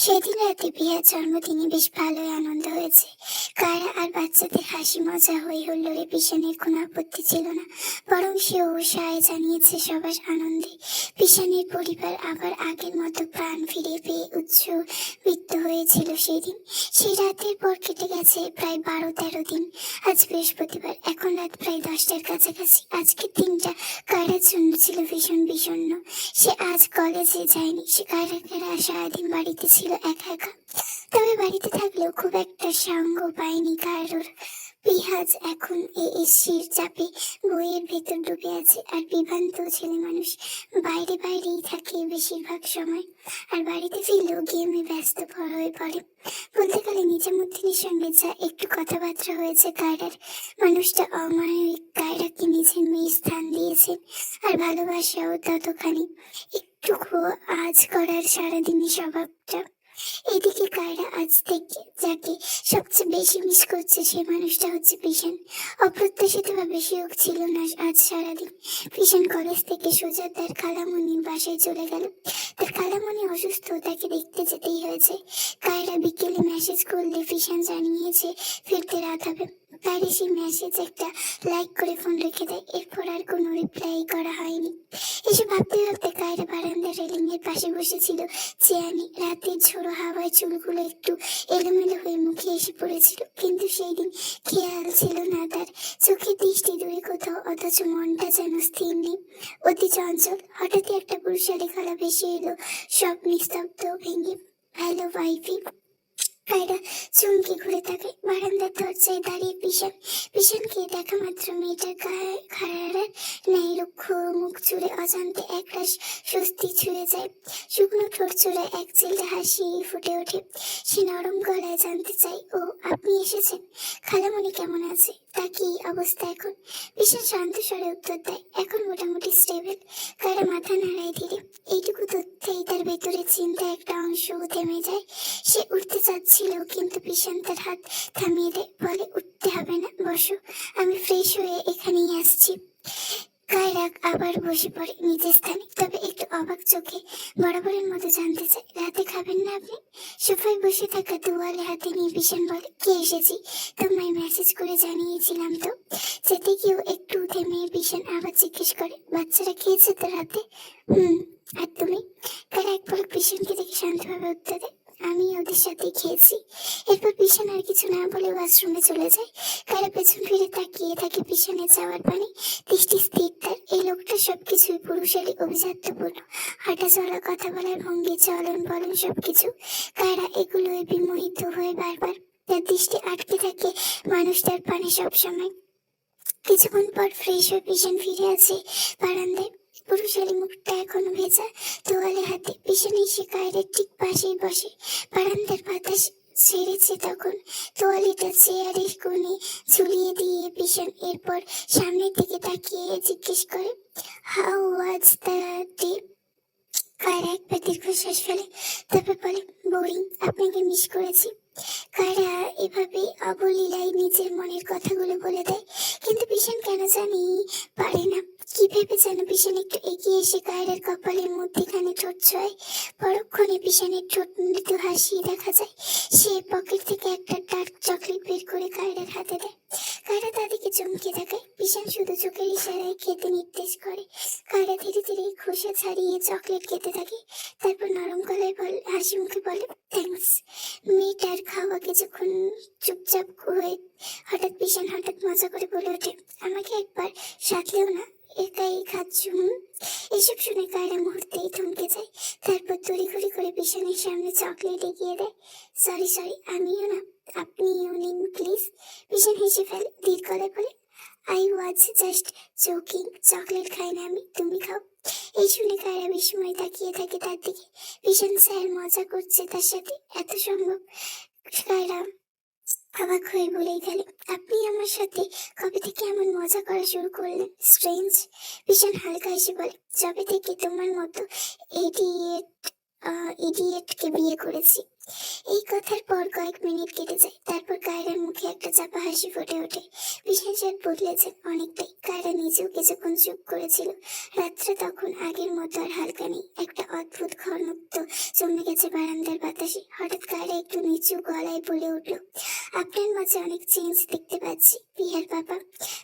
সেদিন রাতে বিয়ার জন্মদিনে বেশ ভালোই আনন্দ হয়েছে। কায়রা আর বাচ্চাদের হাসি মজা হই হুল্লোড়ে পিশানের কোনো আপত্তি ছিল না, বরং সে উৎসাহে জানিয়েছে সবার আনন্দে। পিশানের পরিবার আবার আগের মতো প্রাণ ফিরে পেয়ে উচ্ছ্বসিত হয়েছিল সেদিন। সেই রাতের পর কেটে গেছে প্রায় 12-13 দিন। আজ বৃহস্পতিবার, এখন রাত প্রায় 10টার কাছাকাছি। আজকের দিনটা কায়রার জন্য ছিল ভীষণ বিষণ্ণ। সে আজ কলেজে যায়নি। সে কায়রা সারাদিন বাড়িতে ছিল একা একা। তবে বাড়িতে থাকলেও খুব একটা সঙ্গ পায়নি কারোর। পিহাজ এখন এসির চাপে বইয়ের ভেতর ডুবে আছে, আর বিভ্রান্ত ছেলে মানুষ বাইরেই থাকে বেশিরভাগ সময়। আর বাড়িতে ফিরলেও গেমে ব্যস্ত হয়ে পড়ে। বলতে গেলে নিজামুদ্দিনের সঙ্গে যা একটু কথাবার্তা হয়েছে কায়রার, মানুষটা অমায়িক কায়রাকে নিজের মেয়ে স্থান দিয়েছেন, আর ভালোবাসাও ততখানি। একটু আজ করার সারাদিনের স্বভাবটা। এদিকে কায়রা আজ থেকে যাকে সবচেয়ে বেশি মিস করছে সে মানুষটা হচ্ছে পিশান। অপ্রত্যাশিতভাবে সেও ছিল না আজ সারাদিন। পিশান কলেজ থেকে সোজা তার খালামণির বাসায় চলে গেল। তার খালামণি অসুস্থ, তাকে দেখতে যেতেই হয়েছে। কায়রা বিকেলে মেসেজ করলে পিশান জানিয়েছে ফিরতে রাত হবে। কায়রা সেই মেসেজ একটা লাইক করে ফোন রেখে দেয়। এরপর আর কোনো রিপ্লাই করা হয়নি। এসব ভাবতে ভাবতে কায়রা বারান্দার রেলিং এর পাশে বসেছিল চেয়ারে। রাতের ঝোড়ো হাওয়ায় চুলগুলো একটু এলোমেলো হয়ে মুখে এসে পড়েছিল, কিন্তু সেই দিন খেয়াল ছিল না তার। চোখের দৃষ্টি দূরে কোথাও, অথচ মনটা যেন স্থির নেই, অতি চঞ্চল। হঠাৎই একটা পুরুষালী গলা ভেসে এলো সব নিস্তব্ধ ভেঙে। হ্যালো ওয়াইফি। কায়রা চমকে ঘুরে থাকে। বারান্দার দরজায় দাঁড়িয়ে পিশানকে দেখা মাত্র মেয়েটার গায়ে খাড়ার ন্যায় রুক্ষ মুখ জুড়ে অজান্তে একরাশ স্বস্তি ছুঁয়ে যায়। শুকনো ঠোঁট জুড়ে এক চিলতে হাসি ফুটে ওঠে। সে নরম গলায় জানতে চায়, ও আপনি এসেছেন? খালামণি কেমন আছে? তা কি অবস্থা এখন? পিশান শান্ত স্বরে উত্তর দেয়, এখন মোটামুটি স্টেবল। কায়রা মাথা নাড়ায় ধীরে। এইটুকু তথ্যেই তার ভেতরে চিন্তা একটা অংশ থেমে যায়। সে উঠতে চাচ্ছিল, কিন্তু পিশান তার হাত থামিয়ে দেয়, বলে উঠতে হবে না, বসো, আমি ফ্রেশ হয়ে এখানেই আসছি। কায়রা আবার বসে পড়ে নিজের স্থানে, তবে একটু অবাক চোখে বরাবরের মতো জানতে চায়, রাতে খাবেন না আপনি? সোফায় বসে থাকা তোয়ালে হাতে নিয়ে পিশান বলে, কে এসেছি? তোমায় মেসেজ করে জানিয়েছিলাম তো। যেতে গিয়েও একটু থেমে পিশান আবার জিজ্ঞেস করে, বাচ্চারা খেয়েছে তো রাতে? আর তুমি? কায়রা এক পলক পিশানকে দেখে শান্তভাবে উত্তর দেয়, আমি ওদের সাথে খেয়েছি। এরপর পিশান আর কিছু না বলে ওয়াশরুমে চলে যায়। কায়রা পেছন ফিরে তাকিয়ে থাকে পিশানের যাওয়ার পানে। দৃষ্টি স্থির তার। এই লোকটা সবকিছুই পুরুষালী, অভিজাত্যপূর্ণ। হাঁটা চলা, কথা বলার ভঙ্গি, চলন বলন সবকিছু। কায়রা এগুলোই বিমোহিত হয়ে বারবার তার দৃষ্টি আটকে থাকে মানুষটার পানে সবসময়। কিছুক্ষণ পর ফ্রেশ হয়ে পিশান ফিরে আছে বারান্দায়। পুরুষালী মুখটা এখনো ভেজা, তোয়ালে হাতে। পিছনে এসে কায়রার ঠিক পাশেই বসে। বারান্দার বাতাস ছেড়েছে তখন। তোয়ালিটা চেয়ারের কোণে ঝুলিয়ে দিয়ে পিশান এরপর সামনের দিকে তাকিয়ে জিজ্ঞেস করে, how was the day? Kiara একবার দীর্ঘশ্বাস ফেলে, তারপর বলে, বোরিং, আপনাকে মিস করেছি। কায়রা এভাবে অবলীলায় নিজের মনের কথাগুলো বলে দেয়, কিন্তু পিশান কেন জানি পারে না। কি ভেবে যেন পিশান একটু এগিয়ে এসে কায়রার কপালের মধ্যেখানে ঠোঁট ছোঁয়। পরক্ষণে পিশানের ঠোঁট মৃদু হাসি দেখা যায়। সে পকেট থেকে একটা ডার্ক চকলেট বের করে কায়রার হাতে দেয়। কায়রা তাদেরকে চমকে দেখায়। পিশান শুধু চোখের ইশারায় খেতে নির্দেশ করে। কায়রা ধীরে ধীরে খোসা ছাড়িয়ে চকলেট খেতে থাকে। তারপর নরম গলায় হাসি মুখে বলে, থ্যাঙ্কস। মেয়েটার খাওয়া কিছুক্ষণ চুপচাপ হয়ে হঠাৎ পিশান মজা করে বলে ওঠে, আমাকে একবার সাথলেও না, একাই খাচ্ছ? এসব শুনে কায়রা মুহূর্তেই থমকে যায়। তারপর তড়িঘড়ি করে পিশানের সামনে চকলেট এগিয়ে দেয়। সরি, আমিও না, আপনিও নিন প্লিজ। পিশান হেসে ফেলে, ধীর গলায় বলে, I was just joking, chocolate খাই না আমি, তুমি খাও। এই শুনে কায়রা বিস্ময় তাকিয়ে থাকে তার দিকে। পিশান স্যার মজা করছে তার সাথে, এত সম্ভব? কায়রা অবাক হয়ে বলেই ফেলে, আপনি আমার সাথে কবে থেকে এমন মজা করা শুরু করলেন? স্ট্রেঞ্জ। পিশান হালকা এসে বলে, যবে থেকে তোমার মতো ইডিয়েটকে বিয়ে করেছি। এই কথার পর কয়েক মিনিট কেটে যায়। তারপর কায়রার মুখে একটা চাপা হাসি ফুটে ওঠে। বিশাল স্যার বদলেছেন অনেকটাই। কায়রা নিজেও কিছুক্ষণ চুপ করেছিল। রাতটা তখন আগের মতো আর হালকা নেই। একটা অদ্ভুত ঘনত্ব জমে গেছে বারান্দার বাতাসে। হঠাৎ কায়রা একটু নিচু গলায় বলে উঠল, আপনার মাঝে অনেক চেঞ্জ দেখতে পাচ্ছি বিহার বাবা।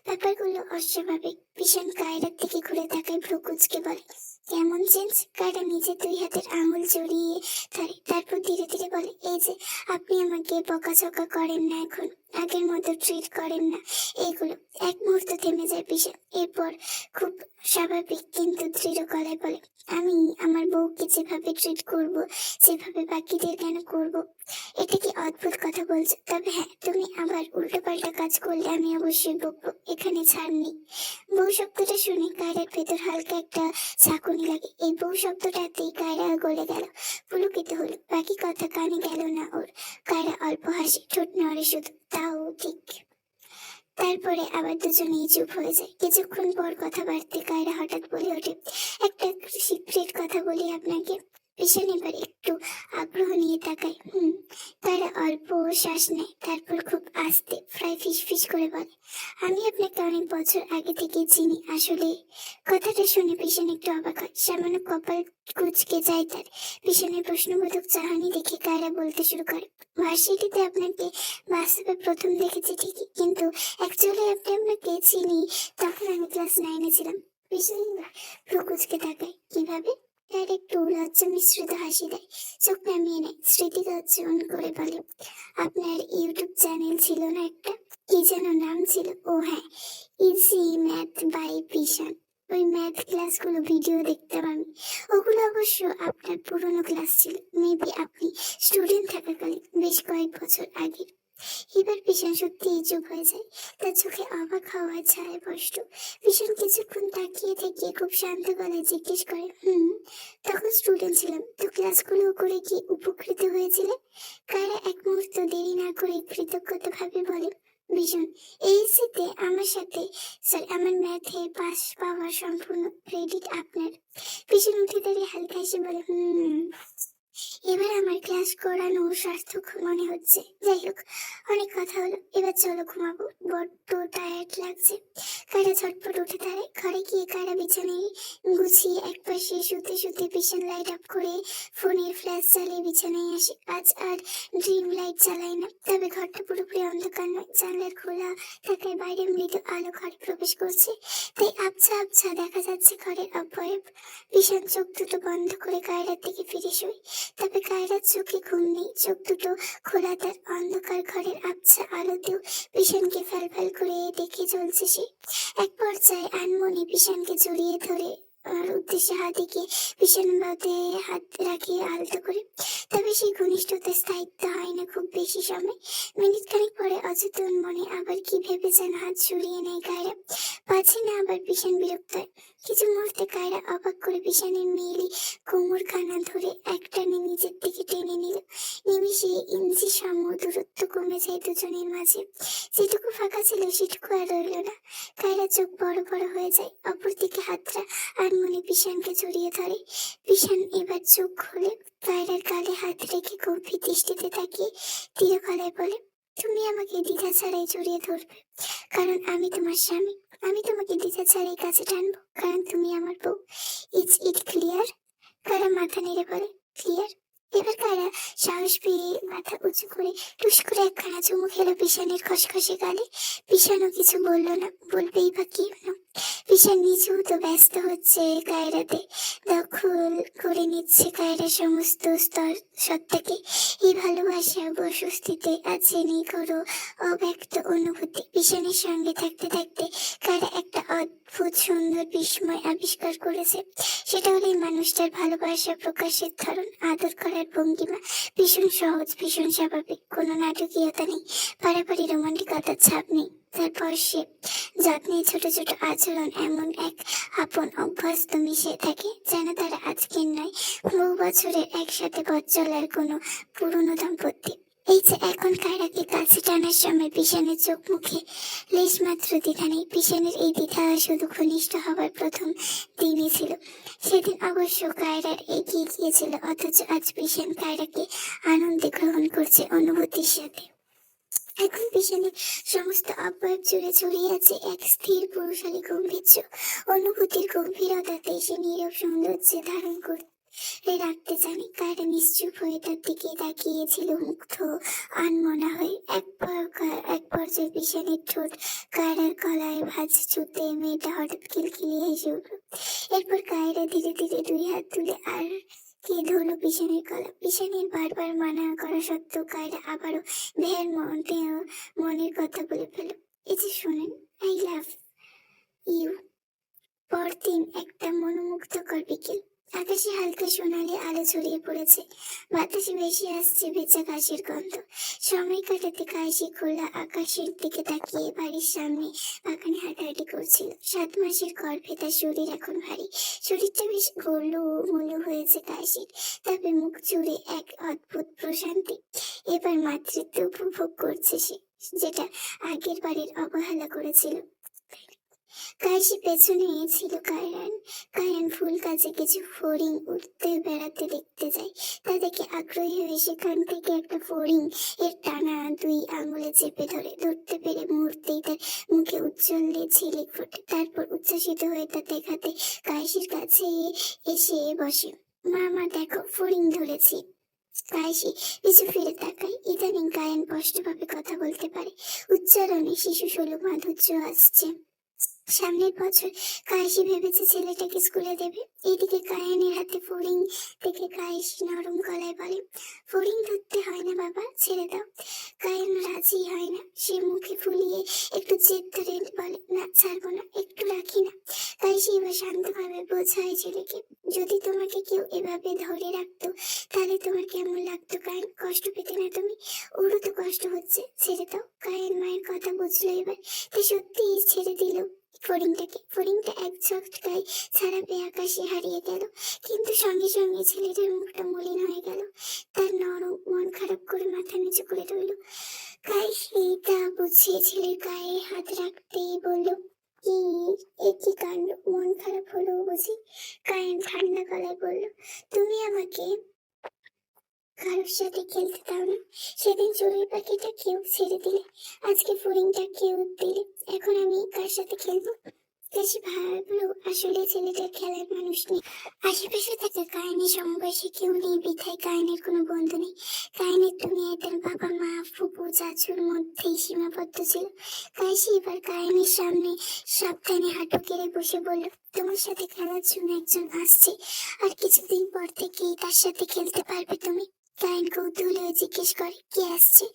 ব্যাপারগুলো অস্বাভাবিক। বিশাল কায়রার দিকে ঘুরে তাকায়, ভ্রু কুঁচকে বলে, কেমন চেঞ্জ? কায়রা নিজে 2 হাতের আঙুল জড়িয়ে ধরে। তারপর ধীরে ধীরে বলে, এই যে আপনি আমাকে বকাঝকা করেন না এখন, আগের মতো ট্রিট করেন না, এগুলো। এক মুহূর্ত থেমে যায় বিশাল। এরপর খুব স্বাভাবিক কিন্তু দৃঢ় গলায় বলে, আমি আমার বউকে যেভাবে ট্রিট করব সেভাবে বাকিদের কেন করব? এটা কি অদ্ভুত কথা বলছো? তবে হ্যাঁ, তুমি আবার উল্টোপাল্টা কাজ করলে আমি অবশ্যই বকবো, এখানে ছাড় নেই। বউ শব্দটা শুনে কায়রার ভেতর হালকা একটা ঝাঁকুনি লাগে। এই বউ শব্দটাতেই কায়রা গলে গেল, পুলকিত হলো। বাকি কথা কানে গেল না ওর। কায়রা অল্প হাসি, ঠোঁট নড়ে শুধু, তাও ঠিক। তারপরে আবার দুজনেই চুপ হয়ে যায়। কিছুক্ষণ পর কথা বাড়তে কায়রা হঠাৎ বলে ওঠে, একটা সিক্রেট কথা বলি আপনাকে। বিশাল এবার একটু আগ্রহ নিয়ে তাকায়। কায়রা অল্প শ্বাস নেয়। তারপর খুব আস্তে, প্রায় ফিসফিস করে বলে, আমি আপনাকে অনেক বছর আগে থেকে চিনি। আসলে কথাটা শুনে ভীষণ একটু অবাক হয়, সামান্য কপাল কুঁচকে যায় তার। ভীষণের প্রশ্নবোধক চাহনি দেখে কায়রা বলতে শুরু করে, ভার্সিটিতে আপনাকে বাস্তবে প্রথম দেখেছি ঠিকই, কিন্তু অ্যাকচুয়ালি আপনাকে চিনি তখন আমি ক্লাস 9-এ ছিলাম। ভীষণ ভ্রু কুঁচকে তাকায়। কিভাবে? তার একটু লজ্জা মিশ্রিত হাসি দেয়, চোখ নামিয়ে নেয়, স্মৃতিকে উচ্চারণ করে বলে, আপনার ইউটিউব চ্যানেল ছিল না একটা, কি যেন নাম ছিল? ও হ্যাঁ, ইজি ম্যাথ বাই বিশাল। ওই ম্যাথ ক্লাসগুলো ভিডিও দেখতাম আমি। ওগুলো অবশ্য আপনার পুরনো ক্লাস ছিল, মেবি আপনি স্টুডেন্ট থাকাকালীন, বেশ কয়েক বছর আগে। এবার ভীষণ সত্যিই চুপ হয়ে যায়। তার চোখে অবাক হওয়ার ছায়া স্পষ্ট। ভীষণ কিছুক্ষণ তাকিয়ে থেকে খুব শান্ত গলায় জিজ্ঞেস করে, তখন স্টুডেন্ট ছিলাম তো ক্লাসগুলো করে কি উপকৃত হয়েছিলে? কায়রা এক মুহূর্ত দেরি না করে কৃতজ্ঞতা ভাবে বলে, ভীষণ, এইচএসসিতে আমার ম্যাথে পাস পাওয়ার সম্পূর্ণ ক্রেডিট আপনার। ভীষণ উঠে দাঁড়িয়ে হালকা হেসে বলে, এবার আমার ক্লাস করানো সার্থক মনে হচ্ছে। যাই হোক, অনেক কথা হলো, এবার চলো ঘুমাবো, বড্ড টায়ার্ড লাগছে। কায়রা ঝটপট উঠে দাঁড়ায়। ঘরে গিয়ে কায়রা বিছানায় গুছিয়ে একপাশে শুতে শুতে ভীষণ লাইট অফ করে ফোনের ফ্ল্যাশ চালিয়ে বিছানায় আসে। আজ আর ড্রিম লাইট চালায় না, তবে ঘরটা পুরোপুরি অন্ধকার নয়। জানলার খোলা থাকায় বাইরে মৃদু আলো ঘরে প্রবেশ করছে, তাই আবছা আবছা দেখা যাচ্ছে ঘরের অবয়ব। ভীষণ চোখ দুটো বন্ধ করে কায়রার দিকে ফিরে শুই। তবে কায়রার চোখে ঘুম নেই, চোখ দুটো খোলা। তার অন্ধকার ঘরের আবছা আলোতেও ভীষণকে ফ্যালফ্যাল করে দেখে চলছে সে। এক পর্যায়ে আনমনে ভীষণকে জড়িয়ে ধরে আর উদ্দেশ্যে হাত এগিয়ে ভীষণ বাদে হাত রাখিয়ে আলতো করে। তবে সেই ঘনিষ্ঠতার স্থায়িত্ব হয় না খুব বেশি সময়। মিনিট খানিক পরে অচেতন মনে আবার কি ভেবে যেন হাত সরিয়ে নেয় কায়রা। পাচ্ছে না আবার ভীষণ বিরক্ত হয়। কিছু মুহূর্তে কায়রা অবাক করে ভীষণের মেয়েলি কোমর খানা ধরে একটানে নিজের দিকে টেনে নিল। নিমিষে ইঞ্চি সম দূরত্ব কমে যায় দুজনের মাঝে। যেটুকু ফাঁকা ছিল সেটুকু আর রইল না। কায়রা চোখ বড় বড় হয়ে যায়। অপরদিকে হাতটা আনমনে ভীষণকে জড়িয়ে ধরে। ভীষণ এবার চোখ খুলে কায়রার গালে হাত রেখে গভীর দৃষ্টিতে তাকিয়ে ধীর গলায় বলে, তুমি আমাকে দ্বিধা ছাড়াই জড়িয়ে ধরবে, কারণ আমি তোমার স্বামী। আমি তোমাকে দ্বিধা ছাড়াই কাছে টানবো, কারণ তুমি আমার বউ। Is it clear? কায়রা মাথা নেড়ে বলে, ক্লিয়ার। এবার কায়রা সাহস পেয়ে মাথা উঁচু করে টুস করে একখানা চুমু খেলো ভীষণের খসখসে গালে। ভীষণও কিছু বলল না, বলবেই বা কি? ভীষণ নিজেও তো ব্যস্ত হচ্ছে কায়রাতে, দখল করে নিচ্ছে কায়রার সমস্ত স্তর সত্তাকে। এই ভালোবাসা বস্তিতে আছে নেই করো অব্যক্ত অনুভূতি। ভীষণের সঙ্গে থাকতে থাকতে কায়রা একটা অদ্ভুত সুন্দর বিস্ময় আবিষ্কার করেছে। সেটা হলো এই মানুষটার ভালোবাসা প্রকাশের ধরন, আদর করার ভঙ্গিমা। ভীষণ সহজ, ভীষণ স্বাভাবিক, কোনো নাটকীয়তা নেই, পারাপারি রোমান্টিকতার ছাপ নেই। তারপর সে যত্নে ছোট ছোট আচরণ এমন এক আপন অভ্যস্ত মিশে থাকে যেন তারা আজকের নয়, বহু বছরের একসাথে পথ চলার কোনো পুরনো দম্পতি। এই যে এখন কায়রাকে কাছে টানার সময় ভীষণের চোখ মুখে লেশ মাত্র দ্বিধা নেই। ভীষণের এই দ্বিধা শুধু ঘনিষ্ঠ হবার প্রথম দিনই ছিল। সেদিন অবশ্য কায়রার এগিয়ে গিয়েছিল, অথচ আজ ভীষণ কায়রাকে আনন্দে গ্রহণ করছে অনুভূতির সাথে। এখন পিছনের সমস্ত অবয়ব জুড়ে ছড়িয়ে আছে এক স্থির পুরুষালী গম্ভীর্য। অনুভূতির গভীরতাতে সে নীরব সৌন্দর্য ধারণ করে রাখতে জানে। কায়রা নিশ্চুপ হয়ে তার দিকে তাকিয়েছিল, মুগ্ধ আনমনা হয়ে। এক পর্যায়ে পিছনের ঠোঁট কায়রার গলায় ভাঁজ ছুঁতে মেয়েটা হঠাৎ খিলখিলিয়ে হেসে উঠল। এরপর কায়রা ধীরে ধীরে দুই হাত তুলে আর কে ধরলো পিছনের গলা। পিছনের বারবার মানা করা সত্ত্বেও কায়রা আবারও ভের মনের কথা বলে ফেল। এই যে শোনেন, আই লাভ ইউ। পরদিন একটা মনোমুগ্ধকর বিকেল। আকাশে হালকা সোনালি আলো ছড়িয়ে পড়েছে, বাতাসে ভেসে আসছে ভেজা ঘাসের গন্ধ। সময় কাটাতে কাশি খোলা আকাশের দিকে তাকিয়ে বাড়ির সামনে বাগানে হাঁটাহাঁটি করছিল। 7 মাসের গর্ভে তার শরীর এখন ভারী, শরীরটা বেশ গোলু হয়েছে কাশির। তবে মুখ জুড়ে এক অদ্ভুত প্রশান্তি। এবার মাতৃত্ব উপভোগ করছে সে, যেটা আগের বারের অবহেলা করেছিল। কাশি পেছনে ছিল কায়ান ফুল গাছে কিছু ফড়িং উঠতে বেড়াতে দেখতে যায়। তা দেখে আগ্রহী হয়ে সেখান থেকে একটা ফড়িং এর টানা 2 আঙুলে চেপে ধরতে পেরে মুহূর্তেই তার মুখে উজ্জ্বল ঝিলিক ফোটে। তারপর উচ্ছ্বাসিত হয়ে তা দেখাতে কাশির কাছে এসে বসে। মা দেখো, ফড়িং ধরেছি। কাশি পিছু ফিরে তাকায়। ইদানিং কায়ান স্পষ্টভাবে কথা বলতে পারে, উচ্চারণে শিশু সুলভ মাধুর্য আসছে। সামনের বছর কাশি ভেবেছে ছেলেটাকে স্কুলে দেবে। এদিকে কায়ানের হাতে ফড়িং দেখে কাশি নরম গলায় বলে, ফড়িং ধরতে হয় না বাবা, ছেড়ে দাও। কায়ান রাজি হয় না, সে মুখে ফুলিয়ে একটু জেদ ধরে বলে, না ছাড়বো না, একটু রাখি না। কাশি এবার শান্তভাবে বোঝায় ছেলেকে, যদি তোমাকে কেউ এভাবে ধরে রাখতো তাহলে তোমার কেমন লাগতো কায়ান? কষ্ট পেতে না তুমি? ওরও তো কষ্ট হচ্ছে, ছেড়ে দাও। কায়ান মায়ের কথা বুঝলো এবার, তো সত্যি ছেড়ে দিল ফড়িংটা এক ঝটকায় ছাড়া পেয়ে আকাশে হারিয়ে গেল। কিন্তু সঙ্গে সঙ্গে ছেলেটার মুখটা মলিন হয়ে গেল। তার নরম মন খারাপ করে মাথা নিচু করে রইল। কাশি তা বুঝিয়ে ছেলের গায়ে হাত রাখতেই বলল, কি একই কাণ্ড, মন খারাপ হলো বুঝি? কায়ান ঠান্ডা গলায় বলল, তুমি আমাকে কারোর সাথে খেলতে দাও না। সেদিন চড়ুই পাখিটা কেউ ছেড়ে দিলে, আজকে ফড়িংটা কেউ দিলে, এখন আমি কার সাথে খেলবো? কাশি ভাবলো আসলে ছেলেটার খেলার মানুষ নেই। আশেপাশে থাকা কায়ানের সমবয়সী কেউ নেই বিধায় কায়ানের কোনো বন্ধু নেই। কায়ানের দুনিয়ায় তার বাবা মা ফুপু চাচুর মধ্যেই সীমাবদ্ধ ছিল। কাশি এবার কায়ানের সামনে সাবধানে হাঁটু কেড়ে বসে বলল, তোমার সাথে খেলার জন্য একজন আসছে, আর কিছুদিন পর থেকেই তার সাথে খেলতে পারবে তুমি। কায়ান কৌতূহল হয়ে জিজ্ঞেস করে, কে আসছে?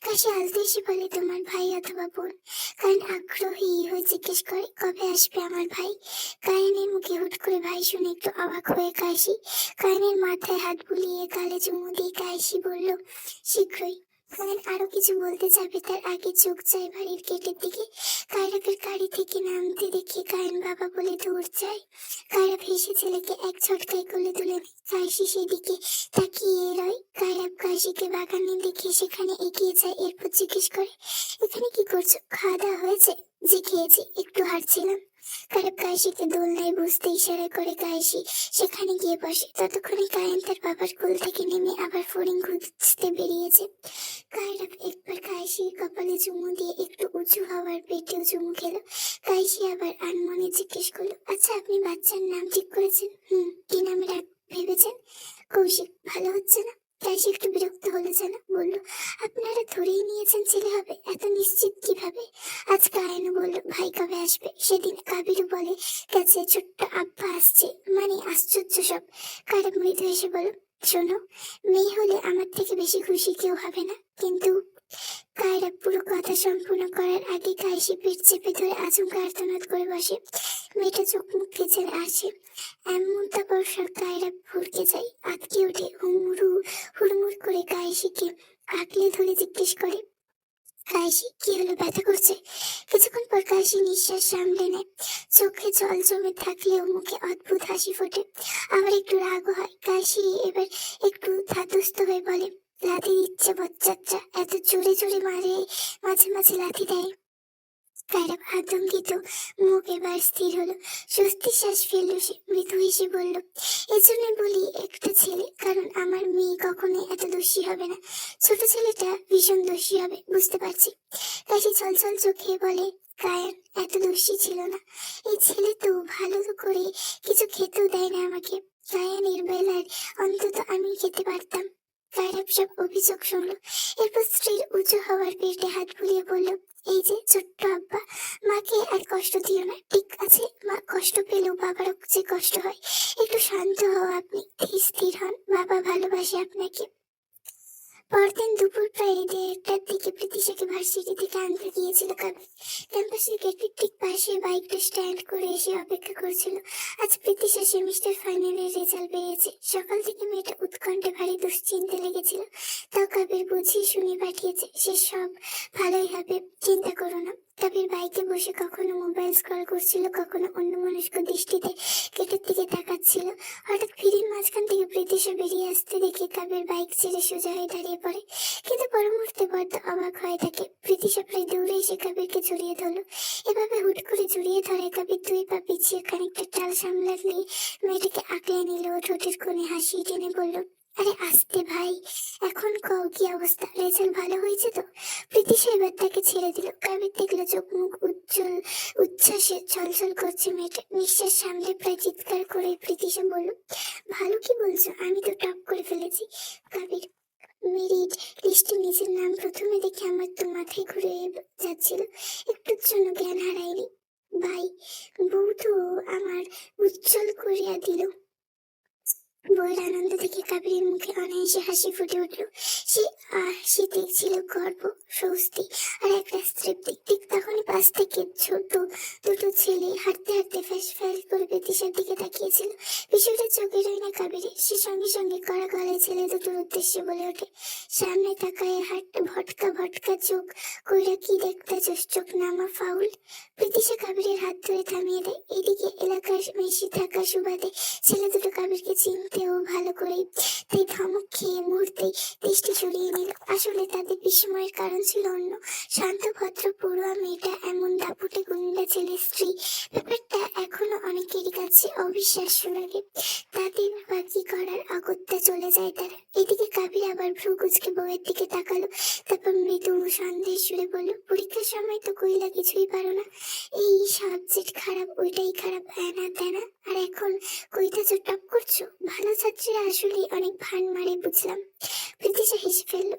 কাশি আলতো এসে বলে, তোমার ভাই অথবা বোন। কায়ান আগ্রহী হয়ে জিজ্ঞেস করে, কবে আসবে আমার ভাই? কায়ানের মুখে হুট করে ভাই শুনে একটু অবাক হয়ে কায়ানের মাথায় হাত বুলিয়ে গালে চুমু দিয়ে কাশি বলল, শীঘ্রই। কায়ান আরো কিছু বলতে যাবে, তার আগে চোখ যায় বাড়ির গেটের দিকে। কায়রাকে গাড়ি থেকে নামতে দেখে কায়ান বাবা বলে দৌড় যায়। কায়রা ভেসে ছেলেকে এক ঝটকায় কোলে তুলে নেয়। কাশি সেদিকে তাকিয়ে রয়। কায়রা কাশিকে বাগানে দেখে সেখানে এগিয়ে যায়। এরপর জিজ্ঞেস করে, এখানে কি করছো? খাওয়া দাওয়া হয়েছে? জি খেয়েছি, একটু হাঁটছিলাম। কায়রা কাশিকে দোলনায় বসতে ইশারা করে কাশি সেখানে গিয়ে বসে। ততক্ষণে কায়ান তার বাবার কোল থেকে নেমে আবার ফড়িং খুঁজতে বেরিয়েছে। কায়রা একবার কাশির কপালে চুমু দিয়ে একটু উঁচু হওয়ার পেটেও চুমু খেলো। কাশি আবার আনমনে জিজ্ঞেস করলো, আচ্ছা আপনি বাচ্চার নাম ঠিক করেছেন? কি নামে ভেবেছেন? কৌশিক। ভালো হচ্ছে না? কাশি একটু বিরক্ত হলো যেন, বললো, আপনারা ধরেই নিয়েছেন ছেলে হবে, এত নিশ্চিত কিভাবে? আজ কায়ানও বললো, ভাই কবে আসবে? সেদিন কাবিরও বলে গেছে ছোট্ট আব্বা আসছে, মানে আশ্চর্য সব। কায়রা মৃদু এসে বলল, শোনো, মেয়ে হলে আমার থেকে বেশি খুশি কেউ হবে না। কিন্তু কায়রা পুরো কথা সম্পূর্ণ করার আগে কাশি পিঠ চেপে ধরে আচমকা আর্তনাদ করে বসে। মেয়েটা চোখ মুখ ভিজে আসে। এমন তারপর কায়রা ভরকে যায়, আটকে ওঠে, হুড়মুড় করে কাশিকে আঁকলে ধরে জিজ্ঞেস করে, কাশি কি হলো, ব্যথা করছে? কিছুক্ষণ পর কাশি নিঃশ্বাস সামলে নেয়। চোখে জল জমে থাকলেও মুখে অদ্ভুত হাসি ফোটে, আবার একটু রাগও হয়। কাশি এবার একটু ধাতস্থ হয়ে বলে, লাথি দিচ্ছে বচ্চাচ্চা, এত জোরে জোরে মারে, মাঝে মাঝে লাথি দেয়। কায়রা আতঙ্কিত মুখ এবার স্থির হলো, স্বস্তি শ্বাস ফেললো সে, মৃদু হেসে বলল, এজন্য বলি একটা ছেলে, কারণ আমার মেয়ে কখনোই এত দোষী হবে না। ছোট ছেলেটা ভীষণ দোষী হবে, বুঝতে পারছি। কাশি ছলছল চোখে বলে, কায়ান এত দোষী ছিল না। এই ছেলে তো ভালো করে কিছু খেতেও দেয় না আমাকে। কায়ানের বেলায় অন্তত আমি খেতে পারতাম। কায়রা সব অভিযোগ শুনলো, এরপর স্ত্রীর উঁচু হওয়ার পেটে হাত বুলিয়ে বলল, এই যে ছোট্ট আব্বা, মাকে আর কষ্ট দিও না, ঠিক আছে? মা কষ্ট পেলেও বাবারও যে কষ্ট হয়। একটু শান্ত হও আপনি, স্থির হন, বাবা ভালোবাসে আপনাকে। পরদিন দুপুর প্রায় 1:30টার দিকে প্রীতিশাকে ভার্সিটি থেকে আনতে গিয়েছিল কাবির। ক্যাম্পাসের গেটের ঠিক পাশে বাইকটা স্ট্যান্ড করে এসে অপেক্ষা করছিল। আজ প্রীতিশা সেমিস্টার ফাইনালের রেজাল্ট বেরিয়েছে। সকাল থেকে মেয়েটা উৎকণ্ঠে ভারী দুশ্চিন্তা লেগেছিল। তাও কাবির বুঝিয়ে শুনিয়ে পাঠিয়েছে, সে সব ভালোই হবে, চিন্তা করো না। কাবির বাইকে বসে কখনো মোবাইল স্ক্রল করছিল, কখনো অন্যমনস্ক দৃষ্টিতে গেটের দিকে তাকাচ্ছিল। হঠাৎ ভিড়ের মাঝখান থেকে প্রীতিশা বেরিয়ে আসতে দেখে কাবির বাইক ছেড়ে সোজা হয়ে দাঁড়িয়ে পড়ে, কিন্তু পর মুহূর্তে বড্ড অবাক হয়ে থাকে। প্রীতিশা প্রায় দৌড়ে এসে কাবিরকে জড়িয়ে ধরল। এভাবে হুট করে জড়িয়ে ধরে কাবির 2 পা পিছিয়ে খানিকটা টাল সামলালে মেয়েটাকে আঁকলে নিল, ঠোঁটের কোণে হাসি টেনে বলল, আরে আস্তে ভাই, এখন কও কি অবস্থা, রেজাল্ট ভালো হয়েছে তো? প্রীতিশা এবার তাকে ছেড়ে দিল। কাবির দেখলো চোখ মুখ উজ্জ্বল উচ্ছ্বাসে ছলছল করছে মেয়েটা। নিঃশ্বাস সামলে প্রায় চিৎকার করে প্রীতিশা বলল, ভালো কি বলছো? আমি তো টপ করে ফেলেছি। কাবির মেরিট লিস্টে নিজের নাম প্রথমে দেখে আমার তো মাথায় ঘুরে যাচ্ছিল, একটুর জন্য জ্ঞান হারাইনি। ভাই, বউ তো আমার উজ্জ্বল করিয়া দিল। বউয়ের আনন্দ দেখে কাবিরের মুখে অনায়াসে হাসি ফুটে উঠল। সে হাসিতে ছিল গর্ব, স্বস্তি আর একটা তৃপ্তি। ঠিক তখনই পাশ থেকে ছোট দুটো ছেলে হাঁটতে হাঁটতে ফ্যাস ফ্যাস করে প্রীতিশার দিকে তাকিয়েছিল। বিষয়টা চোখে রয় না কাবিরের। সে সঙ্গে সঙ্গে কড়া গলায় ছেলে দুটোর উদ্দেশ্যে বলে ওঠে, সামনে তাকায় হাট ভটকা ভটকা চোখ কইরা কি দেখতেছস, চোখ নামা ফাউল। প্রীতিশা কাবিরের হাত ধরে থামিয়ে দেয়। এদিকে এলাকার মেশি থাকা সুবাদে ছেলে দুটো কাবিরকে চিনতেও ভালো করেই, তাই ধমক খেয়ে মুহূর্তেই দৃষ্টি সরিয়ে নিল। আসলে তাদের বিস্ময়ের কারণ ছিল অন্য। শান্ত ভদ্র পড়ুয়া মেয়েটা এমন দাপুটে গুন্ডা ছেলের স্ত্রী, ব্যাপারটা এখনো অনেকেরই কাছে অবিশ্বাস্য লাগে। তাদের বাকি করার অগত্যা চলে যায় তারা। এদিকে কাবির আবার ভ্রু কুচকে বউয়ের দিকে তাকালো, তারপর মৃদু সন্দেহ সুরে বলল, পরীক্ষার সময় তো কইলা কিছুই পারো না, এই সাবজেক্ট খারাপ, ওইটাই খারাপ, এনা তেনা, আর এখন কইতাছো টপ করছো। ভালো ছাত্রীরা আসলে অনেক ভান মারে, বুঝলাম। প্রীতিশা হেসে ফেললো।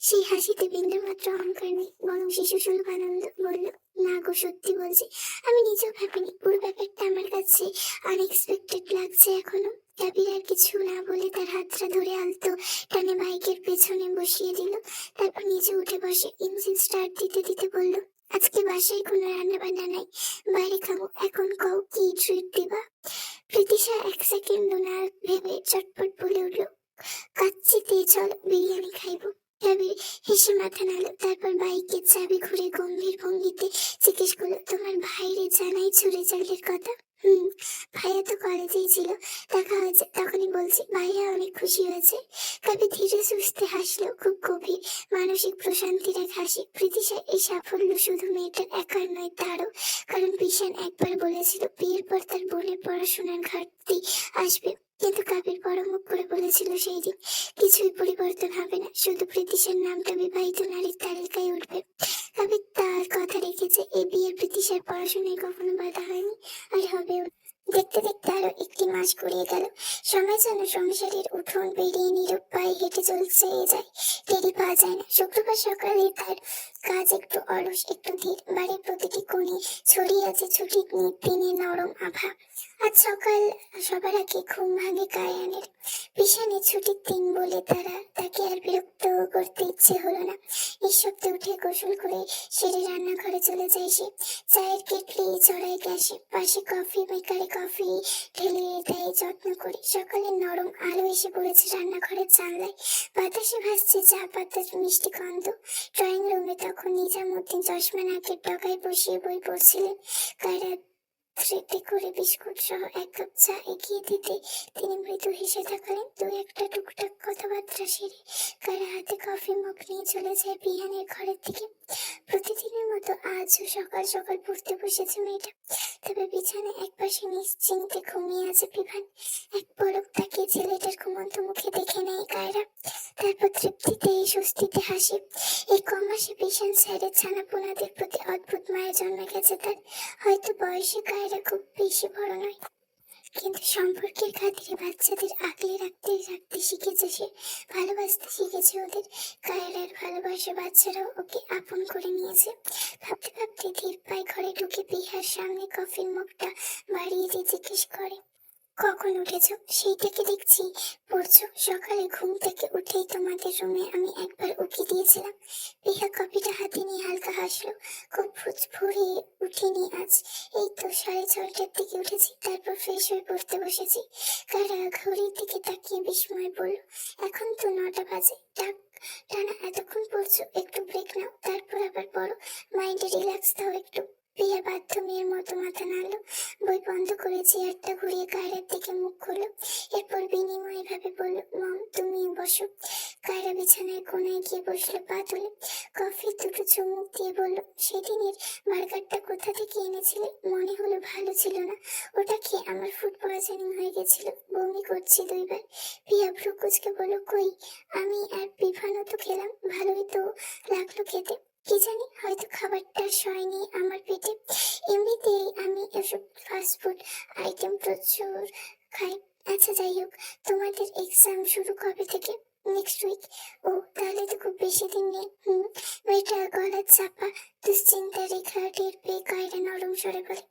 সেই হাসিতে বিন্দুমাত্র অহংকার নেই, বরং শিশু সুলভ আনন্দ। বলল, না গো, সত্যি বলছি, আমি নিজেও ভাবিনি। পুরো ব্যাপারটা আমার কাছে আনএক্সপেক্টেড লাগছে এখনো। কাবির আর কিছু না বলে তার হাতটা ধরে আলতো টানে বাইকের পেছনে বসিয়ে দিল। তারপর নিচে উঠে বসে ইঞ্জিন স্টার্ট দিতে দিতে বলল, আজকে বাসায় কোনো রান্না বান্না নাই, বাইরে খাবো। এখন কও কি ট্রিট দিবা? প্রীতিশা 1 সেকেন্ড না ভেবে চটপট বলে উঠল, কাচ্চিতে চল, বিরিয়ানি খাইবো। কাবির হেসে মাথা নাড়ল, তারপর বাইকের চাবি ঘুরে গম্ভীর ভঙ্গিতে জিজ্ঞেস করলো, তোমার ভাইরে জানাইছো রেজাল্টের কথা? ভাইয়া তো কলেজেই ছিল, দেখা হয়েছে, তখনই বলছি। ভাইয়া অনেক খুশি হয়েছে। কাবির ধীরে সুস্থে হাসলো, খুব গভীর মানসিক প্রশান্তির এক হাসি। প্রীতিশা এই সাফল্য শুধু মেয়েটার একার নয়, তারও। কারণ বিশান একবার বলেছিল বিয়ের পর তার বোনের পড়াশোনার ঘাটতি আসবে, কিন্তু কাবির বড় মুখ করে বলেছিল সেই দিন, কিছুই পরিবর্তন হবে না, শুধু প্রীতিশার নামটা বিবাহিত নারীর তালিকায় উঠবে। কাবির তার কথা রেখেছে। এই বিয়ের প্রীতিশার পড়াশোনায় কখনো বাধা হয়নি, আর হবেও। দেখতে দেখতে আরো 1টি মাস গড়িয়ে গেল। সময় যেন সংসারের উঠোন পেরিয়ে নীরব পায়ে হেঁটে চলছে যায়, টেরি পাওয়া যায় না। শুক্রবার সকালে তার কাজ একটু অলস, একটু ধীর। বাড়ির প্রতিটি কোণে ছড়িয়ে আছে ছুটির দিনের নরম আভা। আজ সকাল সবার আগে ঘুম ভাঙে কায়ানের। পিছনে ছুটির দিন বলে তাকে আর বিরক্ত করতে ইচ্ছে হলো না। নিঃশব্দে উঠে গোসল করে সেরে রান্নাঘরে চলে যায় সে। চায়ের কেটলি চড়াই গ্যাসে, পাশে কফি মেকারে কফি ঢেলে দেয় যত্ন করে। সকালের নরম আলো এসে পড়েছে রান্নাঘরের জানলায়, বাতাসে ভাসছে চা পাতার মিষ্টি গন্ধ। ড্রয়িং রুমে তখন নিজামুদ্দিন চশমা নাকের ডগায় বসিয়ে বই পড়ছিলেন। কায়রা ট্রেতে করে বিস্কুট সহ 1 কাপ চা এগিয়ে দিতে তিনি মৃদু হেসে থাকলেন। 2-1টা টুকটাক কথাবার্তা সেরে কায়রা হাতে কফি মগ নিয়ে চলে যায় বিহানের ঘরের দিকে। প্রতিদিনের মতো আজও সকাল সকাল পড়তে বসেছে মেয়েটা। তবে বিছানায় একপাশে নিশ্চিন্তে ঘুমিয়ে আছে বিভান। এক পলক তাকিয়ে ছেলেটার ঘুমন্ত মুখে দেখে নেয় কায়রা। তারপর তৃপ্তিতে স্বস্তিতে হাসি। এই কমাসে বিশান স্যারের ছানাপোনাদের প্রতি অদ্ভুত মায়া জন্মে গেছে তার। হয়তো বয়সে কায়রা খুব বেশি বড় নয়, কিন্তু সম্পর্কের খাতিরে বাচ্চাদের আগলে রাখতে রাখতে শিখেছে সে, ভালোবাসতে শিখেছে ওদের। কায়রার ভালোবাসা বাচ্চারাও ওকে আপন করে নিয়েছে। ভাবতে ভাবতে ধীর পায়ে ঘরে ঢুকে বিহার সামনে কফির মগটা বাড়িয়ে দিয়ে জিজ্ঞেস করে, কখন উঠেছো? সেইটাকে দেখছি পড়ছো। সকালে ঘুম থেকে উঠেই তোমাদের রুমে আমি একবার উকি দিয়েছিলাম। বিহা কপিটা হাতে নিয়ে হালকা হাসলো। খুব ভোরে উঠিনি আজ, এই তো 6:30টার দিকে উঠেছি, তারপর ফ্রেশ হয়ে পড়তে বসেছি। কারা ঘড়ির দিকে তাকিয়ে বিস্ময় বলল, এখন তো 9টা বাজে। টানা এতক্ষণ পড়ছো, একটু ব্রেক নাও, তারপর আবার পড়ো। মাইন্ডে রিল্যাক্স দাও একটু। প্রিয়া বাধ্য মেয়ের মতো মাথা নাড়ল। বই বন্ধ করে চেয়ারটা ঘুরিয়ে কায়রার দিকে মুখ করলো। এরপর বিনিময় ভাবে বলল, মম তুমিও বসো। কায়রা বিছানায় কোনায় গিয়ে বসলো পা তুলে। কফি দুটো চুমুক দিয়ে বলল, সেদিনের বার্গারটা কোথা থেকে এনেছিলে? মনে হলো ভালো ছিল না। ওটা খেয়ে আমার ফুড পয়জনিং হয়ে গেছিল, বমি করছি 2বার। প্রিয়া ভ্রু কুঁচকে বলল, কই, আমি আর বিভানও তো খেলাম, ভালোই তো লাগলো খেতে। কি জানি, হয়তো খাবারটা সয়নি আমার পেটে। এমনিতেই আমি এসব ফাস্টফুড আইটেম প্রচুর খাই। আচ্ছা যাই হোক, তোমাদের এক্সাম শুরু কবে থেকে? Next week. ও, তাহলে তো খুব বেশি দিন নেই। মেয়েটা গলার চাপা দুশ্চিন্তা রেখা টের পেয়ে কায়রা নরম স্বরে বলে,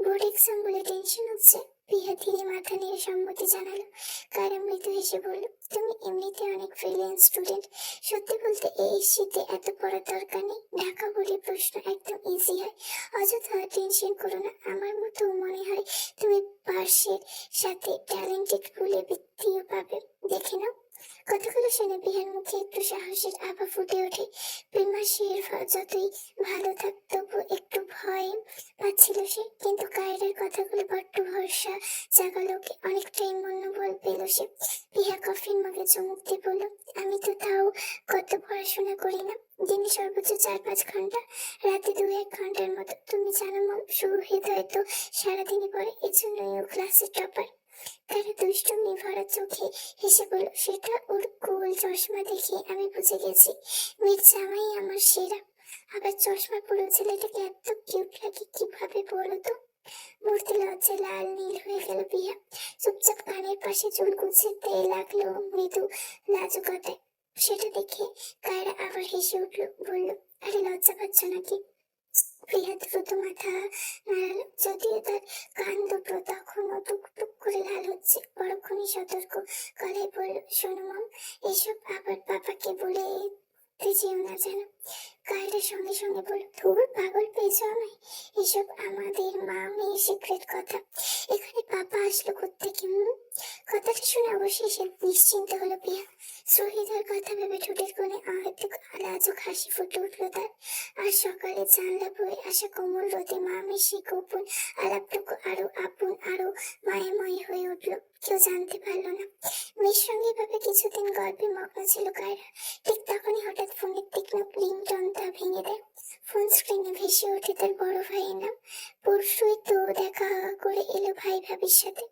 বোর্ড এক্সাম বলে টেনশন হচ্ছে? প্রিয়া ধীরে মাথা নিয়ে সম্মতি জানালো। কায়রা মৃদু হেসে বলল, তুমি এমনিতে অনেক ব্রিলিয়েন্ট স্টুডেন্ট। সত্যি বলতে এই শীতে এত পড়ার দরকার নেই। ঢাকা বোর্ডের প্রশ্ন একদম ইজি হয়, অযথা টেনশন করো না। আমার মতো মনে হয় তুমি পার্সের সাথে ট্যালেন্টেড বলে বৃত্তিও পাবে, দেখে নাও। কথাগুলো শুনে বিহার মুখে একটু সাহসের আভা ফুটে ওঠে। প্রেমাসের যতই ভালো থাকত, তবু একটু ভয় পাচ্ছিল সে। কিন্তু কায়রার কথাগুলো বড্ড ভরসা জাগালো ওকে, অনেকটাই মনোবল পেল সে। বিহা কফির মগে চুমুক দিয়ে বলল, আমি তো তাও কত পড়াশোনা করি না, দিনে সর্বোচ্চ 4-5 ঘন্টা, রাতে 2-1 ঘন্টার মতো। তুমি জানো মম, সুহৃদয় তো সারাদিনই পড়ে, এজন্যই ও ক্লাসে টপার। তারা দুষ্টুমি ভরা চোখে হেসে বলল, সেটা ওর গোল চশমা দেখে আমি বুঝে গেছি, মেয়ের জামাই আমার সেরা। আবার চশমা পরে ছেলেটাকে এত কিউট লাগে কিভাবে বলো তো? মূর্তি লজ্জায় লাল নীল হয়ে গেল বিয়া। চুপচাপ কানের পাশে চুল গুছাতে লাগলো মৃদু লাজুকতায়। সেটা দেখে কায়রা আবার হেসে উঠলো, বলল, আরে লজ্জা পাচ্ছ নাকি? প্রিয়া দ্রুত মাথা নাড়ালো, যদিও তার কান দুটো তখনও টুক টুক করে লাল হচ্ছে। পরক্ষণে সতর্ক গলায় বলল, শোনো মম, এসব আবার বাবাকে বলে যেও না যেন। কায়রার সঙ্গে সঙ্গে বলল, ধুর, পাগল পেয়েছো আমায়? এসব আমাদের মা মেয়ের সিক্রেট কথা, এখানে পাপা আসলো কোত্থেকে? কথাটা শুনে অবশেষে নিশ্চিন্ত হলো প্রিয়া। সুহৃদের কথা ভেবে ঠোঁটের কোণে অহেতুক লাজুক হাসি ফুটে উঠলো তার। আর সকালে জানলা বয়ে আসা কোমল রোদে মা মেশি গোপন আলাপটুকু আরো আপন, আরো মায়াময় হয়ে উঠলো। কেউ জানতে পারলো না। মেয়ের সঙ্গে এভাবে কিছুদিন গল্পে মগ্ন ছিল কায়রা। ঠিক তখনই হঠাৎ ফোনের তীক্ষ্ণ রিংটনটা ভেঙে দেয়। ফোন স্ক্রিনে ভেসে ওঠে তার বড় ভাইয়ের নাম। পরশুই তো দেখা করে এলো ভাই ভাবির সাথে।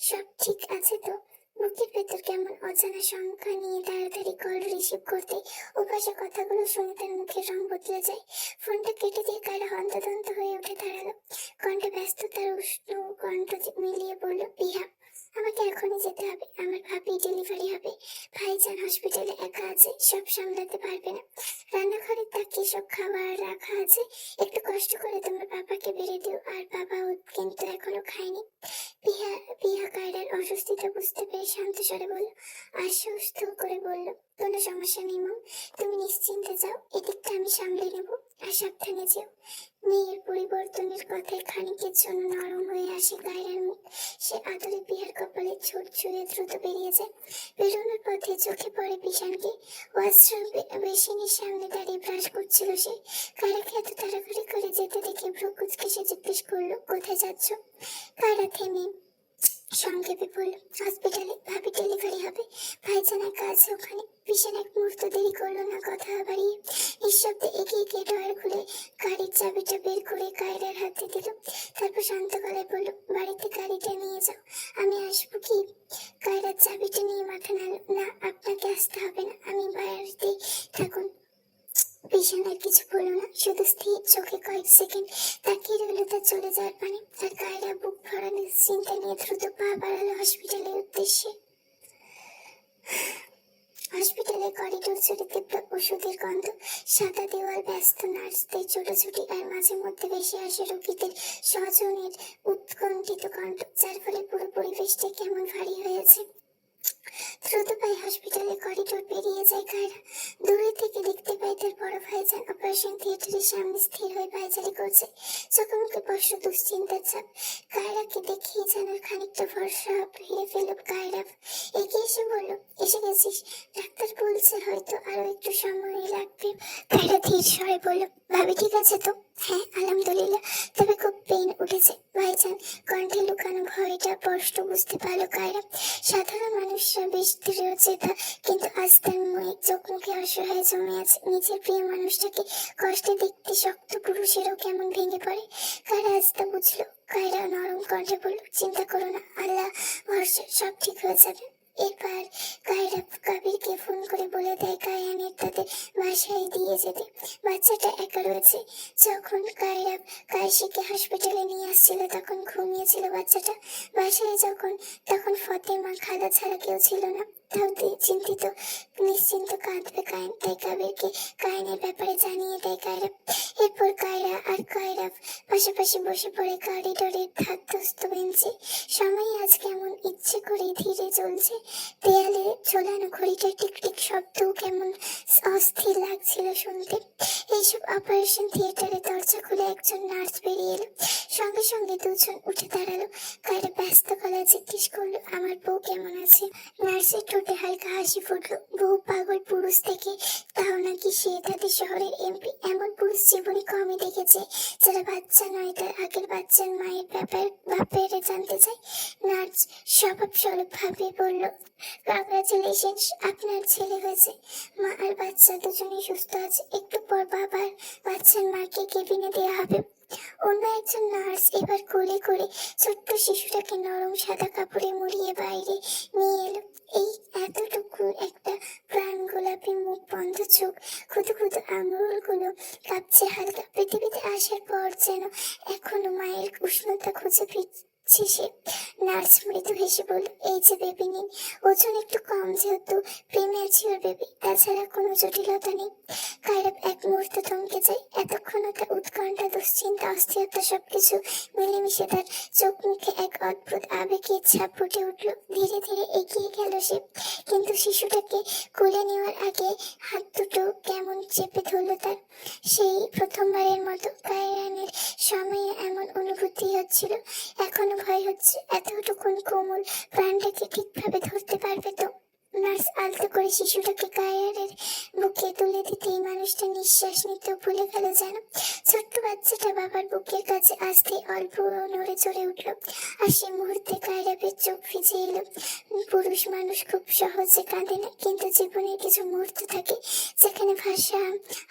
সব ঠিক আছে তো? বুকের ভেতর কেমন অজানা শঙ্কা নিয়ে তাড়াতাড়ি কল রিসিভ করতে ওপাশে কথাগুলো শুনে তার মুখের রং বদলে যায়। ফোনটা কেটে দিয়ে কায়রা হন্তদন্ত হয়ে উঠে দাঁড়ালো। কণ্ঠে ব্যস্ততার উষ্ণ কণ্ঠ মিলিয়ে বলল, বিহা, আমাকে এখনই যেতে হবে, আমার ভাবি ডেলিভারি হবে। ভাইজান হসপিটালে একা আছে, সব সামলাতে পারবে না। রান্নাঘরের তাকে সব খাবার রাখা আছে, একটু কষ্ট করে তোমার বাবাকে বেড়ে দিও। আর বাবাও কিন্তু এখনো খায়নি। পিয়া পিয়া কায়রার অস্বস্তিটা বুঝতে পেরে শান্ত স্বরে বলল, আশ্বস্ত করে বলল, কোনো সমস্যা নেই মম, তুমি নিশ্চিন্তে যাও, এদিকটা আমি সামলে নেব। আর সাবধানে যেও। মেয়ের পরিবর্তনের কথায় খানিকের জন্য নরম হয়ে আসে কায়রার মুখ। সে আদরে পিয়ার কপালে ছোট ছুঁয়ে দ্রুত বেরিয়ে যায়। বেরোনোর পথে চোখে পড়ে বিশানকে। ওয়াশরুম বেসিনের সামনে দাঁড়িয়ে ব্রাশ করছিল সে। কায়রাকে এত তাড়াহুড়ি করে যেতে দেখে ভ্রু কুঁচকে সে জিজ্ঞেস করলো, কোথায় যাচ্ছ? কায়রা থেমে সংক্ষেপে বলল, হসপিটালে ভাবি ডেলিভারি হবে, ভাইজান একা আছে ওখানে। ভীষণ এক মুহূর্ত দেরি করলো না কথা বাড়িয়ে নিঃশব্দে এগিয়ে গিয়ে ড্রয়ার খুলে গাড়ির চাবিটা বের করে কায়রার হাতে দিল। তারপর শান্ত গলায় বলল, বাড়িতে গাড়িটা নিয়ে যাও, আমি আসবো কি? কায়রার চাবিটা নিয়ে মাথা নাড়ল, না আপনাকে আসতে হবে না, আমি বাড়িতেই থাকুন। ভীষণ আর কিছু বলল না, শুধু স্থির চোখে কয়েক সেকেন্ড তাকিয়ে রইল তার চলে যাওয়ার পানে। আর কায়রা বুক ভরা নিশ্চিন্তা নিয়ে দ্রুত পা বাড়ালো হসপিটালের উদ্দেশ্যে। হসপিটালের করিডোর জুড়ে তীব্র ওষুধের গন্ধ, সাদা দেওয়াল, ব্যস্ত নার্সদের ছোটাছুটি, আর মাঝে মধ্যে ভেসে আসে রোগীদের স্বজনের উৎকণ্ঠিত কণ্ঠ, যার ফলে পুরো পরিবেশটা কেমন ভারী হয়েছে। দ্রুত পায়ে হসপিটালের করিডোর পেরিয়ে যায় কায়রা। দূরে থেকে দেখতে পায় তার বড় ভাইজান অপারেশন থিয়েটারের সামনে স্থির হয়ে পায়চারি করছে, চোখে মুখে স্পষ্ট দুশ্চিন্তার ছাপ। কায়রাকে দেখেই যেন খানিকটা ভরসা ফিরে ফেল কায়রা। এগিয়ে এসে বলল, এসে গেছিস? ডাক্তার বলছে হয়তো আরো একটু সময় লাগবে। কায়রা ধীর স্বরে বলল, ভাবি ঠিক আছে তো? হ্যাঁ আলহামদুলিল্লাহ, তবে খুব পেইন উঠেছে। ভাইজান কণ্ঠে লুকানো ভয়টা স্পষ্ট বুঝতে পারল কায়রা। সাধারণ মানুষরা বেশ দৃঢ়চেতা, কিন্তু আজ তার চোখ মুখে অসহায় জমে আছে। নিজের প্রিয় মানুষটাকে কষ্টে দেখতে শক্ত পুরুষেরও কেমন ভেঙে পড়ে। কায়রা আজ তা বুঝলো। কায়রা নরম কণ্ঠে বলল, চিন্তা করো না, আল্লাহ ভরসা, সব ঠিক হয়ে যাবে। এরপর কায়রা কাবিরকে ফোন করে বলে দেয় কায়ানের তাদের বাসায় দিয়ে যেতে, বাচ্চাটা একা রয়েছে। যখন কায়রা কায়সিকে হসপিটালে নিয়ে আসছিল তখন ঘুমিয়েছিল বাচ্চাটা। বাসায় তখন ফতেমা খালা ছাড়া কেউ ছিল না। তাও চিন্তিত নিশ্চিন্ত কাঁদবে কায়েন, তাই কাবিরকে কায়েনের ব্যাপারে জানিয়ে দেয় কায়রা। এরপর কায়রা আর কায়রা পাশাপাশি বসে পড়ে করিডোরের ধারস্থ বেঞ্চে। সময় আজ কেমন ইচ্ছে করে ধীরে চলছে। দেয়ালে ঝোলানো ঘড়িটার টিকটিক শব্দও কেমন অস্থির লাগছিল শুনতে। এইসব অপারেশন থিয়েটারে দরজা খুলে একজন নার্স বেরিয়ে এলো। সঙ্গে সঙ্গে দুজন উঠে দাঁড়ালো। কায়রা ব্যস্ত গলায় জিজ্ঞেস করলো, আমার বউ কেমন আছে? নার্সের ঠোঁটে হালকা হাসি ফুটলো। বউ পাগল পুরুষ থেকে, তাও নাকি সে তাদের শহরের এমপি। এমন পুরুষ জীবনে কমই দেখেছে যারা বাচ্চা নয় তার আগের বাচ্চার মায়ের বাপেরে জানতে চায়। নার্স স্বভাব স্বরূপ ভাবে বলল, কংগ্রাচুলেশনস, আপনার ছেলে হয়েছে। মা আর বাচ্চা দুজনেই সুস্থ আছে। একটু পর বাবার বাচ্চার মাকে কেবিনে দেওয়া হবে। অন্য একজন নার্স এবার কোলে করে ছোট্ট শিশুটাকে নরম সাদা কাপড়ে মুড়িয়ে বাইরে নিয়ে এলো। এই এতটুকু একটা প্রাণ গোলাপি মুখ, বন্ধ চোখ, ক্ষুদু ক্ষুদু আঙুলগুলো কাঁপছে হালকা। পৃথিবীতে আসার পর যেন এখনো মায়ের উষ্ণতা খুঁজে ফিরছে সে। নার্স মৃদু হেসে বলল, এই যে বেবি নিন। ওজন একটু কম, যেহেতু প্রিম্যাচিওর বেবি, তাছাড়া কোনো জটিলতা নেই। কায়রা এক মুহূর্তে থমকে যায়। এতক্ষণ তার উৎকণ্ঠা, দুশ্চিন্তা, অস্থিরতা সবকিছু মিলেমিশে তার চোখ মুখে এক অদ্ভুত আবেগের ছাপ ফুটে উঠল। ধীরে ধীরে এগিয়ে গেল সে, কিন্তু শিশুটাকে কোলে নেওয়ার আগে হাত দুটো কেমন চেপে ধরল তার। সেই প্রথমবারের মতো কায়রানের সময়ে এমন অনুভূতি হচ্ছিল। এখনো ভয় হচ্ছে, এতটুকুন কোমল প্রাণটাকে ঠিকভাবে ধরতে পারবে তো? নার্স আলতো করে শিশুটাকে কায়রানের বুকে তুলে দিতেই মানুষটা নিঃশ্বাস নিতেও ভুলে গেল যেন। ছোট্ট বাচ্চাটা বাবার বুকের কাছে আসতে অল্প নড়ে চড়ে উঠল। আর সে মুহূর্তে কায়রাবের চোখ ভিজে এলো। পুরুষ মানুষ খুব সহজে কাঁদে না, কিন্তু জীবনে কিছু মুহূর্ত থাকে যেখানে ভাষা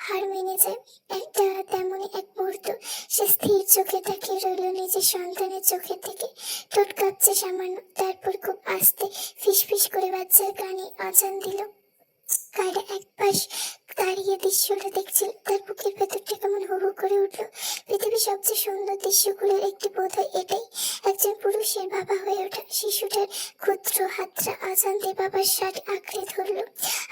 হার মেনে যায়। একটা তেমনই এক মুহূর্ত। সে স্থির চোখে তাকিয়ে রইল নিজের সন্তানের চোখের দিকে। ঠোঁট কাঁপছে সামান্য, তারপর খুব আস্তে ফিসফিস করে বাচ্চার কানে আজান দিল। কায়রা এক পাশ দাঁড়িয়ে দৃশ্যটা দেখছিল। তার বুকের ভেতরটা কেমন হু হু করে উঠল। পৃথিবীর সবচেয়ে সুন্দর দৃশ্যগুলোর একটি বোধহয় এটাই, একজন পুরুষের বাবা হয়ে ওঠা। শিশুটার ক্ষুদ্র হাতটা আজান দিয়ে বাবার শার্ট আঁকড়ে ধরলো,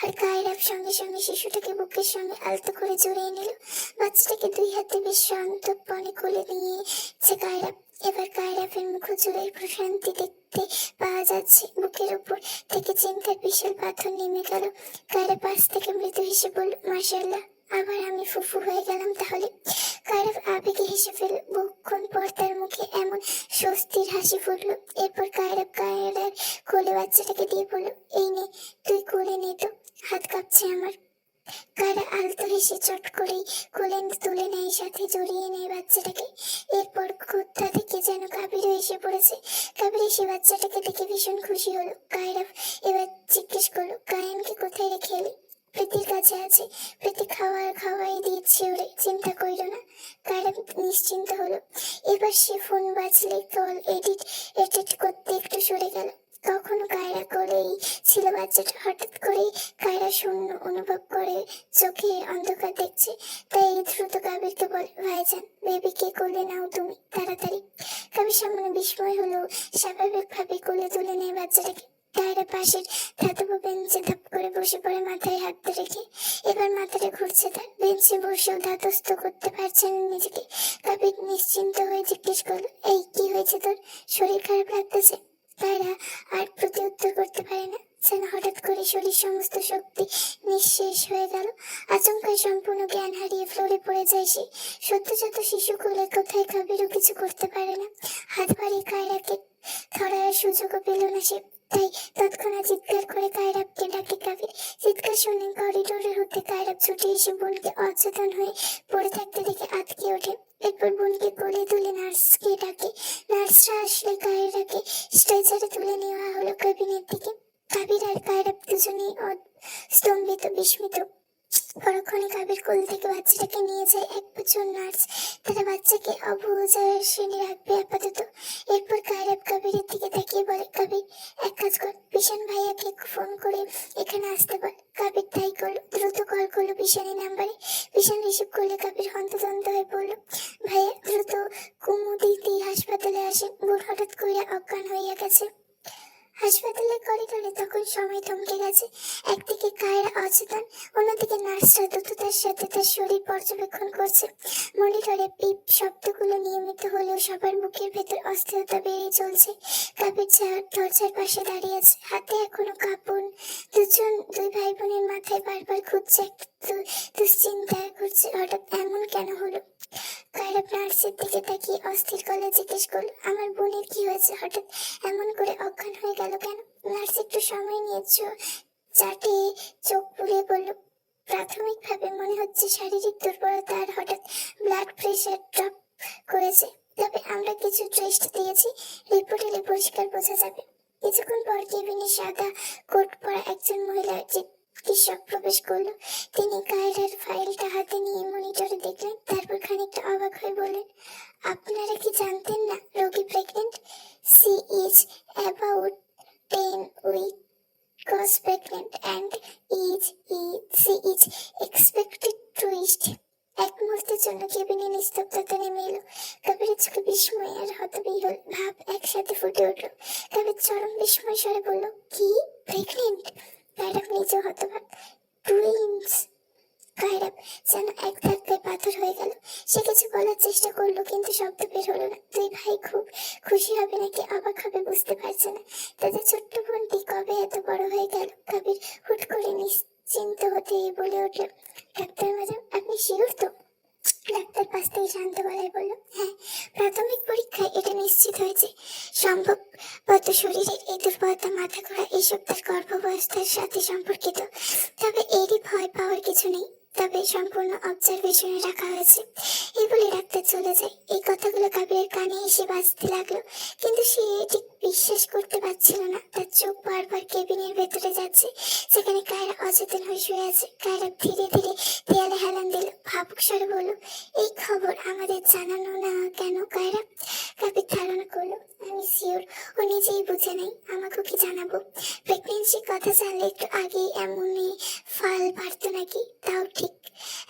আর কায়রা সঙ্গে সঙ্গে শিশুটাকে বুকের সঙ্গে আলতো করে জড়িয়ে নিল। বাচ্চাটাকে দুই হাতে বেশ সন্তর্পণে কোলে নিয়েছে কায়রা। এবার কায়রাফের মুখ জুড়ে প্রশান্তি দেখতে পাওয়া যাচ্ছে। বুকের উপর থেকে চিন্তার বিশাল পাথর নেমে গেল। কায়রা পাশ থেকে মৃদু হেসে বলল, মাশাআল্লাহ, আবার আমি ফুফু হয়ে গেলাম তাহলে। কায়রা আবেগে হেসে ফেলল। বহুক্ষণ পর তার মুখে এমন স্বস্তির হাসি ফুটল। এরপর কায়রার কোলে বাচ্চাটাকে দিয়ে বলল, এই নে, তুই কোলে নে তো, হাত কাঁপছে আমার। কারা আলতো হেসে চট করেই কোলে তুলে নেয়, সাথে জড়িয়ে নেয় বাচ্চাটাকে। এরপর কোথা থেকে যেন কাবিরও এসে পড়েছে। কাবির এসে বাচ্চাটাকে দেখে ভীষণ খুশি হলো। কায়রা এবার জিজ্ঞেস করলো, কায়ানকে কোথায় রেখে এলি? প্রীতির কাছে আছে, প্রীতি খাওয়াই দিচ্ছে ওরে, চিন্তা কইরো না। কায়রা নিশ্চিন্ত হলো। এবার সে ফোন বাজলে কল এডিট করতে একটু সরে গেল। কখনো কায়রা করেই ছিল বাচ্চাটা, হঠাৎ করেই কায়রা শূন্য অনুভব করে, চোখে অন্ধকার দেখছে। তাই দ্রুত কাবিরকে বলে, ভাইজান বেবিকে কোলে নাও তুমি তাড়াতাড়ি। কাবির সামনে বিস্ময় হলো, স্বাভাবিকভাবে কোলে তুলে নেয় বাচ্চাটাকে। কায়রা পাশের ধাতব বেঞ্চে ধাপ করে বসে পড়ে, মাথায় হাত রেখে। এবার মাথাটা ঘুরছে তার। বেঞ্চে বসেও ধাতস্থ করতে পারছে না নিজেকে। কাবির নিশ্চিন্ত হয়ে জিজ্ঞেস করলো, এই কি হয়েছে তোর? শরীর খারাপ লাগতেছে? কায়রা আর প্রতি উত্তর করতে পারে না, যেন হঠাৎ করে শরীর সমস্ত শক্তি নিঃশেষ হয়ে গেল। আচমকায় সম্পূর্ণ জ্ঞান হারিয়ে ফ্লোরে পড়ে যায় সে। সদ্যজাত শিশু কোলে কোথায় কাবিরও কিছু করতে পারে না। হাত বাড়িয়ে কায়রাকে ধরার সুযোগও পেল না সে। তাই তৎক্ষণাৎ চিৎকার করে কায়রাবকে ডাকে কাবির। চিৎকার শুনে করিডোরে হতে কায়রাব ছুটে এসে বোনকে অচেতন হয়ে পড়ে থাকতে দেখে আঁতকে ওঠে। এরপর বোনকে কোলে তুলে নার্সকে ডাকে। নার্সরা আসলে কায়রাকে স্ট্রেচারে তুলে নেওয়া হলো কেবিনের দিকে। কাবির আর কায়রাব দুজনেই স্তম্ভিত, বিস্মিত। পরক্ষণে কাবির কোল থেকে বাচ্চাটাকে নিয়ে যায় এক বছর নার্স। তারা বাচ্চাকে অবুঝার শ্রেণী রাখবে আপাতত। এরপর কায়রাব কাবিরের দিকে তাকিয়ে বলে, কাবির এক কাজ কর, বিশান ভাইয়াকে ফোন করে এখানে আসতে বল। কাবির তাই করলো। দ্রুত কল করলো বিশানের নাম্বারে। বিশান রিসিভ করলে কাবির হন্তদন্ত হয়ে পড়ল। ভাইয়া দ্রুত কুমুদিতি হাসপাতালে আসেন, বোন হঠাৎ করে অজ্ঞান হইয়া গেছে। হাসপাতালের করিডোরে তখন সময় থমকে গেছে। একদিকে কায়রা অচেতন, অন্যদিকে নার্সরা দ্রুততার সাথে তার শরীর পর্যবেক্ষণ করছে। মনিটরে পিপ শব্দগুলো নিয়মিত হলেও সবার বুকের ভেতর অস্থিরতা বেড়ে চলছে। কাবির দরজার পাশে দাঁড়িয়ে আছে, হাতে এখনো কাঁপন। দুই ভাই বোনের মাথায় বারবার ঘুরছে একটা দুশ্চিন্তা ঘুরছে, হঠাৎ এমন কেন হলো? কায়রাব নার্সের দিকে তাকিয়ে অস্থির গলায় জিজ্ঞেস করলো, আমার বোনের কি হয়েছে? হঠাৎ এমন করে অজ্ঞান হয়ে গেল কেন? নার্স একটু সময় নিয়ে চাটে চোখ বুলিয়ে বলল, প্রাথমিকভাবে মনে হচ্ছে শারীরিক দুর্বলতা আর হঠাৎ ব্লাড প্রেশার ড্রপ করেছে। তবে আমরা কিছু টেস্ট দিয়েছি, রিপোর্ট এলে পরিষ্কার বোঝা যাবে। কিছুক্ষণ পর কেবিনে সাদা কোট পরা একজন মহিলা চিকিৎসক প্রবেশ করলো। তিনি কায়রার ফাইলটা হাতে নিয়ে মনিটরে দেখলেন, তারপর খানিকটা অবাক হয়ে বললেন, আপনারা কি জানতেন না রোগী pregnant? She is about 10 weeks pregnant and she is expected to east. এক মুহূর্তের জন্য কেবিনে নিস্তব্ধতা নেমে এলো। কাবিরের চোখে বিস্ময় আর হতবিহ্বল ভাব একসাথে ফুটে উঠলো। কাবির চরম বিস্ময় স্বরে বলল, কি প্রেগনেন্ট? কায়রাব নিজেও হতবাক। টুইন্স! কায়রাব যেন এক ধাক্কায় পাথর হয়ে গেল। সে কিছু বলার চেষ্টা করলো, কিন্তু শব্দ বের হলো না। দুই ভাই খুব খুশি হবে নাকি অবাক হবে বুঝতে পারছে না। তাদের ছোট্ট বোনটি কবে এত বড় হয়ে গেল? কাবির হুট করে নিশ্চিন্ত হতে বলে উঠল, ডাক্তার ম্যাডাম আপনি শিওর তো? ডাক্তার পাশ থেকে শান্ত গলায় বলল, হ্যাঁ, প্রাথমিক পরীক্ষায় এটা নিশ্চিত হয়েছে। সম্ভবত শরীরের এই দুর্বলতা, মাথা ঘোরা এসব তার গর্ভাবস্থার সাথে সম্পর্কিত। তবে এরই ভয় পাওয়ার কিছু নেই, তবে সম্পূর্ণ অবজারভেশনে রাখা হয়েছে। এই বলে ডাক্তার চলে যায়। এই কথাগুলো কাবিরের কানে এসে বাজতে লাগলো, কিন্তু সে এটি বিশ্বাস করতে পারছিল না। তার চোখ বারবার কেবিনের ভেতরে যাচ্ছে, সেখানে কায়রা অচেতন হয়ে শুয়ে আছে। কায়রা ধীরে ধীরে দেয়ালে হেলান দিল, ভাবুক স্বরে বলল, এই খবর আমাদের জানানো না কেন কায়রা? কাবির ধারণা করলো, আমি শিওর ও নিজেই বুঝে নাই, আমাকে কি জানাবো? প্রেগনেন্সির কথা জানলে একটু আগেই এমনই ফাল পারতো নাকি? তাও ঠিক।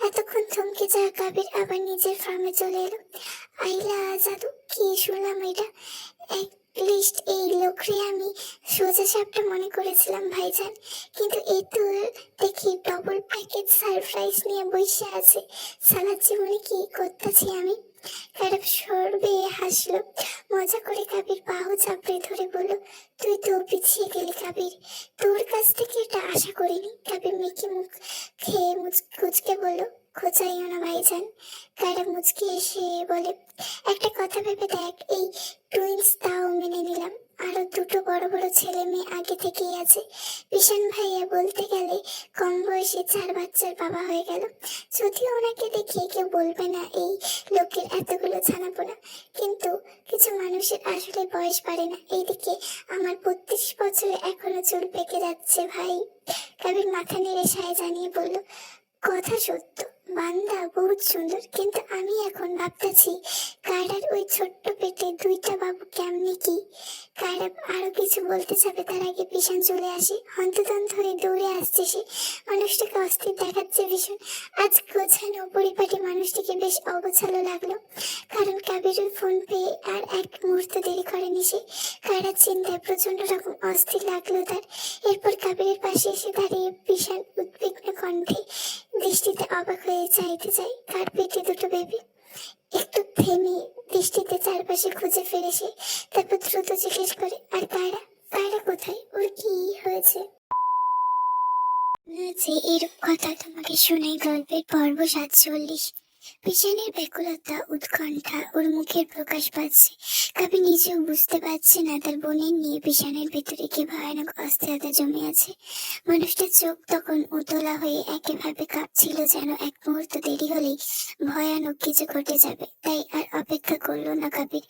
এতক্ষণ থমকে যাওয়া কাবির আবার নিজের ফার্মে চলে এলো। আইলা জাদু, কি শুনলাম এটা? লিস্ট এই লোকরে আমি সোজা সাপটা মনে করেছিলাম ভাইজান, কিন্তু এই তো দেখি ডবল প্যাকেজ সারপ্রাইজ নিয়ে বসে আছে। সারা জীবনে কি করতেছি আমি? কায়রাব সর্বে হাসলো, মজা করে কাবির বাহু চাপড়ে ধরে বলল, তুই তো পিছিয়ে গেলি কাবির, তোর কাছ থেকে এটা আশা করিনি। কাবির মেকি মুখ খেয়ে কুচকে বলল, খোঁচাইও না ভাইজান। কায়রাব মুচকি এসে বলে, একটা কথা ভেবে দেখ, এই টুইন্স তাও মেনে নিলাম, আরো দুটো বড় বড় ছেলে মেয়ে আগে থেকেই আছে। বিশান ভাইয়া বলতে গেলে কম বয়সে 4 বাচ্চার বাবা হয়ে গেল। যদিও ওনাকে দেখে কেউ বলবে না এই লোকের এতগুলো ছানাপোনা, কিন্তু কিছু মানুষের আসলে বয়স বাড়ে না। এইদিকে আমার 32 বছরে এখনো চুল পেকে যাচ্ছে ভাই। কবির মাথা নেড়ে সায় জানিয়ে বলল, কথা সত্য, বান্দা বহুত সুন্দর, কিন্তু আমি এখন ভাবতেছি কায়রার ওই ছোট্ট পেটে 2টা বাবু কেমনে কি। কায়রা আরো কিছু বলতে যাবে তার আগে বিশান চলে আসে। হন্তদন্ত হয়ে দৌড়ে আসছে সে। মানুষটাকে অস্থির দেখাচ্ছে ভীষণ। আজ গোছানো পরিপাটি মানুষটিকে বেশ অগোছালো লাগলো, কারণ কাবিরুল ফোন পেয়ে আর এক মুহূর্ত দেরি করেনি সে। কায়রার চিন্তায় প্রচন্ড রকম অস্থির লাগলো তার। এরপর কাবিরের পাশে এসে দাঁড়িয়ে বিশাল উদ্বিগ্ন কণ্ঠে দৃষ্টিতে অবাক হয়ে চাইতে চাই কার পেটে দুটো বেবি। একটু থেমে দৃষ্টিতে চারপাশে খুঁজে ফিরে সে, তারপর দ্রুত জিজ্ঞেস করে, আর কায়রা, কায়রা কোথায়, ওর কি হয়েছে? যে এরূপ কথা তোমাকে শোনাই গল্পের পর্ব 47। বিশানের ব্যাকুলতা, উৎকণ্ঠা ওর মুখের প্রকাশ পাচ্ছে। কবি নিজেও বুঝতে পারছে না তার বোনের নিয়ে বিশানের ভিতরে কি ভয়ানক অস্থিরতা জমে আছে। মানুষটার চোখ তখন উতলা হয়ে একেভাবে কাঁপছিল, যেন এক মুহূর্ত দেরি হলেই ভয়ানক কিছু ঘটে যাবে। তাই আর অপেক্ষা করলো না কবির।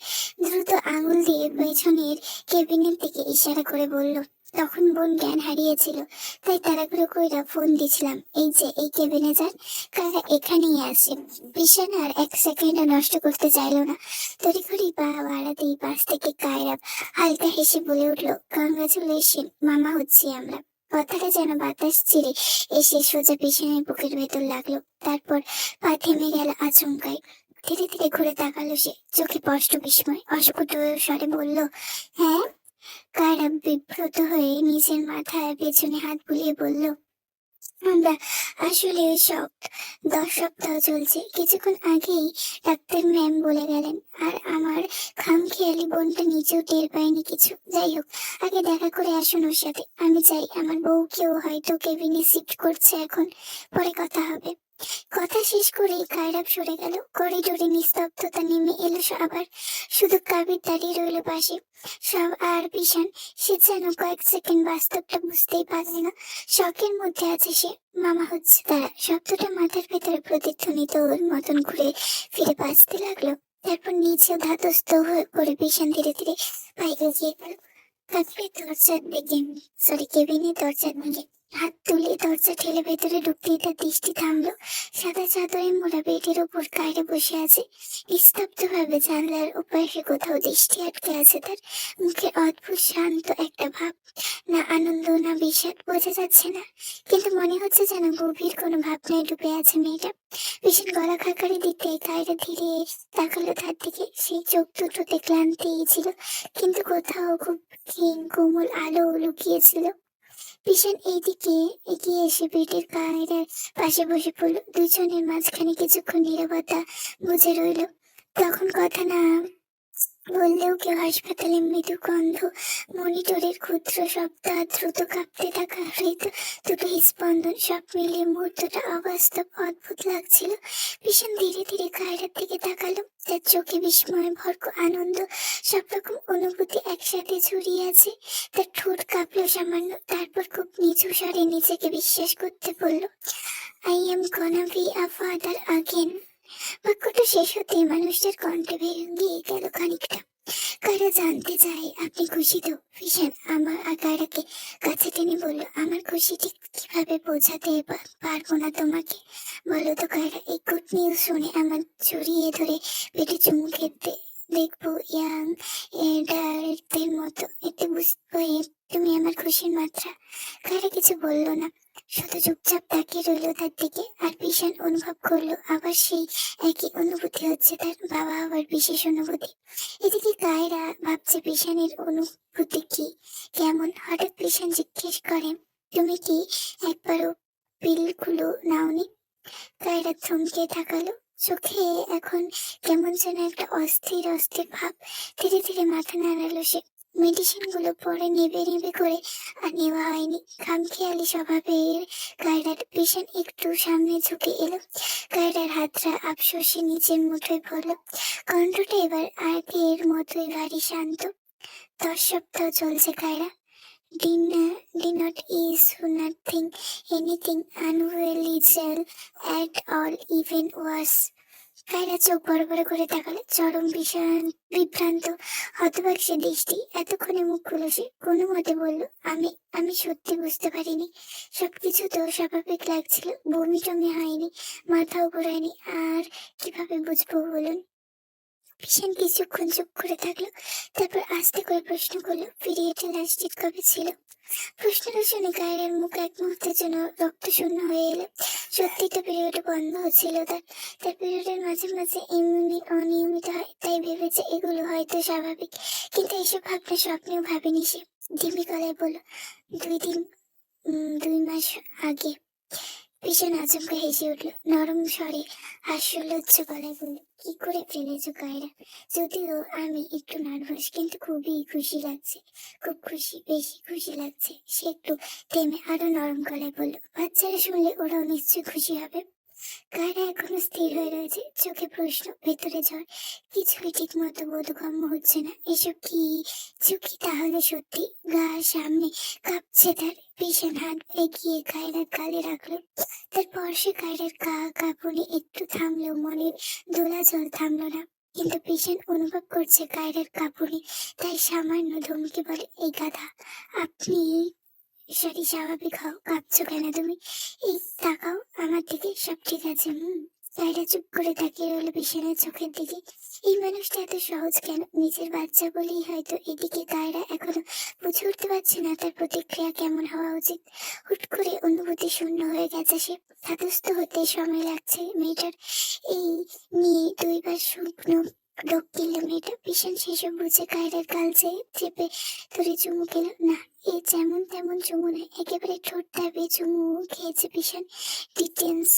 দ্রুত আঙুল দিয়ে পেছনের কেবিনের দিকে ইশারা করে বলল, তখন বোন জ্ঞান হারিয়েছিল, তাই তাড়াহুড়ো কইরা ফোন দিছিলাম। এই যে এই কেবিনে যান, কারা এখানেই আছে। বিশান আর এক সেকেন্ডও নষ্ট করতে চাইল না। তড়িঘড়ি পা বাড়াতেই পাশ থেকে কায়রা হালকা হেসে বলে উঠল, কংগ্রাচুলেশন মামা, হচ্ছি আমরা। কথাটা যেন বাতাস ছিঁড়ে এসে সোজা বিছানার বুকের ভেতর লাগলো। তারপর পা থেমে গেল আচমকাই। ধীরে ধীরে ঘুরে তাকালো সে, চোখে স্পষ্ট বিস্ময়। অস্ফুট স্বরে বলল, হ্যাঁ? কায়রা বিব্রত হয়ে নিজের মাথায় পেছনে হাত বুলিয়ে বলল, আমরা আসলে শক। 10 সপ্তাহ চলছে। কিছুক্ষণ আগেই ডাক্তার ম্যাম বলে গেলেন, আর আমার খামখেয়ালি বোনটা নিজেও টের পায়নি কিছু। যাই হোক, আগে দেখা করে আসুন ওর সাথে। আমি চাই, আমার বউকেও হয়তো কেবিনে শিফট করছে এখন, পরে কথা হবে। কথা শেষ করেই কায়রাব সরে গেল। করিডোরে নিস্তব্ধতা নেমে এলো আবার। শুধু কাবির দাঁড়িয়ে রইল পাশে। সব আর বিশান, সে যেন কয়েক সেকেন্ড বাস্তবটা বুঝতেই পারছে না। শখের মধ্যে আছে সে। মামা হচ্ছে তারা, শব্দটা মাথার ভেতরে প্রতিধ্বনিত ওর মতন ঘুরে ফিরে বাজতে লাগলো। তারপর নিচেও ধাতস্থ হয়ে পড়ে বিশান ধীরে ধীরে বাইরে এগিয়ে গেল। কাবিরের দরজার দিকে, কেবিনের দরজার দিকে হাত তুলে দরজা ঠেলে ভেতরে ঢুকতেই তার দৃষ্টি থামলো। সাদা চাদরে মোড়া বেডের উপর কায়রা বসে আছে। নিস্তব্ধ ভাবে জানলার ওপাশে কোথাও দৃষ্টি আটকে আছে তার। মুখে অদ্ভুত শান্ত একটা ভাব, না আনন্দ না বিষাদ, বোঝা যাচ্ছে না, কিন্তু মনে হচ্ছে যেন গভীর কোনো ভাবনায় ডুবে আছে মেয়েটা। ভীষণ গলা খাকারি দিতে কায়রা ধীরে তাকালো তার দিকে। সেই চোখ দুটোতে ক্লান্তি ছিল, কিন্তু কোথাও খুব ক্ষীণ কোমল আলো লুকিয়েছিল। ভীষণ এইদিকে এগিয়ে এসে বেডের কায়রার পাশে বসে পড়ল। দুজনের মাঝখানে কিছুক্ষণ নীরবতা বুঝে রইল। তখন কথা না বললেও কেউ হাসপাতালে মৃদু গন্ধ, মনিটরের ক্ষুদ্র শব্দ আর দ্রুত কাঁপতে থাকা হৃদ দুটো স্পন্দন, সব মিলিয়ে মুহূর্তটা অবাস্তব, অদ্ভুত লাগছিল। ভীষণ ধীরে ধীরে কায়রার দিকে তাকালো। তার চোখে বিস্ময়, ভরক আনন্দ, সব রকম অনুভূতি একসাথে জড়িয়ে আছে। তার ঠোঁট কাঁপলো সামান্য, তারপর খুব নিচু স্বরে নিজেকে বিশ্বাস করতে বলল, I am গনা be a father again. বাক্যটা শেষ হতে মানুষটার কণ্ঠে ভেঙে গেল খানিকটা। কারা জানতে চাই, আপনি খুশি তো? ভীষণ আমার কায়রাকে কাছে টেনে বলল, আমার খুশি ঠিক কিভাবে বোঝাতে পারবো না তোমাকে। বলো তো কায়রা, এই গুড নিউজ শুনে আমার জড়িয়ে ধরে পেটে চুমু খেতে দেখবো ইয়াং এডাল্টদের মতো, এতে বুঝবো তুমি আমার খুশির মাত্রা। কায়রা কিছু বললো না, শুধু চুপচাপ তাকিয়ে রইল তার দিকে। আর ভীষণ অনুভব করলো আবার সেই একই অনুভূতি হচ্ছে তার, বাবা আবার বিশেষ অনুভূতি। এদিকে কায়রা ভাবছে বিশানের অনুভূতি কি, কেমন। হঠাৎ বিশান জিজ্ঞেস করে, তুমি কি একবারও পিলগুলো নাওনি? কায়রা থমকে থাকালো। চোখে এখন কেমন যেন একটা অস্থির অস্থির ভাব। ধীরে ধীরে মাথা নাড়ালো সে। মেডিসিন গুলো পরে নেবে নেবে করে আর নেওয়া হয়নি। খামখেয়ালি স্বভাবের কায়রার ভীষণ একটু সামনে ঝুঁকে এলো। কায়রার হাতটা আফসোসে নিচের মুঠোয় পড়লো। কণ্ঠটা এবার আগের মতোই ভারী শান্ত। 10 সপ্তাহ চলছে Kiara. Did not ease nothing, anything unusual at all, even worse. Kiara চোখ বড় বড় করে তাকালো, চরম ভীষণ বিভ্রান্ত হতবাক সে দৃষ্টি। এতক্ষণে মুখ খুলে সে কোনো মতে বলল, আমি আমি সত্যি বুঝতে পারিনি। সবকিছু তো স্বাভাবিক লাগছিল, বমি টমি হয়নি, মাথাও ঘোরায়নি, আর কিভাবে বুঝবো বলুন? ভীষণ কিছুক্ষণ চুপ করে থাকলো, তারপর আস্তে করে প্রশ্ন করলো, পিরিয়ডের লাস্ট ডেট কবে ছিল? প্রশ্নটা শুনে কায়রার মুখ এক মুহূর্তের জন্য রক্ত শূন্য হয়ে এলো। সত্যি তো পিরিয়ড বন্ধ হচ্ছিল তার পিরিয়ডের মাঝে মাঝে এমনি অনিয়মিত হয়, তাই ভেবেছে এগুলো হয়তো স্বাভাবিক। কিন্তু এসব ভাবনা স্বপ্নেও ভাবেনি সে। ধিমি গলায় বলল, 2 মাস আগে। ভীষণ আচমকা হেসে উঠল, নরম স্বরে হাস্যলজ্জ গলায় বলল, কি করে ফেলেছো কায়রা? যদিও আমি একটু নার্ভাস, কিন্তু খুবই খুশি লাগছে, খুব খুশি, বেশি খুশি লাগছে। সে একটু থেমে আরো নরম গলায় বলল, বাচ্চারা শুনলে ওরাও নিশ্চয়ই খুশি হবে। কায়রা এখনো স্থির হয়ে রয়েছে, চোখে প্রশ্ন, ভেতরে ঝড়। কিছুই ঠিক মতো বোধগম্য হচ্ছে না। এসব কি চুকি তাহলে সত্যি? গা সামনে কাঁপছে তার। ভীষণ হাত এগিয়ে কায়রার গালে রাখলো, তারপর সে কায়রার কাঁপুনি একটু থামলো, মনের দোলাচল থামলো না। কিন্তু ভীষণ অনুভব করছে কায়রার কাঁপুনি, তাই সামান্য ধমকে বলে, এই গাধা, আপনি স্বাভাবিক হও, কাঁপছো কেন তুমি? এই তাকাও আমার দিকে, সব ঠিক আছে? কায়রা চুপ করে তাকিয়ে রইল বিছানার চোখের দিকে। এই মানুষটা এত সহজ কেন? নিজের বাচ্চা বলেই হয়তো। এদিকে কায়রা এখনো বুঝে উঠতে পারছে না তার প্রতিক্রিয়া কেমন হওয়া উচিত। হুট করে অনুভূতি শূন্য হয়ে গেছে সে। ধাতস্থ হতে সময় লাগছে মেয়েটার। এই নিয়ে 2বার শুকনো ঢোক গিলল মেয়েটা। ভীষণ সেসব বুঝে কায়রার গাল চেপে ধরে চুমু খেলো। না, এ যেমন তেমন চুমু নয়, একেবারে ঠোঁট দাবিয়ে চুমু খেয়েছে ভীষণ। ডিটেন্স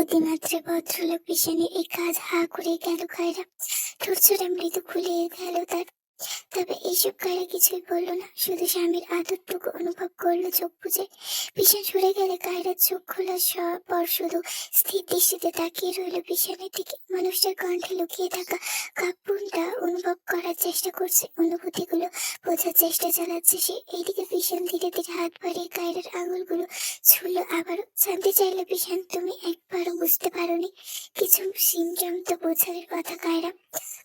অতিমাত্রায় ভদ্রলোক ভীষণের এই কাজ হা করে গেল কায়রা। ঠোঁট ছোড়া মৃদু খুলে গেল তার। তবে এইসব কায়রা কিছুই বললো না, শুধু স্বামীর আদরটুকু অনুভব করলো চোখ বুঝে। ভীষণ সরে গেলে কায়রার চোখ খোলার পর শুধু স্থির দৃষ্টিতে তাকিয়ে রইল ভীষণের দিকে। মানুষটার কণ্ঠে লুকিয়ে থাকা কাঁপুনটা অনুভব করার চেষ্টা করছে, অনুভূতিগুলো বোঝার চেষ্টা চালাচ্ছে সে। এইদিকে ভীষণ ধীরে ধীরে হাত বাড়িয়ে কায়রার আঙুলগুলো ছুঁলো আবারও। জানতে চাইলে, ভীষণ তুমি একবারও বুঝতে পারোনি কিছু সিমটম তো বোঝার কথা? কায়রা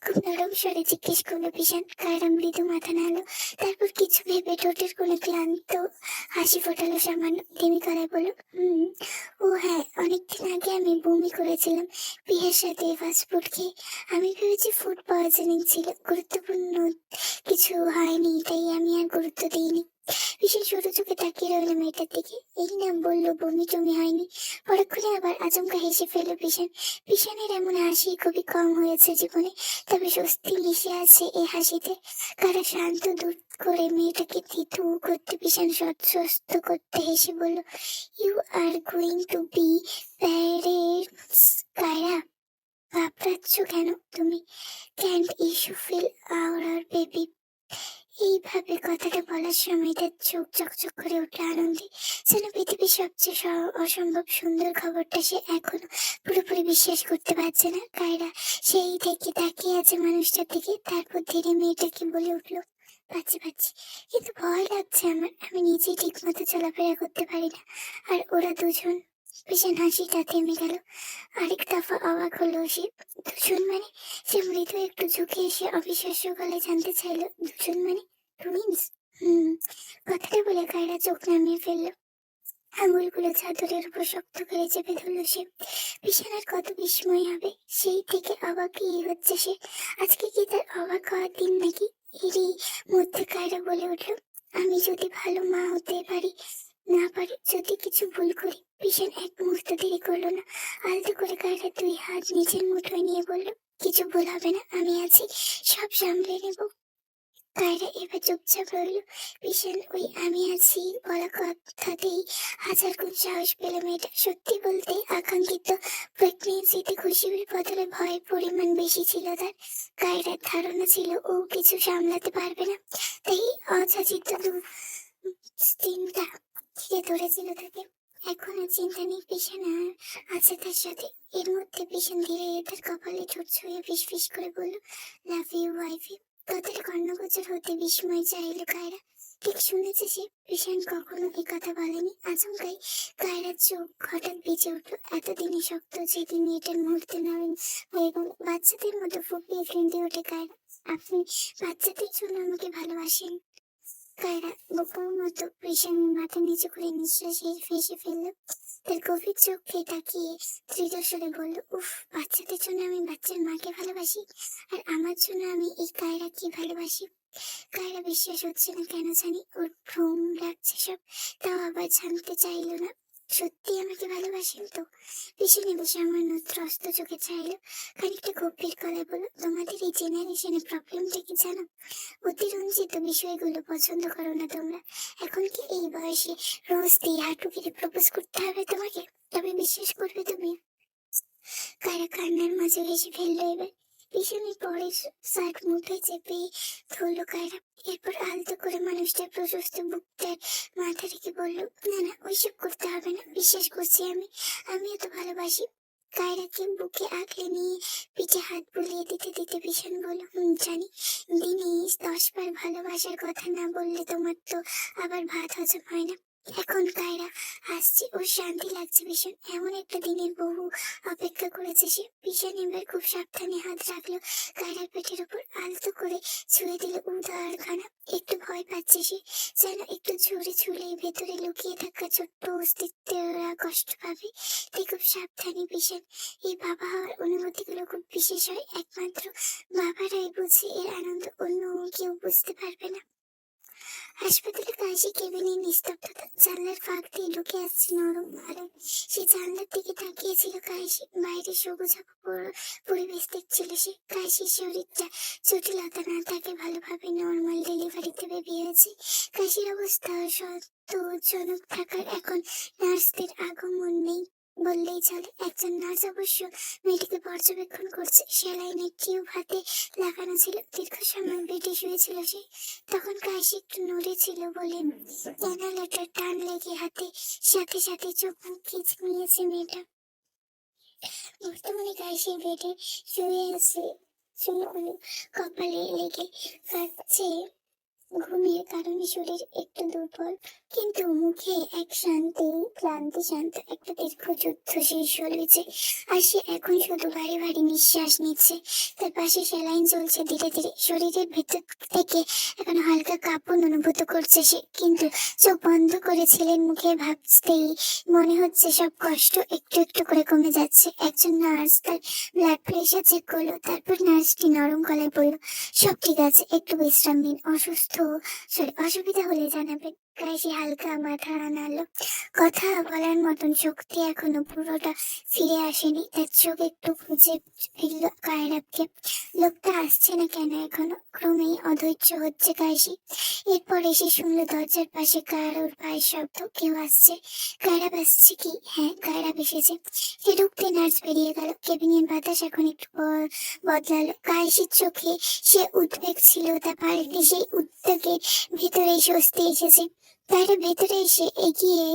খুব নরম স্বরে জিজ্ঞেস করলো ভীষণ। কায়রা মৃদু মাথা নাড়লো, তারপর কিছু ভেবে ঠোঁটের কোণে ক্লান্ত হাসি ফোটালো সামান্য। ধিমি গলায় বলল, ও হ্যাঁ, অনেকদিন আগে আমি বমি করেছিলাম বিয়ের সাথে ফাস্টফুড খেয়ে। আমি ভেবেছি ফুড পয়জনিং ছিল, গুরুত্বপূর্ণ কিছু হয়নি, তাই আমি আর গুরুত্ব দিইনি। ভীষণ ছোট চোখে তাকিয়ে রইল মেয়েটার দিকে। এই নাম বললো, বমি টমি হয়নি। পরক্ষণে আবার আচমকা হেসে ফেলল ভীষণ। ভীষণের এমন হাসি খুবই কম হয়েছে জীবনে, তবে স্বস্তি মিশে আছে এই হাসিতে। কারা শান্ত দূর করে মেয়েটাকে থিতু করতে, ভীষণ সস্ত করতে হেসে বলল, you are going to be parents Kaira? ঘাবড়াচ্ছ কেন তুমি? Can't you feel our baby? এইভাবে কথাটা বলার সময় তার চোখ চকচক করে উঠল আনন্দে। যেন পৃথিবীর সবচেয়ে অসম্ভব সুন্দর খবরটা সে এখনো পুরোপুরি বিশ্বাস করতে পারছে না। কায়রা সেই থেকে তাকিয়ে আছে মানুষটার দিকে, তারপর ধীরে মেয়েটাকে বলে উঠল, পাচ্ছি পাচ্ছি, কিন্তু ভয় লাগছে আমার। আমি নিজেই ঠিক মতো চলাফেরা করতে পারি না, আর ওরা দুজন। ভীষণ হাসিটা থেমে গেল। আরেক দফা অবাক হলো সে। দুজন মানে? সে মৃদু একটু ঝুঁকে এসে অবিশ্বাস্য গলায় জানতে চাইল, দুজন মানে টুইন্স? কথাটা বলে কায়রা চোখ নামিয়ে ফেললো। আঙুলগুলো চাদরের উপর শক্ত করে চেপে ধরলো সে। বিছানার কত বিস্ময় হবে, সেই থেকে অবাকই হচ্ছে সে। আজকে কি তার অবাক হওয়ার দিন নাকি? এরই মধ্যে কায়রা বলে উঠল, আমি যদি ভালো মা হতে পারি, না পারি, যদি কিছু ভুল করি। ভীষণ এক মুহূর্ত দেরি করলো না, আলতো করে কায়রা 2 হাত নিজের মুঠোয় নিয়ে বলল, কিছু ভুল হবে না, আমি আছি, সব সামলে নেব। কায়রা এবার চুপচাপ রইল। ভীষণ ওই আমি আছি বলা কথাতেই 1000 গুণ সাহস পেল মেয়েটা। সত্যি বলতে আকাঙ্ক্ষিত প্রেগনেন্সিতে খুশির বদলে ভয়ের পরিমাণ বেশি ছিল তার। কায়রার ধারণা ছিল ও কিছু সামলাতে পারবে না, তাই অযাচিত চিন্তা ঘিরে ধরেছিল তাকে। এখন আর চিন্তা নেই, ভীষণ আছে তার সাথে। এর মধ্যে ভীষণ ধীরে তার কপালে ঠোঁট ছুঁয়ে ফিস ফিস করে বলল, লাভ ইউ ওয়াইফি। কথাটা কর্ণগোচর হতে বিস্ময় চাইল কায়রা। ঠিক শুনেছে সে, ঈশান কখনো এ কথা বলেনি। আচমকাই কায়রার চোখ হঠাৎ ভিজে উঠলো। এতদিনে শক্ত যেটি মেয়েটার মুহূর্তে নরম হয়ে গেল। বাচ্চাদের মতো ফুপিয়ে কেঁদে ওঠে কায়রা। আপনি বাচ্চাদের জন্য আমাকে ভালোবাসেন? কায়রা বোকার মতো ঈশানের মাথা নিচু করে নিঃশ্বাস ফেঁসে ফেলল। তার গভীর চোখে তাকিয়ে দৃঢ় স্বরে বলল, উফ, বাচ্চাদের জন্য আমি বাচ্চার মাকে ভালোবাসি, আর আমার জন্য আমি এই কায়রাকে ভালোবাসি। কায়রা বিশ্বাস হচ্ছে না কেন জানি, ওর ভ্রম লাগছে সব। তাও আবার জানতে চাইলো না, সত্যি আমাকে ভালোবাসেন তো? পিছনে বসে আমার ত্রস্ত চোখে চাইলো, খানিকটা গভীর গলায় বলল, তোমাদের এই জেনারেশনে প্রবলেমটা কি জানো? অতিরঞ্জিত বিষয়গুলো পছন্দ করো না তোমরা। এখন কি এই বয়সে রোজ দিয়ে হাঁটু গেড়ে প্রপোজ করতে হবে তোমাকে? তবে বিশ্বাস করবে তুমি? কারা কান্নার মাঝে হেসে ফেললো এবার। পিছনে পরের শার্ট মুঠোয় চেপে ধরলো কায়রা। এরপর আলতো করে মানুষটার প্রশস্ত বুকটার মাথা রেখে বললো, না না, ওইসব করতে হবে না, বিশ্বাস করছি আমিও তো ভালোবাসি। কায়রাকে বুকে আগলে নিয়ে পিঠে হাত বুলিয়ে দিতে দিতে ভীষণ বলল, জানি, দিনে 10 বার ভালোবাসার কথা না বললে তোমার তো আবার ভাত হজম হয় না। এখন কায়রা হাসছে, ওর শান্তি লাগছে ভীষণ। এমন একটা দিনের বহু অপেক্ষা করেছে সে। ভীষণ এবার খুব সাবধানে হাত রাখলো কায়রার পেটের উপর, আলতো করে ছুঁয়ে দিল উদার খানা। একটু ভয় পাচ্ছে সে, যেন একটু জোরে ছুলে ভেতরে লুকিয়ে থাকা ছোট্ট অস্তিত্বরা কষ্ট পাবে। তাই খুব সাবধানে ভীষণ। এই বাবা হওয়ার অনুভূতিগুলো খুব বিশেষ হয়, একমাত্র বাবারাই বুঝে এর আনন্দ, অন্য কেউ বুঝতে পারবে না। হাসপাতালে কাশি কেবিনের নিস্তব্ধতা, জানলার ফাঁক দিয়ে ঢুকে আসছে নরম আলো। সে জানলার দিকে তাকিয়েছিল কাশি, বাইরে সবুজ পরিবেশ দেখছিল সে। কাশির শরীরটা জটিলতা না থাকে, ভালোভাবে নর্মাল ডেলিভারিতে বেবি হয়েছে। কাশির অবস্থা সন্তোষজনক থাকার এখন নার্সদের আগমন নেই বললেই চলে। একজন নার্স অবশ্য মেয়েটিকে পর্যবেক্ষণ করছে। সেলাইনের টিউব হাতে লাগানো ছিল। দীর্ঘ সময় বেডে শুয়েছিল সে। তখন কাশি একটু নড়েছিল বলে জানালাটা টান লেগে হাতে সাথে সাথে চোখ মুখ খিচমিয়েছে মেয়েটা। বর্তমানে কাশি বেডে শুয়ে আছে, চুলগুলো কপালে লেগে কাঁদছে। ঘুমের কারণে শরীর একটু দুর্বল, কিন্তু মুখে এক ক্লান্তি শান্ত। একটা দীর্ঘ যুদ্ধ শেষ হয়েছে, আর সে এখন শুধু ভারী ভারী নিঃশ্বাস নিচ্ছে। তার পাশে সেলাইন চলছে ধীরে ধীরে। শরীরের ভেতর থেকে এখন হালকা কাঁপন অনুভূত করছে সে, কিন্তু চোখ বন্ধ করে ছেলের মুখে ভাবতেই মনে হচ্ছে সব কষ্ট একটু একটু করে কমে যাচ্ছে। একজন নার্স তার ব্লাড প্রেশার চেক করলো, তারপর নার্সটি নরম গলায় বলল, সব ঠিক আছে, একটু বিশ্রাম নিন, অসুবিধা হলে জানাবেন। কাশি হালকা মাথা নাড়ল। কথা বলার মতন শক্তি এখনো পুরোটা ফিরে আসেনি। তার চোখ একটু খুঁজে ফিরল কায়রাকে। লোকটা আসছে না কেন এখনো? ক্রমেই অধৈর্য হচ্ছে কাশি। এরপর এসে শুনলো দরজার পাশে কারোর পায়ের শব্দ। কেউ আসছে। কায়রা আসছে কি? হ্যাঁ, কায়রা এসেছে। সে ঢুকতে নার্স বেরিয়ে গেল। কেবিনের বাতাস এখন একটু বদলালো। কাশির চোখে সে উদ্বেগ ছিল, তা পাল্টে সেই উদ্বেগের ভিতরেই স্বস্তি এসেছে। তার ভেতরে এসে এগিয়ে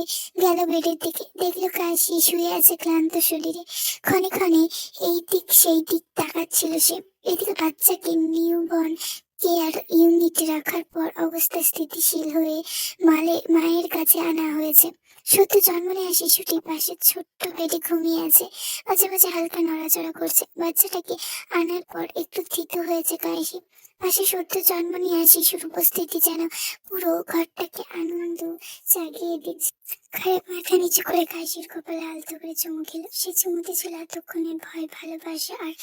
গেল বেডের দিকে। দেখলো কাশি শুয়ে আছে ক্লান্ত শরীরে। ক্ষণে ক্ষণে এই দিক সেই দিক তাকাচ্ছিল সে। এদিকে বাচ্চাকে নিউবর্ন কেয়ার ইউনিটে রাখার পর অবস্থা স্থিতিশীল হয়ে মায়ের কাছে আনা হয়েছে। সদ্য জন্ম নেওয়া শিশুটির পাশে ছোট্ট বেডে ঘুমিয়ে আছে, মাঝে মাঝে হালকা নড়াচড়া করছে। বাচ্চাটাকে আনার পর একটু থিত হয়েছে কাশি। পাশে সদ্য জন্ম নেওয়া শিশুর উপস্থিতি যেন পুরো ঘরটাকে আনন্দ জাগিয়ে দিচ্ছে। খারাপ মাথা নিচু করে কাশির কপালে আলতো করে চুমু খেল। সে চুমুতে ছিল এতক্ষণের ভয়, ভালোবাসা, আর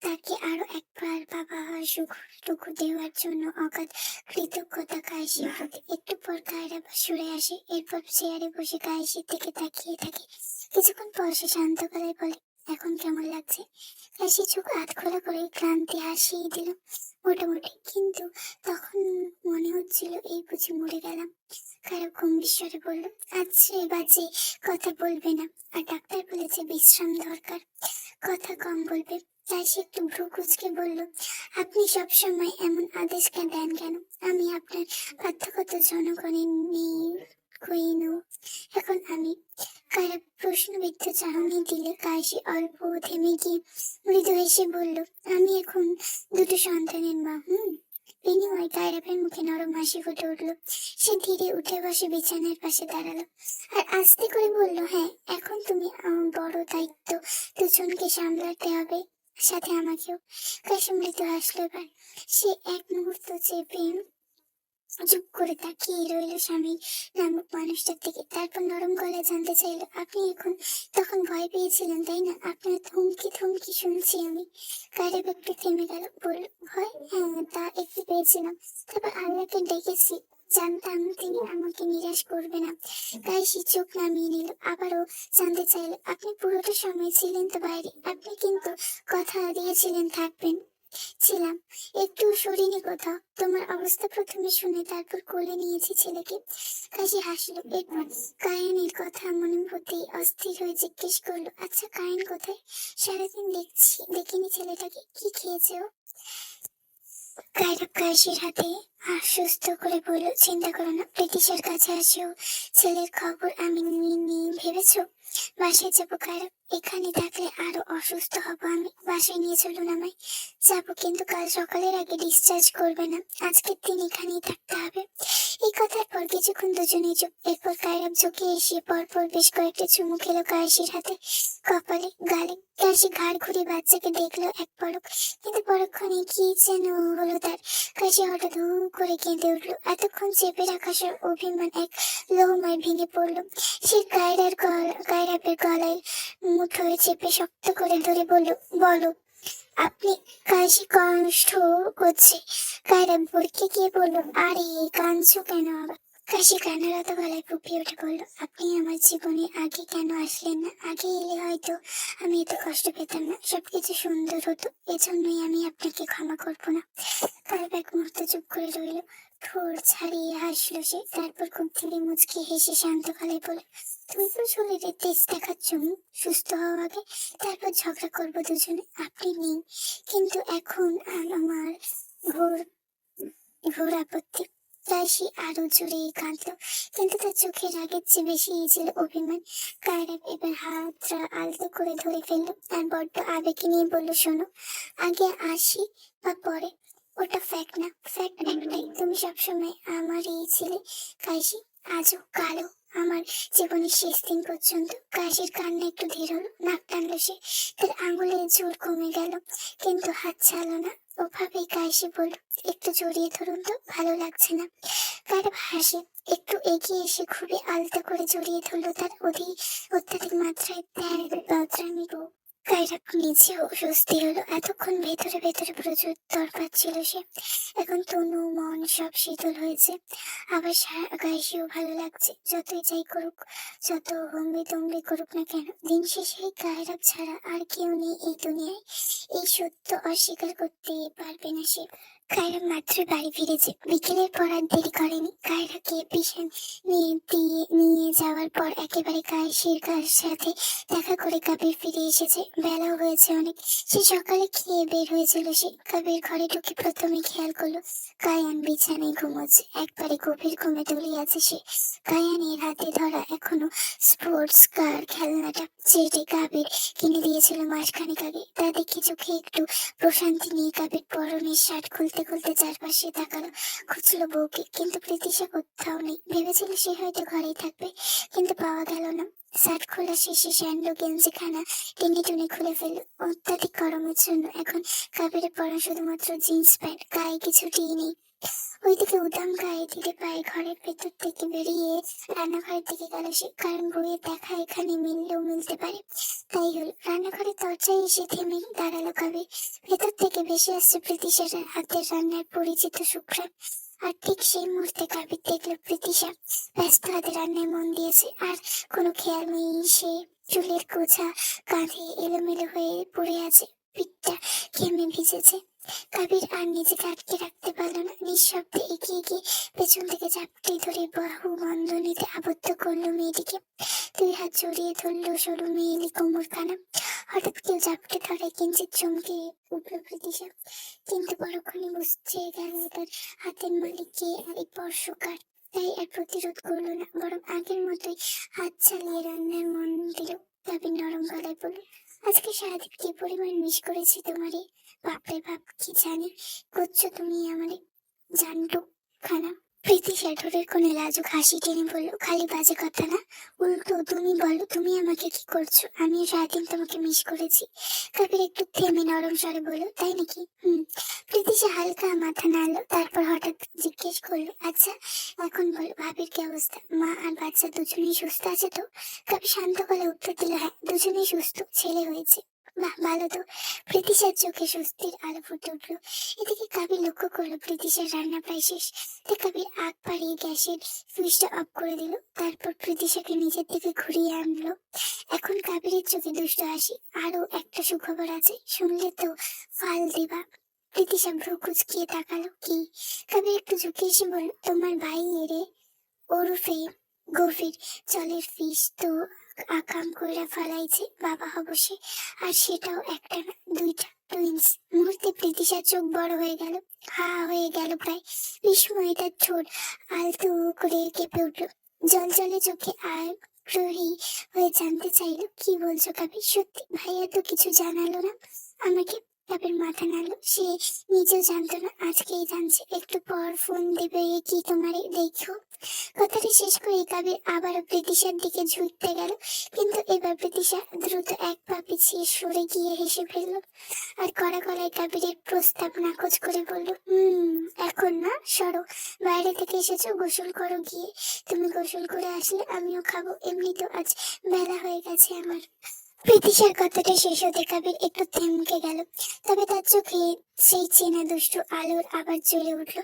তাকে আরো একবার বাবা হওয়ার সুখটুকু দেওয়ার জন্য অগাধ কৃতজ্ঞতা কাশির প্রতি। একটু পর কায়রা সরে আসে, এরপর চেয়ারে বসে কাশির দিকে তাকিয়ে থাকে। কিছুক্ষণ পর সে শান্ত গলায় বলে, এখন কেমন লাগছে? কাশি চোখ আধ খোলা করে ক্লান্তি হাসিয়ে দিল মোটামুটি, কিন্তু তখন মনে হচ্ছিল এই বুঝি মরে গেলাম। কারো গম্ভীর স্বরে বলল, আচ্ছা বাজে কথা বলবে না, আর ডাক্তার বলেছে বিশ্রাম দরকার, কথা কম বলবে। তাই সে একটু ভ্রু কুঁচকে বলল, আপনি সবসময় এমন আদেশ দেন কেন? আমি আপনার বাধ্যগত জনগণের নেই কুইনও। এখন আমি কারা প্রশ্নবিদ্ধ চাহনি দিলে কাশি অল্প থেমে গিয়ে মৃদু হেসে বলল, আমি এখন দুটো সন্তানের মা। বিনিময় কায়রাবের মুখে নরম হাসি ফুটে উঠল। সে ধীরে উঠে বসে বিছানার পাশে দাঁড়ালো আর আস্তে করে বলল, হ্যাঁ, এখন তুমি বড় দায়িত্ব, দুজনকে সামলাতে হবে, সাথে আমাকেও। কাশি মৃদু হাসলো এবার। সে এক মুহূর্ত চেপে চুপ করে তাকিয়ে রইল স্বামী নামক মানুষটার দিকে। তারপর নরম গলায় জানতে চাইলো, আপনি এখন তখন ভয় পেয়েছিলেন তাই না? আপনার থমকি থমকি শুনছি আমি। কায়রাব একটু থেমে গেল, বলল, ভয়? হ্যাঁ, তা একটু পেয়েছিলাম। তারপর আল্লাহকে ডেকেছি, জানতাম তিনি আমাকে নিরাশ করবে না। কায়সি চোখ নামিয়ে নিল। আবারও জানতে চাইলো, আপনি পুরোটা সময় ছিলেন তো বাইরে? আপনি কিন্তু কথা দিয়েছিলেন থাকবেন। ছিলাম, একটু সরিনি কোথাও। তোমার অবস্থা প্রথমে শুনে তারপর কোলে নিয়েছি ছেলেকে। কাশি হাসলো। এরপর কায়ানের কথা মনে হতেই অস্থির হয়ে জিজ্ঞেস করলো, আচ্ছা কায়ান কোথায়? সারাদিন দেখিনি ছেলেটাকে। কি খেয়েছে ও? কায়রাব কাশির হাতে আশ্বস্ত করে বলল, চিন্তা করো না, ব্রিটিশের কাছে আসেও ছেলের খবর আমি নিয়ে ভেবেছো? বাসায় যাবো কায়রাব, এখানে থাকলে আরো অসুস্থ হব আমি। বাসায় নিয়ে চলুন আমায়। যাবো, কিন্তু কাল সকালের আগে ডিসচার্জ করবে না। আজকের দিন এখানেই থাকতে হবে। এই কথার পর কিছুক্ষণ দুজনেই চুপ। এরপর কায়রাব ঝুঁকে এসে পরপর বেশ কয়েকটা চুমু খেলো কাশির হাতে, কপালে, গালে। কাশি ঘাড় ঘুরে বাচ্চাকে দেখলো এক পলক, কিন্তু পরক্ষণে কি যেন হলো তার। কাশি হঠাৎ হু হু করে কেঁদে উঠলো। এতক্ষণ চেপে রাখা সব অভিমান এক লহমায় ভেঙে পড়লো। সে কায়রাবের গলায় মুঠোয় চেপে শক্ত করে ধরে বলল, বলো। আপনি? কাশি কষ্ট করছে। কায়রাব ভরকে গিয়ে বলল, আরে কাঁদছো কেন আবার? কাশি কান্নারত গলায় ফুপিয়ে উঠে বলল, আপনি আমার জীবনে আগে কেন আসলেন না? আগে এলে হয়তো আমি এত কষ্ট পেতাম না, সবকিছু সুন্দর হতো। এজন্যই আমি আপনাকে ক্ষমা করবো না। কায়রাব এক মুহূর্ত চুপ করে রইল। ঠোঁট ছাড়িয়ে হাসলো সে। তারপর খুব ধীরে মুচকি হেসে শান্ত গলায় বলল, তুমি তো শরীরে তেজ দেখাচ্ছ, সুস্থ হওয়া আগে, তারপর ঝগড়া করবো দুজনে। আপনি নেই, কিন্তু এখন আমার ঘোর ঘোর আপত্তি। কাশি আরো জোরে কাঁদলো, কিন্তু তার চোখে রাগের চেয়ে বেশি ছিল অভিমান। কায়রাব এবার হাতটা আলতো করে ধরে ফেললো আর বড্ড আবেগে নিয়ে বলল, শোনো, আগে আসি বা পরে, ওটা ফ্যাক্ট না। ফ্যাক্ট একটাই, তুমি সবসময় আমারই ছিলে কাশি, আজও কালও, আমার জীবনের শেষ দিন পর্যন্ত। কাশির কান্না একটু ধীর হলো, নাক টানলো সে। তার আঙুলের জোর কমে গেল, কিন্তু হাত ছাড়লো না। ওভাবেই কাশি বলল, একটু জড়িয়ে ধরুন তো, ভালো লাগছে না। কায়রাব হাসে, একটু এগিয়ে এসে খুবই আলতো করে জড়িয়ে ধরলো তার অত্যাধিক মাত্রায় ত্যাগ বদরামি রূপ। কায়রাব নিজেও স্বস্তি হলো। এতক্ষণ ভেতরে ভেতরে প্রচুর তরপাত ছিল সে, এখন তনু মন সব শীতল হয়েছে। আবার গাইসেও ভালো লাগছে। যতই যাই করুক, যত হম্বি তম্বি করুক না কেন, দিন শেষে কায়রাব ছাড়া আর কেউ নেই এই দুনিয়ায়। এই সত্য অস্বীকার করতে পারবে না সে। কায়রাব মাত্র বাড়ি ফিরেছে। বিকেলের পর আর দেরি করেনি। কায়রাকে পিছন নিয়ে যাওয়ার পর একেবারে কায়সির সাথে দেখা করে কাবির ফিরে এসেছে। বেলাও হয়েছে অনেক। সে সকালে খেয়ে বের হয়েছিল। সে কাবির ঘরে ঢুকে প্রথমে খেয়াল করলো কায়ান বিছানায় ঘুমোচ্ছে। একবারে গভীর ঘুমে তলিয়ে আছে সে। কায়ানের হাতে ধরা এখনো স্পোর্টস কার খেলনাটা, যেটি কাবির কিনে দিয়েছিল মাসখানেক আগে, তা দেখে চোখে একটু প্রশান্তি নিয়ে কাবির পরনের শার্ট খুলতে খুলতে চারপাশে তাকালো, খুঁজলো বউকে, কিন্তু প্রীতিশা কোথাও নেই। ভেবেছিল সে হয়তো ঘরেই থাকবে, কিন্তু পাওয়া গেল না। শার্ট খোলা শেষে স্যান্ডো গেঞ্জিখানা টেনে টুনে খুলে ফেলল। অত্যাধিক গরমের জন্য এখন কাবিরের পরা শুধুমাত্র জিন্স প্যান্ট, গায়ে কিছুটিই নেই। ওইদিকে উদাম গায়ে ধীরে পায়ে ঘরের ভেতর থেকে বেরিয়ে রান্নাঘরের দিকে গেল সে, কারণ বইয়ের দেখা এখানে মিললেও মিলতে পারে। তাই হলো, রান্নাঘরের দরজায় এসে থেমে দাঁড়ালো কাবির। ভেতর থেকে ভেসে আসছে প্রীতিশার হাতের রান্নার পরিচিত সুঘ্রাণ। আর ঠিক সেই মুহূর্তে কাবির দেখলো প্রীতিশা ব্যস্ত হাতে রান্নায় মন দিয়েছে, আর কোনো খেয়াল নেই সে চুলের গোছা কাঁধে এলোমেলো হয়ে পড়ে আছে, পিঠটা ঘেমে ভিজেছে। কাবির আর নিজেকে আটকে রাখতে পারল না। নিঃশব্দে এগিয়ে গিয়ে পেছন থেকে ঝাপটে ধরে বাহু বন্ধনীতে আবদ্ধ করলো মেয়েটিকে। দুই হাত জড়িয়ে ধরলো সরু মেয়েলি কোমরখানা। হঠাৎ কেউ ঝাপটে ধরে কিঞ্চিত চমকে উঠল প্রীতিশা, কিন্তু পরক্ষণে বুঝতে গেল তার হাতের মালিককে আর এই স্পর্শকার। তাই আর প্রতিরোধ করলো না, বরং আগের মতোই হাত চালিয়ে রান্নার মন দিল। কাবির নরম গলায় বলল, আজকে সারাদিন কি পরিমাণ মিস করেছি তোমারে। বাপরে বাপ, কি জানি করছো তুমি আমারে। জানটু খানা। প্রীতিশা ঠোঁটের কোণে লাজুক হাসি টেনে বলল, খালি বাজে কথা না, উল্টো তুমি বলো তুমি আমাকে কি করছো? আমিও সারাদিন তোমাকে মিস করেছি। কবির একটু থেমে নরম স্বরে বলল, তাই নাকি? প্রীতিশা হালকা মাথা নাড়লো, তারপর হঠাৎ জিজ্ঞেস করলো, আচ্ছা এখন বলো ভাবির কি অবস্থা? মা আর বাচ্চা দুজনেই সুস্থ আছে তো? কবি শান্ত গলায় উত্তর দিল, হ্যাঁ দুজনেই সুস্থ, ছেলে হয়েছে। বাহ ভালো তো। প্রীতিশার চোখে স্বস্তির আলো ফুটে উঠলো। এদিকে কাবির লক্ষ্য করলো প্রীতিশার রান্না প্রায় শেষ। তাই কাবির আগ বাড়িয়ে গ্যাসের সুইচটা অফ করে দিল, তারপর প্রীতিশাকে নিজের দিকে ঘুরিয়ে আনলো। এখন কাবিরের চোখে দুষ্ট হাসি। আরো একটা সুখবর আছে, শুনলে তো ফাল দিবা। প্রীতিশা ভ্রু কুচকিয়ে তাকালো, কি? কাবির একটু ঝুঁকে এসে বলল, তোমার ভাই এরে ওরফে গভীর জলের ফিস তো আকাম কইরা ফেলাইছে বাবা হবসে, আর সেটাও একটা না দুইটা, টুইন্স। মুহূর্তে প্রীতিশার চোখ বড় হয়ে গেল, হা হয়ে গেল প্রায়। বিস্ময়ে তার ঠোঁট আলতো করে কেঁপে উঠল। জল জলে চোখে আগ্রহী হয়ে জানতে চাইলো, কি বলছো কাবির? সত্যি? ভাইয়া তো কিছু জানালো না আমাকে। কাবির মাথা নাড়লো, সে নিজেও জানতো না, আজকেই জানছে। একটু পর ফোন দেবে কি তোমারে, দেখো। কথাটা শেষ করে কাবির আবারও প্রীতিশার দিকে ঝুঁকতে গেল, কিন্তু এবার প্রীতিশা দ্রুত এক পা পিছিয়ে সরে গিয়ে হেসে ফেলল, আর কড়া গলায় কাবিরের প্রস্তাব নাকচ করে বলল, এখন না, সরো। বাইরে থেকে এসেছো, গোসল করো গিয়ে। তুমি গোসল করে আসলে আমিও খাবো, এমনি তো আজ বেলা হয়ে গেছে আমার। প্রীতিশার কথাটা শেষ হতে কাবির একটু থমকে গেল, তবে তার চোখে সেই চেনা দুষ্টু আলোর আবার জ্বলে উঠল।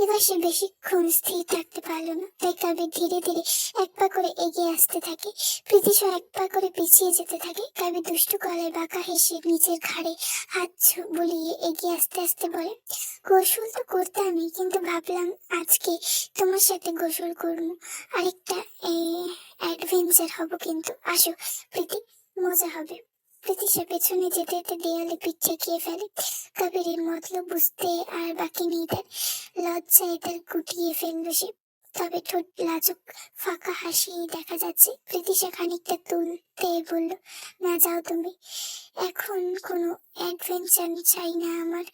এবার সে বেশিক্ষণ স্থির থাকতে পারল না, তাই কাবির ধীরে ধীরে এক পা করে এগিয়ে আসতে থাকে। প্রীতিশা এক পা করে পিছিয়ে যেতে থাকে। কাবির দুষ্টু গলায় বাঁকা হেসে নিজের ঘাড়ে হাত বুলিয়ে এগিয়ে আস্তে আস্তে বলে, গোসল তো করতে আমি, কিন্তু ভাবলাম আজকে তোমার সাথে গোসল করবো, আরেকটা অ্যাডভেঞ্চার হবো কিন্তু। আসো প্রীতি, মজা হবে। প্রীতিশা পেছনে যেতে যেতে দেয়ালে পিঠ ঠেকিয়ে ফেলে। কাবেরীর মতলব বুঝতে আর বাকি নেই তার। লজ্জায় তার গুটিয়ে ফেললো সে, তবে ঠোঁট লাজুক ফাঁকা হাসি দেখা যাচ্ছে। প্রীতিশা খানিকটা তুলতে বলল, না যাও তুমি, এখন কোনো অ্যাডভেঞ্চার চাই না আমার,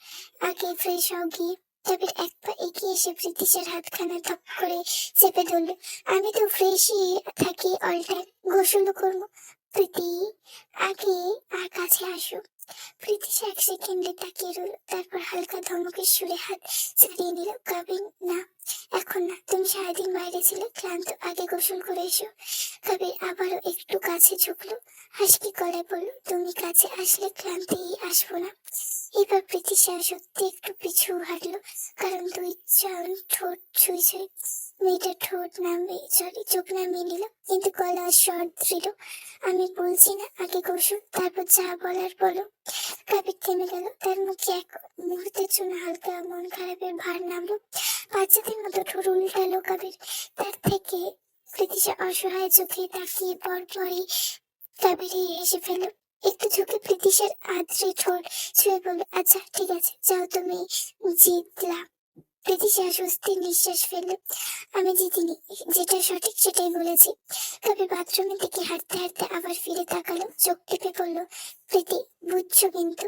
আগে ফ্রেশ হও গিয়ে। তবে এক পা এগিয়ে এসে প্রীতিশার হাতখানা ধপ করে চেপে ধরল, আমি তো ফ্রেশই থাকি অল টাইম, গোসলও করবো। প্রীতি, আগে আর কাছে আসো। প্রীতিশা এক সেকেন্ডে তাকিয়ে রইল, তারপর হালকা ধমকের সুরে হাত ছাড়িয়ে নিল। কাবিন, না এখন না, তুমি সারাদিন বাইরে ছিলে, ক্লান্ত, আগে গোসল করে এসো। কাবির আবারও একটু কাছে ঝুঁকলো, হাসকি গলায় বলল, তুমি কাছে আসলে ক্লান্তি আসবো না। এবার প্রীতিশা সত্যি একটু পিছু হাঁটলো, কারণ দুই জন ঠোঁট ছুঁই ছুঁই। মেয়েটার ঠোঁট নামবে, সরি চোখ নামিয়ে নিল, কিন্তু গলা স্বর দৃঢ়, আমি বলছি না, আগে গোসল, তারপর যা বলার বলো। কাবির থেমে গেল, তার মুখে এক মুহূর্তের জন্য হালকা মন খারাপের ভার নামলো। বাচ্চাদের মতো ঠোঁট উল্টালো কাবির, তার থেকে প্রীতিশা অসহায় চোখে তাকিয়ে পরপরই কাবেরী হেসে ফেলল। একটু ঝুঁকে প্রীতিশার আদ্রে ঠোঁট ছুঁয়ে বলল, আচ্ছা ঠিক আছে, যাও, তুমি জিতলা। প্রীতিশা স্বস্তির নিঃশ্বাস ফেলল, আমি জিতিনি, যেটা সঠিক সেটাই বলেছি। কবির বাথরুমের দিকে হাঁটতে হাঁটতে আবার ফিরে তাকালো, চোখ টিপে বলল, প্রীতি বুঝছো কিন্তু,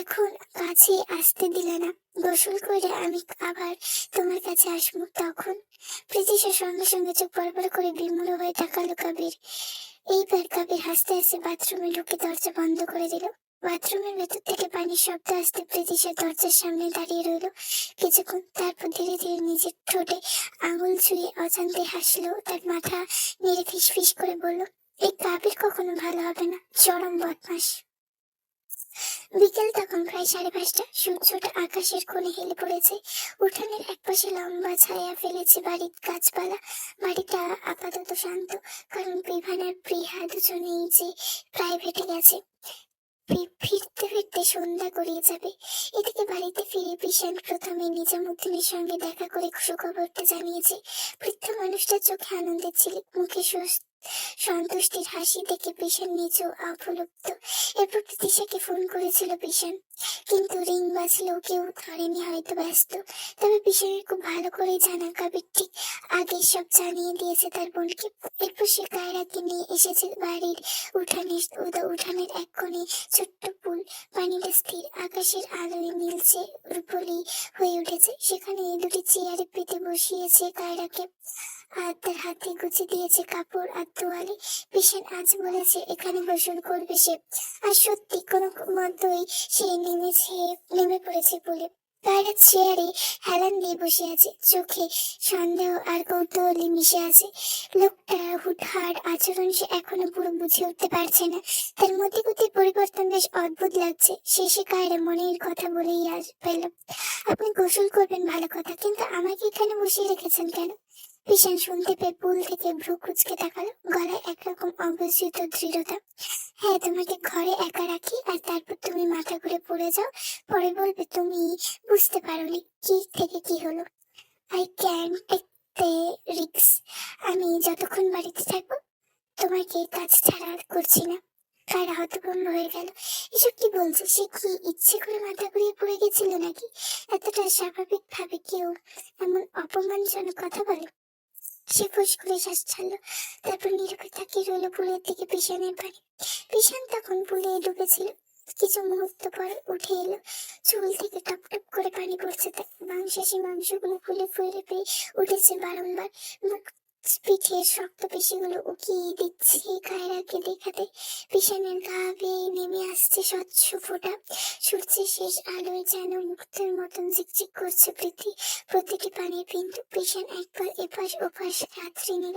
এখন কাছে আসতে দিলে না, গোসল করে আমি আবার তোমার কাছে আসবো তখন। প্রীতিশা সঙ্গে সঙ্গে চোখ বড় বড় করে বিমূঢ় হয়ে তাকালো কাবির। এইবার কাবির হাসতে হাসতে বাথরুমে ঢুকে দরজা বন্ধ করে দিল। বাথরুমের ভেতর থেকে পানির শব্দ আসতে প্রীতিশা দরজার সামনে দাঁড়িয়ে রইল কিছুক্ষণ, তারপর ধীরে ধীরে নিজের ঠোঁটে আঙুল ছুঁয়ে অজান্তে হাসলো। তার মাথা নেড়ে ফিস ফিস করে বলল, এই কাবির কখনো ভালো হবে না, চরম বদমাস। বিকেল তখন প্রায় 5:30। সূর্যটা আকাশের কোণে হেলে পড়েছে, উঠানের একপাশে লম্বা ছায়া ফেলেছে বাড়ির গাছপালা। বাড়িটা আপাতত শান্ত, কারণ বিভান আর প্রিহা দুজনেই যে প্রাইভেটে গেছে। ফিরতে ফিরতে সন্ধ্যা গড়িয়ে যাবে। এদিকে বাড়িতে ফিরে বিশান প্রথমে নিজামুদ্দিনের সঙ্গে দেখা করে সুখবরটা জানিয়েছে। বৃদ্ধ মানুষটার চোখে আনন্দের ঝিলিক, মুখে সন্তুষ্টির হাসি দেখে বিশান নিজেও অপলব্ধ। এরপর প্রীতিশাকে ফোন করেছিল বিশান, কিন্তু রিং বাজলেও কেউ ধরেনি, হয়তো ব্যস্ত। তবে বিশানের খুব ভালো করে জানা কাবির ঠিক আগে সব জানিয়ে দিয়েছে তার বোনকে। এরপর সে কায়রাকে নিয়ে এসেছে বাড়ির উঠানের এক কোণে ছোট্ট পুল, পানিটা স্থির, আকাশের আলোয় নীলচে রূপলি হয়ে উঠেছে। সেখানে দুটি চেয়ারে পেতে বসিয়েছে কায়রাকে, আর তার হাতে গুছিয়ে দিয়েছে কাপড় আর তোয়ালে। বিশাল আজ বলেছে এখানে গোসল করবে সে, আর সত্যি কোনো মতেই সে নেমে পড়েছে বলে। কায়রা চেয়ারে হেলান দিয়ে বসে আছে, চোখে সন্দেহ আর কৌতূহলী মিশে আছে। লোকটার হুটহাট আচরণ সে এখনো পুরো বুঝে উঠতে পারছে না। তার মধ্যে গতির পরিবর্তন বেশ অদ্ভুত লাগছে। শেষে কায়রা মনের কথা বলেই আজ পেল, আপনি গোসল করবেন ভালো কথা, কিন্তু আমাকে এখানে বসিয়ে রেখেছেন কেন? বিশান শুনতে পেয়ে পুল থেকে ভ্রু কুচকে তাকালো, গলায় একরকম অবস্থিত দৃঢ়তা। হ্যাঁ, তোমাকে ঘরে একা রাখি আর তারপর তুমি মাথা ঘুরে পড়ে যাও, পরে বলবে তুমি বুঝতে পারোনি কি থেকে কি হলো। I can take the risk. আমি যতক্ষণ বাড়িতে থাকবো তোমাকে কাজ ছাড়া করছি না। কায়রা হতভম্ব হয়ে গেল। এসব কি বলছে? সে কি ইচ্ছে করে মাথা ঘুরিয়ে পড়ে গেছিল নাকি? এতটা স্বাভাবিক ভাবে কেউ এমন অপমানজনক কথা বলে? সে ফুস করে শ্বাস ছাড়লো, তারপর নীরবে তাকিয়ে রইল পুলের দিকে। পিছনের বাড়ি পিছন তখন পুলে ডুবেছিল। কিছু মুহূর্ত পর উঠে এলো, চুল থেকে টপ টপ করে পানি পড়ছে তার। মাংসাশী মাংসগুলো ফুলে ফুলে পেয়ে উঠেছে বারংবার। মুখ পিঠের শক্ত পেশিগুলো উকিয়ে দিচ্ছে কায়রাকে দেখাতে। পিছনের গা বেয়ে নেমে আসছে স্বচ্ছ ফোঁটা। সূর্যের শেষ আলোয় যেন মুক্তের মতন ঝিকঝিক করছে প্রতিটি পানির বিন্দু। পিছন একবার এপাশ ওপাশ আছড়ে নিল,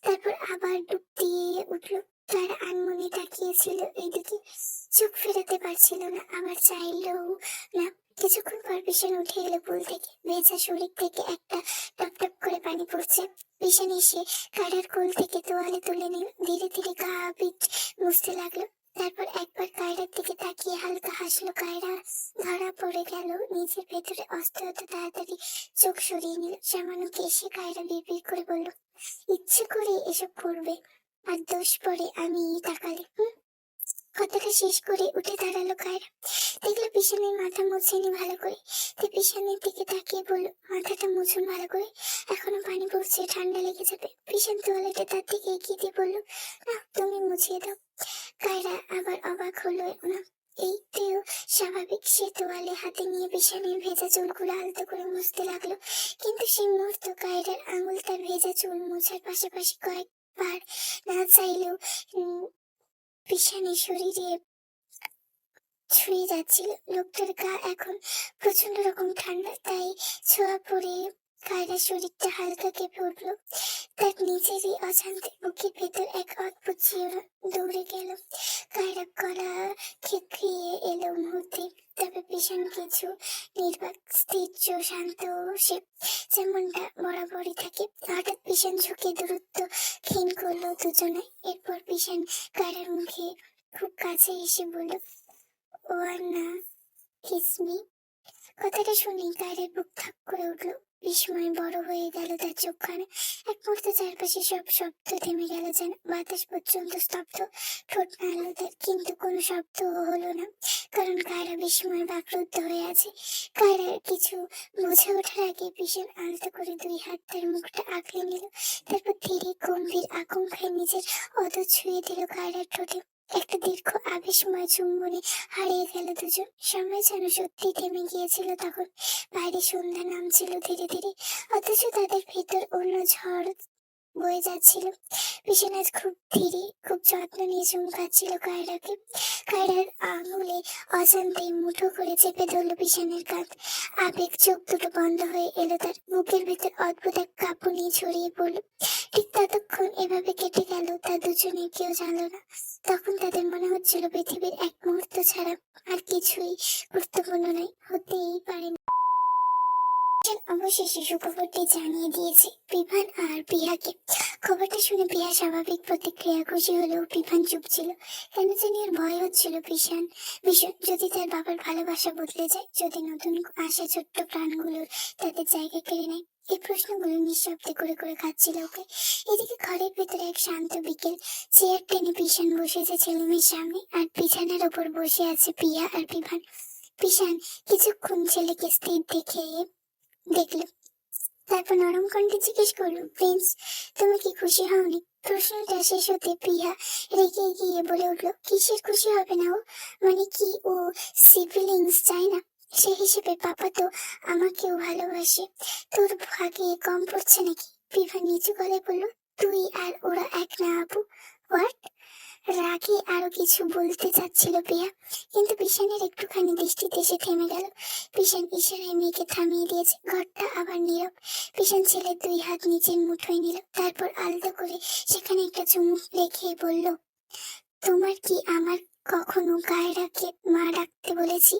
তারপর আবার ডুব দিয়ে উঠলো। তার আনমনে তাকিয়েছিল এদিকে, চোখ ফেরাতে পারছিল না, আবার চাইলেও না। কিছুক্ষণ পর পিছন উঠে এলো পুল থেকে। ভেজা শরীর থেকে একটা টপ টপ করে পানি পড়ছে। পিছন এসে কায়রার কোল থেকে তোয়ালে তুলে নিল, ধীরে ধীরে গা পিঠ মুছতে লাগলো। তারপর একবার কায়রার দিকে তাকিয়ে হালকা হাসলো। কায়রা ধরা পড়ে গেল নিজের ভেতরে অস্থিরতা। তাড়াতাড়ি চোখ সরিয়ে নিল। সামান্য কেশে কায়রা বিড়বিড় করে বলল, ইচ্ছে করে এসব করবে আর দোষ পড়ে আমি তাকালে? কথাটা শেষ করে উঠে দাঁড়ালো কায়রা। দেখলো পিছনের মাথা মুছেনি ভালো করে। পিছনের দিকে তাকিয়ে বলল, মাথাটা মুছুন ভালো করে, এখনো পানি পড়ছে, ঠান্ডা লেগে যাবে। পিছন তোয়ালেটা তার দিকে এগিয়ে দিয়ে বলল, না তুমি মুছিয়ে দাও। কায়রা আবার অবাক হলো না, এইতেও স্বাভাবিক। সে তোয়ালে হাতে নিয়ে বিছানের ভেজা চুলগুলো আলতো করে মুছতে লাগলো। কিন্তু সেই মুহূর্ত কায়রার আঙুল তার ভেজা চুল মোছার পাশাপাশি কয়েকবার না চাইলেও বিছানের শরীরে ছুঁয়ে যাচ্ছিল। লোকটার গা এখন প্রচন্ড রকম ঠান্ডা, তাই ছোঁয়া পড়ে কায়রার শরীরটা হালকা কেঁপে উঠলো। তার নিজেরই অজান্তে বুকের ভেতর এক অদ্ভুত শিহরণ দৌড়ে গেল। কায়রা গলা খেকিয়ে এলো মুহূর্তে। তবে ভীষণ কিছু নির্বাক, স্থির, শান্ত, সে যেমনটা বরাবরই থাকে। হঠাৎ ভীষণ ঝুঁকে দূরত্ব ক্ষীণ করলো দুজনে। এরপর ভীষণ কায়রার মুখে খুব কাছে এসে বলল, ও আর না, কিসমি। কথাটা শুনে কায়রার বুক থাক করে উঠলো। বিস্ময় বড় হয়ে গেল তার চোখখানে। এক মুহূর্তে চারপাশে সব শব্দ থেমে গেল, যেন বাতাস পর্যন্ত স্তব্ধ। ঠোঁট নাড়ল তার, কিন্তু কোনো শব্দ হলো না, কারণ কায়রা বিস্ময় বাকরুদ্ধ হয়ে আছে। কায়রার কিছু বুঝে ওঠার আগে ভীষণ আলতো করে দুই হাত তার মুখটা আঁকড়ে নিল। তারপর ধীরে গম্ভীর আকাঙ্ক্ষায় নিজের অদর ছুঁয়ে দিল কায়রার ঠোঁটে। একটা দীর্ঘ আবেশময় চুম্বনে হারিয়ে গেল দুজন। সময় যেন সত্যি থেমে গিয়েছিল তখন। বাইরে সন্ধ্যা নামছিল ধীরে ধীরে, অথচ তাদের ভেতর অন্য ঝড় বয়ে যাচ্ছিল। বিছানায় খুব ধীরে, খুব যত্ন নিয়ে চুমকাচ্ছিল কায়রাকে। কায়রার আঙুলে অজান্তে মুঠো করে চেপে ধরল বিছানার কাঁধ। আবেগ চোখ দুটো বন্ধ হয়ে এলো তার। বুকের ভেতর অদ্ভুত এক কাঁপুনি ছড়িয়ে পড়ল। ঠিক ততক্ষণ এভাবে কেটে গেল তা দুজনে কেউ জানল না। তখন তাদের মনে হচ্ছিল পৃথিবীর এক মুহূর্ত ছাড়া আর কিছুই গুরুত্বপূর্ণ নয়, হতেই পারে না। অবশেষে সুখবরটি জানিয়ে দিয়েছে বিভান আর প্রিয়াকে। খবরটা শুনে প্রিয়া স্বাভাবিক প্রতিক্রিয়া, খুশি হলেও বিভান চুপ ছিল। কেন জানি আর ভয় হচ্ছিল ভীষণ যদি তার বাবার ভালোবাসা বদলে যায়, যদি নতুন আসা ছোট্ট প্রাণগুলোর তাদের জায়গা কেড়ে নেয়। এই প্রশ্নগুলো নিঃশব্দে করে করে খাচ্ছিল ওকে। এদিকে ঘরের ভেতরে এক শান্ত বিকেল। চেয়ার টেনে পিছন বসেছে ছেলেমেয়ের সামনে, আর বিছানার ওপর বসে আছে প্রিয়া আর বিভান। পিছন কিছুক্ষণ ছেলেকে স্থির দেখলো, তারপর নরম কণ্ঠে জিজ্ঞেস করলো, প্রিন্স তুমি কি খুশি হওনি? প্রশ্নটা শেষ হতে প্রিয়া রেগে গিয়ে বলে উঠলো, কিসের খুশি হবে না ও? মানে কি ও সিবলিংস চায় না? সে হিসেবে পাপা তো আমাকেও ভালোবাসে। তোর ভাগে কম পড়ছে নাকি? বিভা নিচু গলায় বলল, তুই আর ওরা এক না আপু। হোয়াট? রাগে আরো কিছু বলতে চাচ্ছিল প্রিয়া, কিন্তু পিশানের একটুখানি দৃষ্টিতে সে থেমে গেল। পিশান ইশারায় মেয়েকে থামিয়ে দিয়েছে। ঘরটা আবার নীরব। পিশান ছেলের 2 হাত নিচের মুঠোয় নিল, তারপর আলতো করে সেখানে একটা চুমু রেখে বলল, তোমার কি আমার কখনো কায়রাকে মা ডাকতে বলেছি?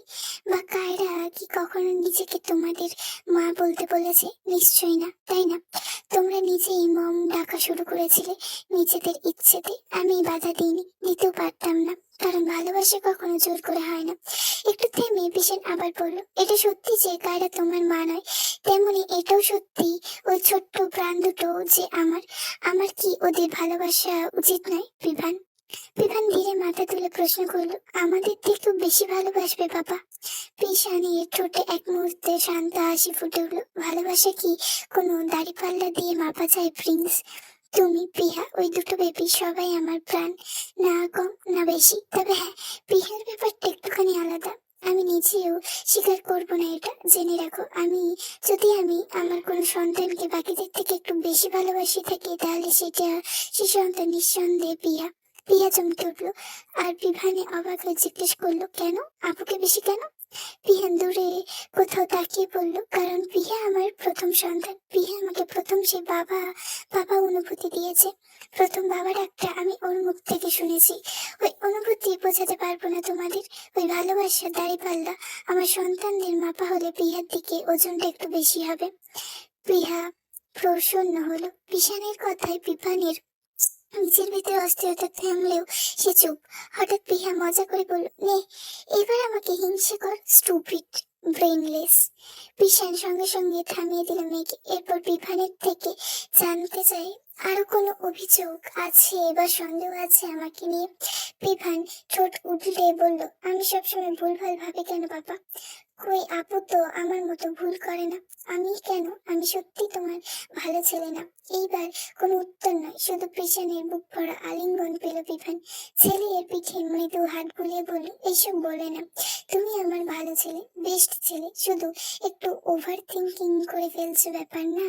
বা কায়রা কি কখনো নিজেকে তোমাদের মা বলতে বলেছে? নিশ্চয়ই না, তাই না? তোমরা নিজেই মম ডাকা শুরু করেছিলে নিজেদের ইচ্ছেতে। আমি বাধা দিইনি, দিতেও পারতাম না, কারণ ভালোবাসা কখনো জোর করে হয় না। একটু থেমে বিশেন আবার বলল, এটা সত্যি যে কায়রা তোমার মা নয়, তেমনি এটাও সত্যি ওই ছোট্ট প্রাণ দুটো যে আমার। আমার কি ওদের ভালোবাসা উচিত নয় বিভান? বিভান ধীরে মাথা তুলে প্রশ্ন করলো, আমাদের থেকেও বেশি ভালোবাসবে বাবা? পিশানের ঠোঁটে এক মুহূর্তে শান্ত হাসি ফুটে উঠলো। ভালোবাসা কি কোনো দাড়িপাল্লা দিয়ে মাপা যায় প্রিন্স? তুমি, প্রিয়া, ওই দুটো বেবি সবাই আমার প্রাণ, না কম না বেশি। তবে হ্যাঁ, প্রিয়ার ব্যাপারটা একটুখানি আলাদা। আমি নিজেও স্বীকার করবো না এটা, জেনে রাখো। যদি আমি আমার কোনো সন্তানকে বাকিদের থেকে একটু বেশি ভালোবাসি থাকি, তাহলে সে সন্তান নিঃসন্দেহে প্রিয়া। প্রিয়া চমকে উঠলো, আর বিভানে অবাক হয়ে জিজ্ঞেস করলো, কেন? আপুকে বেশি কেন? পিহান দূরে কোথাও তাকিয়ে বলল, কারণ প্রিয়া আমার প্রথম সন্তান। প্রিয়া আমাকে প্রথম সে বাবা বাবা অনুভূতি দিয়েছে। প্রথম বাবা ডাকটা আমি ওর মুখ থেকে শুনেছি। ওই অনুভূতি বোঝাতে পারবো না তোমাদের। ওই ভালোবাসার দাঁড়িপাল্লা আমার সন্তানদের মাপা হলে প্রিয়ার দিকে ওজনটা একটু বেশি হবে। প্রিয়া প্রসন্ন হলো। পিশানের কথায় বিভানের নিজের ভিতরে অস্থিরতা থামলেও সে চুপ। হঠাৎ প্রিয়া মজা করে বলল, নে এবার আমাকে হিংসে কর, স্টুপিড ব্রেনলেস। পিশান সঙ্গে সঙ্গে থামিয়ে দিল মেয়েকে। এরপর বিভানের থেকে জানতে চাই, আরো কোনো অভিযোগ আছে বা সন্দেহ আছে আমাকে নিয়ে? বিভান ঠোঁট উল্টে বলল, আমি সবসময় ভুলভাল ভাবে কেন বাবা? কই আপু তো আমার মতো ভুল করে না। আমি কেন? আমি সত্যি তোমার ভালো ছেলে না? এইবার কোনো উত্তর নয়, শুধু পিছনের বুক ভরা আলিঙ্গন পেল বিভান। ছেলের পিঠে মৃদু হাত বুলিয়ে বলল, এইসব বলে না। তুমি আমার ভালো ছেলে, বেস্ট ছেলে, শুধু একটু ওভার থিঙ্কিং করে ফেলছো, ব্যাপার না?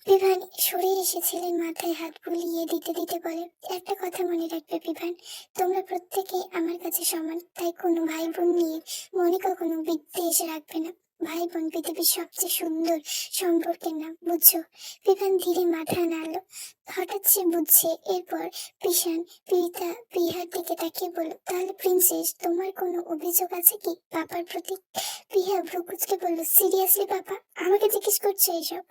বিভান সরে এসে ছেলের মাথায় হাত বুলিয়ে দিতে দিতে বলে, একটা কথা মনে রাখবে বিভান, তোমরা প্রত্যেকে আমার কাছে সমান। তাই কোনো ভাই বোন নিয়ে মনে কখনো বিদ্বেষ রাখবে না। ভাই বোন পৃথিবীর সবচেয়ে সুন্দর সম্পর্কের নাম, বুঝছো? বিভান ধীরে মাথা নাড়ল। হঠাৎ সে বুঝছে। এরপর পিশান প্রিয়ার দিকে তাকিয়ে বলল, তাহলে প্রিন্সেস, তোমার কোনো অভিযোগ আছে কি পাপার প্রতি? প্রিয়া ভ্রু কুঁচকে বলল, সিরিয়াসলি পাপা আমাকে জিজ্ঞেস করছো এসব?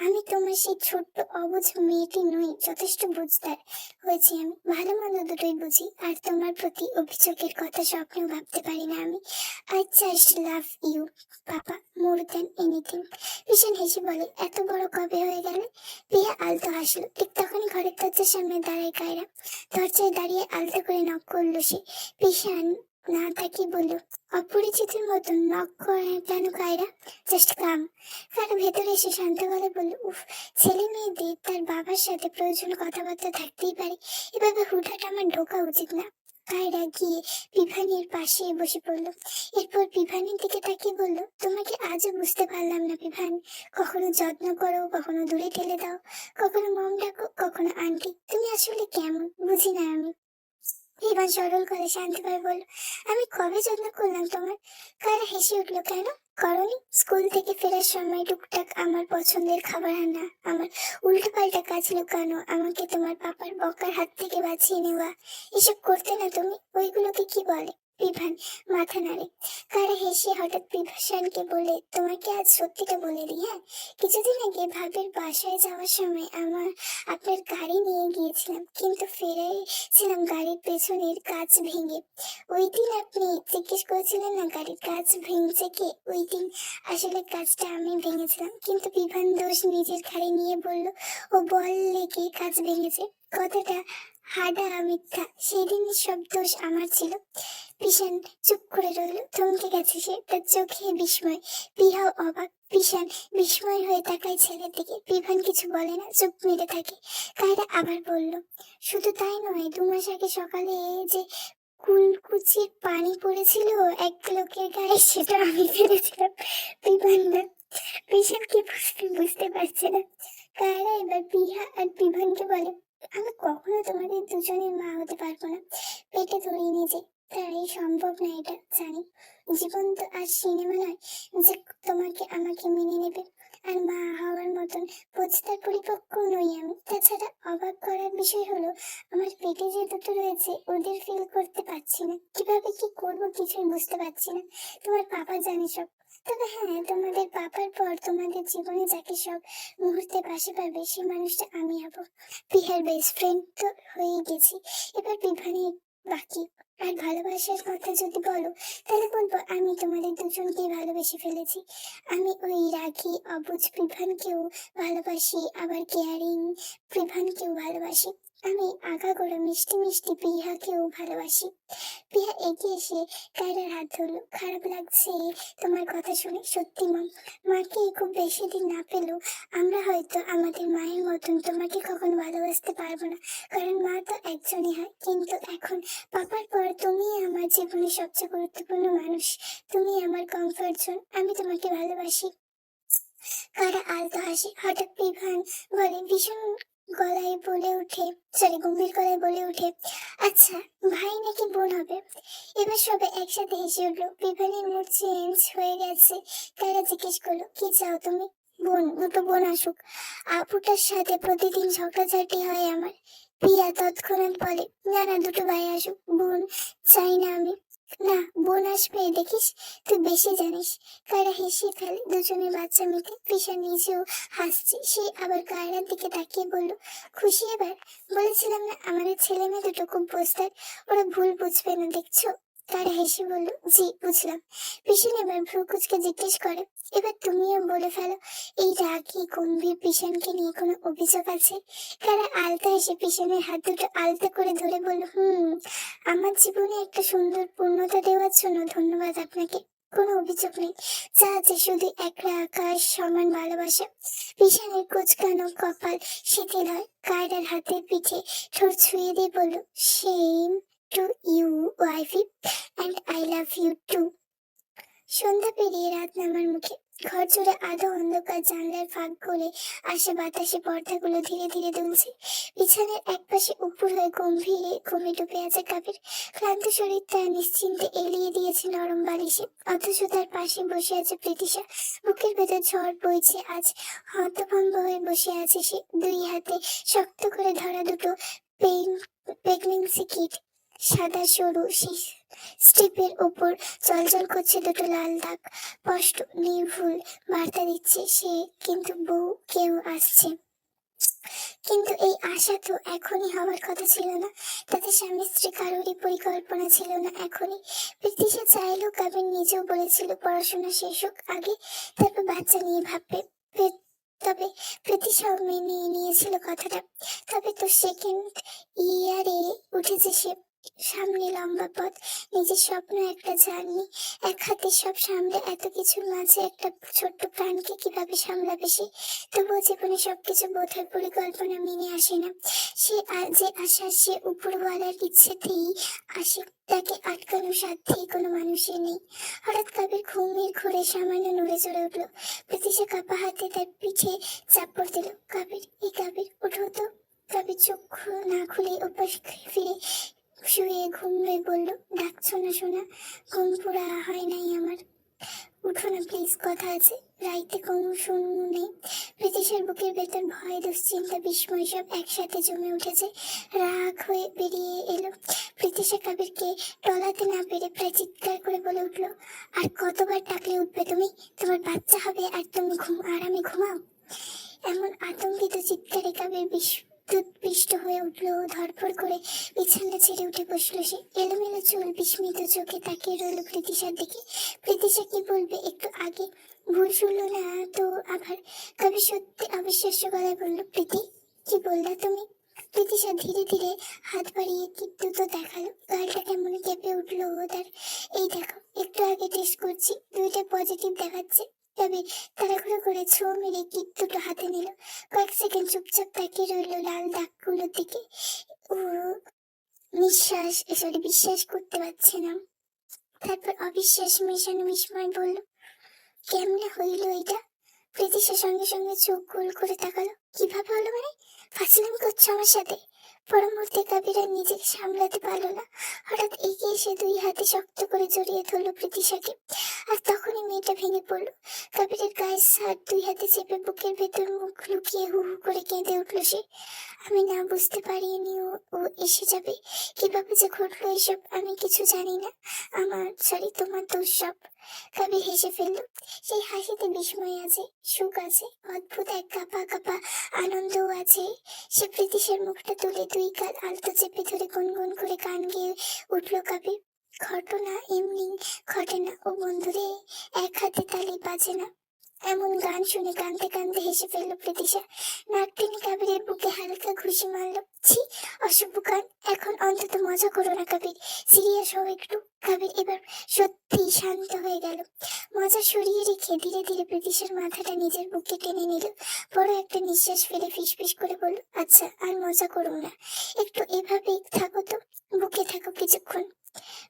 আমি তোমার সেই ছোট্ট অবুঝ মেয়েটি নই, যথেষ্ট বুঝদার হয়েছি আমি, ভালো মন্দ দুটোই বুঝি। আর তোমার প্রতি অভিযোগের কথা স্বপ্নেও ভাবতে পারি না আমি। I just love you papa, more than anything. ভীষণ হেসে বলে, এত বড় কবে হয়ে গেলে? প্রিয়া আলতো হাসলো। ঠিক তখনই ঘরের দরজার সামনে দাঁড়ায় কায়রা। দরজায় দাঁড়িয়ে আলতো করে নক করলো সে। ভীষণ না তাকিয়ে বলল, অপরিচিতের মতন নক করে কেন কায়রা? জাস্ট কাম। কারণ ভেতরে এসে শান্ত গলায় বলল, উফ, ছেলে মেয়েদের তার বাবার সাথে প্রয়োজন কথাবার্তা থাকতেই পারে, এভাবে হুটহাট আমার ঢোকা উচিত না। কায়রা গিয়ে বিভানের পাশে বসে পড়লো। এরপর বিভানের দিকে তাকিয়ে বলল, তোমাকে আজও বুঝতে পারলাম না বিভান। কখনো যত্ন করো, কখনো দূরে ঠেলে দাও, কখনো মম ডাকো, কখনো আন্টি। তুমি আসলে কেমন বুঝি না আমি। বিভান সরল করে শান্তভাবে বলল, আমি কবে যত্ন করলাম তোমার? কায়রা হেসে উঠলো, কেন করনি? স্কুল থেকে ফেরার সময় টুকটাক আমার পছন্দের খাবার আনা, আমার উল্টো পাল্টা কাজ লুকানো, আমাকে তোমার পাপার বকার হাত থেকে বাঁচিয়ে নেওয়া, এসব করতে না তুমি? ওইগুলোকে কি বলে? বিভান মাথা নাড়ে। কারা হেসে হঠাৎ বিভাসানকে বলে, তোমাকে আজ সত্যিটা বলে দিই, হ্যাঁ? কিছুদিন আগে ভাবের বাসায় যাওয়ার সময় আপনার গাড়ি নিয়ে গিয়েছিলাম, কিন্তু ফিরেছিলাম গাড়ির পেছনের কাঁচ ভেঙে। ওই দিন আপনি জিজ্ঞেস করেছিলেন না গাড়ির কাঁচ ভেঙেছে কে? ওই দিন আসলে কাঁচটা আমি ভেঙেছিলাম, কিন্তু বিভান দোষ নিজের ঘাড়ে নিয়ে বলল, ও বল লেগে কাঁচ ভেঙেছে। কথাটা হাডা মিথ্যা, সেদিনের সব দোষ আমার ছিল। পিশান চুপ করে রইল, থমকে গেছে সে, তার চোখে বিস্ময়। পিহাও অবাক। পিশান বিস্ময় হয়ে তাকায় ছেলের দিকে। বিভান কিছু বলে না, চুপ মেরে থাকে। কায়রা আবার বলল, শুধু তাই নয়, 2 মাস আগে সকালে যে কুলকুচির পানি পড়েছিল এক লোকের গায়ে, সেটা আমি ফেলেছিলাম। বিভান না, পিশান কি বুঝতে পারছে না। কায়রা এবার পিহা আর বিভানকে বলে, আমি কখনো তোমাদের দুজনের মা হতে পারবো না। পেটে ধরিয়ে নিয়ে যে তার এই সম্ভব না, এটা জানি। জীবন তো আর সিনেমা নয় যে তোমাকে আমাকে মেনে নেবে। আর মা হওয়ার মতন বোঝতার পরিপক্ক নই আমি। তাছাড়া অবাক করার বিষয় হলো, আমার পেটে যে দুটো রয়েছে ওদের ফিল করতে পারছি না। কিভাবে কি করবো কিছুই বুঝতে পারছি না। তোমার পাপা জানে সব। তবে হ্যাঁ, তোমাদের পাপার পর তোমাদের জীবনে যাকে সব মুহূর্তে পাশে পাবে সেই মানুষটা আমি হব। পিহার বেস্ট ফ্রেন্ড তো হয়ে গেছি, এবার বিভানের বাকি। আর ভালোবাসার কথা যদি বলো, তাহলে বলবো আমি তোমাদের দুজনকে ভালোবেসে ফেলেছি। আমি ওই রাগী অবুঝ বিভানকেও ভালোবাসি, আবার কেয়ারিং বিভানকেও ভালোবাসি। আমি আগাগোড়া মিষ্টি মিষ্টি পিহাকেও ভালোবাসি। পিহা এগিয়ে এসে কায়রার হাত ধরলো। খারাপ লাগছে তোমার কথা শুনে, সত্যি মম। মাকে খুব বেশি দিন না পেলেও আমরা হয়তো আমাদের মায়ের মতন তোমাকে কখনো ভালোবাসতে পারবো না, কারণ মা তো একজনই হয়। কিন্তু এখন পাপার পর তুমি আমার জীবনের সবচেয়ে গুরুত্বপূর্ণ মানুষ। তুমি আমার কমফর্ট জোন, আমি তোমাকে ভালোবাসি। কারা আলতো হাসি। হঠাৎ বিভান বলে, ভীষণ গলায় বলে উঠে, গম্ভীর গলায় বলে উঠে, আচ্ছা ভাই নাকি বোন হবে? এবার সবাই একসাথে হেসে উঠলো। বিভানের মুড চেঞ্জ হয়ে গেছে। কারা জিজ্ঞেস করলো, কি চাও তুমি? বোন, দুটো বোন আসুক। আপুটার সাথে প্রতিদিন ঝগড়াঝাটি হয় আমার। পিয়া তৎক্ষণাৎ বলে, না না, দুটো ভাই আসুক, বোন চাই না আমি। না, বোন আসবে দেখিস, তুই বেশি জানিস। কায়রা হেসে ফেলে, দুজনের বাচ্চা মেয়েতে। পিসা নিজেও হাসছে। সে আবার কায়রার দিকে তাকিয়ে বলল, খুশি এবার? বলেছিলাম না আমাদের ছেলে মেয়ে দুটো খুব বোঝদার, ওরা ভুল বুঝবে না, দেখছো? কায়রা হেসে বলল, জি বুঝলাম। পিছন এবার ভ্রু কুচকে জিজ্ঞেস করে, এবার তুমিও বলে ফেলো, এই রাগী গম্ভীর পিছনকে নিয়ে কোনো অভিযোগ আছে? কায়রা আলতা এসে পিছনের হাত দুটো আলতা করে ধরে বলল, আমার জীবনে একটা সুন্দর পূর্ণতা দেওয়ার জন্য ধন্যবাদ আপনাকে। কোনো অভিযোগ নেই, যা আছে শুধু একরা আকাশ সমান ভালোবাসা। পিছনের কুচকানো কপাল শিথিল হয়। কায়রার হাতের পিঠে ঠোঁট ছুঁয়ে দিয়ে বলল, same to you wifey, and I love you too. সন্ধ্যা পেরিয়ে রাত নামার মুখে। ঘর জুড়ে আধো অন্ধকার, জানলার ফাঁক গলে আসে বাতাসে পর্দাগুলো ধীরে ধীরে দুলছে। বিছানার একপাশে উপর হয়ে গম্ভীরে ঘুমে ডুবে আছে কাবির। ক্লান্ত শরীরটা নিশ্চিন্তে এলিয়ে দিয়েছে নরম বালিশে। অথচ তার পাশে বসে আছে প্রীতিশা। বুকের ভেতর ঝড় বইছে আজ। হতভম্ব হয়ে বসে আছে সে, দুই হাতে শক্ত করে ধরা দুটো প্রেগনেন্সি কিট। সাদা সরু স্টিপের ওপর জলজল করছে দুটো লাল দাগ। স্পষ্ট নির্ভুল বার্তা দিচ্ছে সে, কিন্তু বউ কেউ আসছে। কিন্তু এই আশা তো এখনই হওয়ার কথা ছিল না। তাতে স্বামী স্ত্রী কারোরই পরিকল্পনা ছিল না এখনই। প্রীতিশা চাইলেও, কাবির নিজেও বলেছিল পড়াশোনা শেষ হোক আগে, তারপর বাচ্চা নিয়ে ভাববে। তবে প্রীতিশাও মেনে নিয়েছিল কথাটা। তবে তো সেকেন্ড ইয়ারে উঠেছে সে। সামনে লম্বা পথ, নিজের স্বপ্ন একটা জার্নি। এক হাতে সব সামলে এত কিছুর মাঝে একটা ছোট্ট প্রাণকে কিভাবে সামলাবে সে? তবুও জীবনে সবকিছু বোধহয় পরিকল্পনা মেনে আসে না। সে যে আশা, সে উপরওয়ালার ইচ্ছেতেই আসে, তাকে আটকানোর সাধ্যই কোনো মানুষের নেই। হঠাৎ কাবির ঘুমের ঘোরে সামান্য নড়ে চড়ে উঠলো। প্রতিশা কাপা হাতে তার পিঠে চাপড় দিল। কাবির, এই কাবির, উঠো তো। কাবির চোখ না খুলে উপাস ফিরে শুয়ে ঘুমড়ে বলল, ডাকছো না সোনা? ঘুম পুরা হয় নাই আমার, উঠো না প্লিজ, কথা আছে। রাইতে কোনো শুনু নেই। প্রীতিশের বুকের ভেতর ভয়, দুশ্চিন্তা, বিস্ময় সব একসাথে জমে উঠেছে। রাগ হয়ে বেরিয়ে এলো। প্রীতিশা কাবিরকে টলাতে না পেরে প্রায় চিৎকার করে বলে উঠলো, আর কতবার ডাকলে উঠবে তুমি? তোমার বাচ্চা হবে আর তুমি আরামে ঘুমাও? এমন আতঙ্কিত চিৎকারে কাবির বিদ্যুৎপৃষ্ট হয়ে উঠলো। ধরপড় করে বিছানা ছেড়ে উঠে বসলো সে। এলোমেলো চুল, বিস্মিত চোখে তাকিয়ে রইল প্রীতিশার দিকে। প্রীতিশা কি বলবে একটু আগে ভুল শুনলো না তো আবার? কবি সত্যি অবিশ্বাস্য গলায় বলল, প্রীতি কি বললা তুমি? প্রীতিশা ধীরে ধীরে হাত বাড়িয়ে কি দ্রুত দেখালো। গালটা কেমন কেঁপে উঠলো তার। এই দেখো, একটু আগে টেস্ট করছি, দুইটা পজিটিভ দেখাচ্ছে। তবে তাড়াহুড়ো করে ছো মেরে কিট দুটো হাতে নিল। কয়েক সেকেন্ড চুপচাপ তাকিয়ে রইল লাল দাগগুলোর দিকে। ও বিশ্বাস করতে পারছে না। তারপর অবিশ্বাস মেশানো বিস্ময় বলল, কেমনে হইল এটা? প্রীতিশা সঙ্গে সঙ্গে চোখ গোল করে তাকালো। কিভাবে হলো মানে? ফাঁসিলামি করছো আমার সাথে? পর মুহূর্তে কাবির আর নিজেকে সামলাতে পারলো না। হঠাৎ এগিয়ে এসে দুই হাতে শক্ত করে জড়িয়ে ধরলো প্রীতিশাকে। আর তখনই মেয়েটা ভেঙে পড়লো। কাবিরের গায়ের শার্ট দুই হাতে চেপে বুকের ভেতর মুখ লুকিয়ে হু হু করে কেঁদে উঠলো সে। আমি না বুঝতে পারিনি ও এসে যাবে। কিভাবে যে ঘটলো এসব আমি কিছু জানি না। তোমার দোষ সব। কাবির হেসে ফেললো। সেই হাসিতে বিস্ময় আছে, সুখ আছে, অদ্ভুত এক কাঁপা কাঁপা আনন্দও আছে। সে প্রীতিশের মুখটা তুলে দুই গাল আলতো চেপে ধরে গুনগুন করে গান গেয়ে উঠল কাবির। ঘটনা এমনি ঘটে না ও বন্ধুরে, এক হাতে তালি বাজে না। এমন গান শুনে কাঁদতে কাঁদতে হেসে ফেললো প্রীতিশা। নাক টেনে কাবিরের বুকে হালকা ঘুষি মারলো। ছি, অসভ্য গান। এখন অন্তত মজা করো না কাবির, সিরিয়াস হও একটু। কাবির এবার সত্যি শান্ত হয়ে গেল। মজা সরিয়ে রেখে ধীরে ধীরে প্রীতিশার মাথাটা নিজের বুকে টেনে নিল। বড় একটা নিঃশ্বাস ফেলে ফিসফিস করে বলল, আচ্ছা আর মজা করো না, একটু এভাবেই থাকো তো, বুকে থাকো কিছুক্ষণ।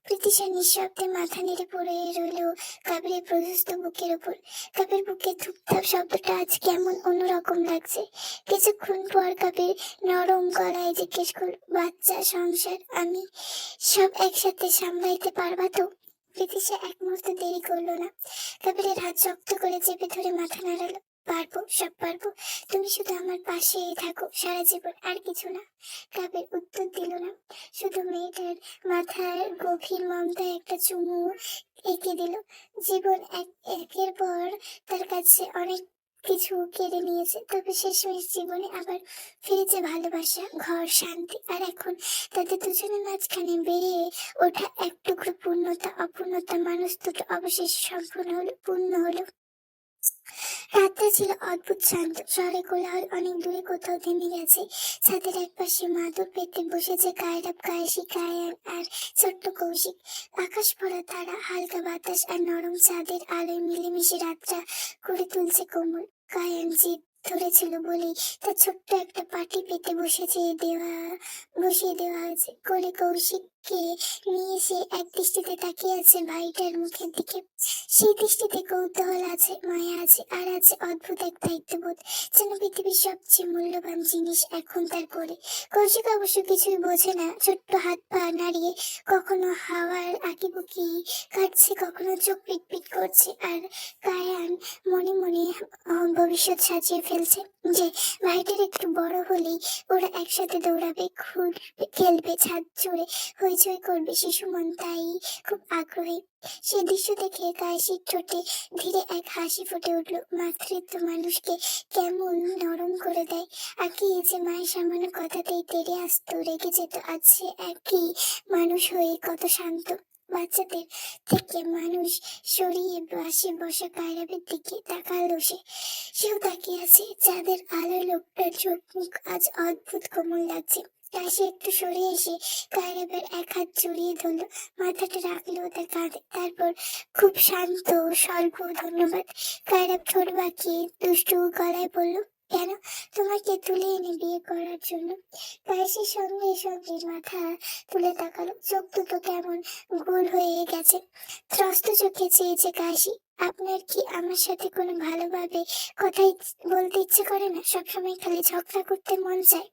প্রীতিশা নিঃশব্দে মাথা নেড়ে পড়ে রইল কাবিরের প্রশস্ত বুকের ওপর। কাবির বুকে ধুপধাপ শব্দটা আজ কেমন অন্যরকম লাগছে। কিছুক্ষণ পর কাবির নরম গলায় জিজ্ঞেস করল, বাচ্চা, সংসার, আমি সব একসাথে সামলাইতে পারবা তো? প্রীতিশা এক মুহূর্ত দেরি করলো না। কাবিরের হাত শক্ত করে চেপে ধরে মাথা নাড়ালো। পারবো, সব পারবো। তুমি শুধু আমার পাশে থাকো সারা জীবন, আর কিছু না। কাবির উত্তর দিল না, শুধু মেয়েটার মাথার গভীর মমতায় একটা চুমু এঁকে দিল। জীবন একের পর তার কাছে অনেক কিছু কেড়ে নিয়েছে, তবে শেষমেশ জীবনে আবার ফিরেছে ভালোবাসা, ঘর, শান্তি। আর এখন তাদের দুজনের মাঝখানে বেড়ে ওঠা এক টুকরো পূর্ণতা, অপূর্ণতা মানুষ দুটো অবশেষে সম্পূর্ণ হলো, পূর্ণ হলো। রাতটা ছিল অদ্ভুত শান্ত। শহরে কোলাহল অনেক দূরে কোথাও থেমে গেছে। ছাদের এক পাশে মাদুর পেতে বসেছে কায়রাব, কায়েসি, কায়ান আর ছোট্ট কৌশিক। আকাশ ভরা তারা, হালকা বাতাস আর নরম চাঁদের আলোয় মিলেমিশে রাতটা করে তুলছে কোমল। কায়ান জিদ ধরেছিল বলেই তার ছোট্ট একটা পাটি পেতে বসিয়ে দেওয়া হয়েছে কোলে। কৌশিককে নিয়ে সে এক দৃষ্টিতে তাকিয়ে আছে ভাইটার মুখের দিকে। সেই দৃষ্টিতে কৌতূহল আছে, মায়া আছে, আর আছে অদ্ভুত এক দায়িত্ববোধ, যেন পৃথিবীর সবচেয়ে মূল্যবান জিনিস এখন তার কোলে। কৌশিক অবশ্য কিছুই বোঝে না। ছোট্ট হাত পা নাড়িয়ে কখনো হাওয়ার আঁকিবুকি কাটছে, কখনো চোখ পিটপিট করছে। আর কায়ান মনে মনে ভবিষ্যৎ সাজিয়ে ফেলছে যে ভাইটার একটু বড় হলেই ওরা একসাথে দৌড়াবে, ঘুরবে, খেলবে, ছাদ জুড়ে হইচই করবে। শিশু মন তাই খুব আগ্রহী। সে দৃশ্য দেখে কায়েসির ঠোঁটে ধীরে এক হাসি ফুটে উঠল। মাতৃত্ব মানুষকে কেমন নরম করে দেয়। আগে যে মায়ের সামান্য কথাতেই তেড়ে আসতো, রেগে যেত, আজ সে একই মানুষ হয়ে কত শান্ত। বাচ্চাদের থেকে মানুষ সরিয়ে বাসে বসা কায়রাবের দিকে তাকালো সেও তাকিয়ে আছে। যাদের আলো লোকটার চোখ মুখ আজ অদ্ভুত কোমল লাগছে। কাশি একটু সরে এসে কায়রাবের এক হাত জড়িয়ে ধরলো, মাথাটা রাখলো তার কাঁধে। তারপর খুব শান্ত স্বল্প ধন্যবাদ কায়রাব ঠোঁট বাঁকিয়ে দুষ্টু গলায় বলল, কেন? তোমাকে তুলে এনে বিয়ে করার জন্য। কায়েসির সঙ্গে সঙ্গে মাথা তুলে তাকালো, চোখ দুটো কেমন গোল হয়ে গেছে। ত্রস্ত চোখে চেয়েছে কাশি। আপনার কি আমার সাথে কোনো ভালোভাবে কথাই বলতে ইচ্ছে করে না? সবসময় খালি ঝগড়া করতে মন চায়।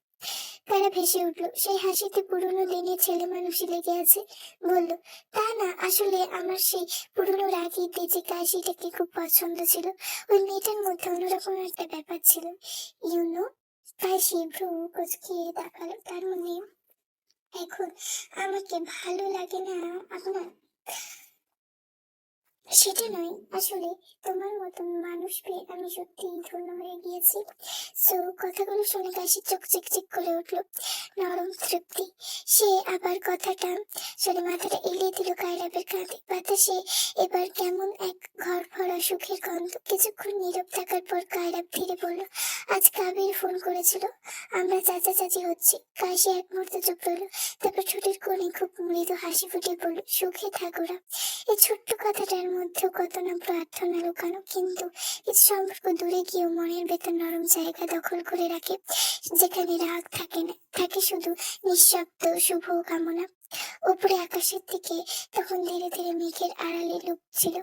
তারা ভেসে উঠলো, সেই হাসিতে পুরোনো দিনের ছেলে মানুষই লেগে আছে। বলল, তা না, আসলে আমার সেই পুরোনো রাগী তেজে কাশিটাকে খুব পছন্দ ছিল। ওই মেয়েটার মধ্যে অন্যরকম একটা ব্যাপার ছিল, ইউনো। কাশি ভ্রু কুচকিয়ে তাকালো। তার মানে এখন আমাকে ভালো লাগে না আপনার? সেটা নয়, আসলে তোমার মতন মানুষ পেয়ে আমি সত্যিই ধন্য হয়ে গিয়েছি। সো কথাগুলো শুনে কাশি চোখ চিকচিক করে উঠলো। নরম তৃপ্তি। সে আবার কথাটা শুনে মাথাটা এলিয়ে দিল কায়রাবের কাঁধে। বাতাসে এবার কেমন এক ঘর ভরা সুখের গন্ধ। কিছুক্ষণ নীরব থাকার পর কায়রাব ধীরে বলল, আজ কাবির ফোন করেছিল, আমরা চাচাচাচি হচ্ছি। কাশি এক মুহূর্তে চুপ রইল, তারপর ঠোঁটের কোণে খুব মৃদু হাসি ফুটিয়ে বলল, সুখে থাকোরা। এই ছোট্ট কথাটার মধ্যেও কত না প্রার্থনা লুকানো, কিন্তু কিছু সম্পর্ক দূরে গিয়েও মনের ভেতর নরম জায়গা দখল করে রাখে, যেখানে রাগ থাকে না, থাকে শুধু নিঃশব্দ শুভ কামনা। উপরে আকাশের দিকে তখন ধীরে ধীরে মেঘের আড়ালে লুকছিল,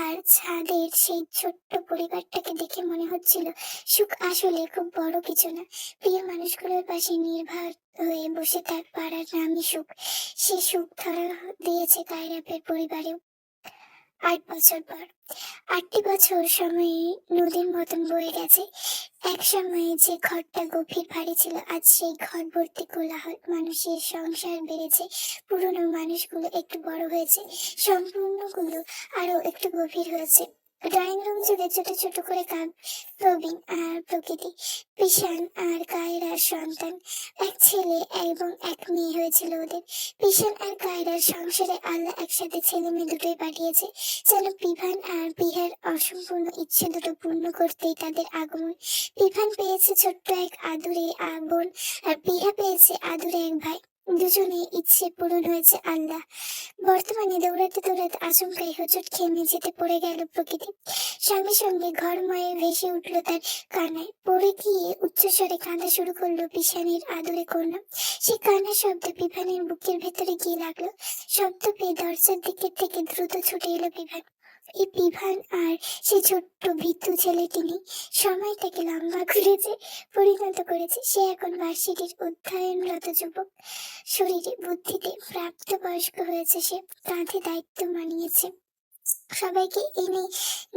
আর ছাদের সেই ছোট্ট পরিবারটাকে দেখে মনে হচ্ছিল সুখ আসলে খুব বড় কিছু না, প্রিয় মানুষগুলোর পাশে নির্ভর হয়ে বসে থাক পারার নামই সুখ। সে সুখ ধরা দিয়েছে কায়রাবের পরিবারেও। 8 বছর পর। 8টি বছর সময়ে নদীর মতন বয়ে গেছে। এক সময়ে যে ঘরটা গভীর ভারী ছিল, আজ সেই ঘর ভর্তি কোলাহল। মানুষের সংসার বেড়েছে, পুরনো মানুষগুলো একটু বড় হয়েছে, সম্পূর্ণগুলো আরো একটু গভীর হয়েছে। ড্রয়িং রুম জুড়ে ছোট ছোট করে কাপ, প্রবীণ আর প্রকৃতি, পিশান আর কায়রার সন্তান। এক ছেলে এবং এক মেয়ে হয়েছিল ওদের। পিশান আর কায়রার সংসারে আল্লাহ একসাথে ছেলে মেয়ে দুটোই পাঠিয়েছে, যেন বিভান আর বিহার অসম্পূর্ণ ইচ্ছে দুটো পূর্ণ করতেই তাদের আগমন। বিভান পেয়েছে ছোট্ট এক আদুরে বোন, আর বিহা পেয়েছে আদুরে এক ভাই। দুজনে ইচ্ছে পূরণ হয়েছে আল্লাহ। বর্তমানে দৌড়াতে দৌড়াতে আচমকাই হোঁচট খেয়ে মেঝেতে পড়ে গেল প্রকৃতি। সঙ্গে সঙ্গে ঘরময়ে ভেসে উঠল তার কান্নায়। পড়ে গিয়ে উচ্চস্বরে কাঁদা শুরু করলো পিশানের আদুরে কন্যা। সে কান্নার শব্দ বিভানের বুকের ভেতরে গিয়ে লাগলো। শব্দ পেয়ে দরজার দিকের থেকে দ্রুত ছুটে এলো বিভান। এই বিভান আর সে ছোট্ট ভীতু ছেলেটি নেই, সময়টাকে লম্বা করেছে, পরিণত করেছে। সে এখন ভার্সিটির অধ্যয়নরত যুবক, শরীরে বুদ্ধিতে প্রাপ্তবয়স্ক হয়েছে। সে কাঁধে দায়িত্ব মানিয়েছে, সবাইকে এনে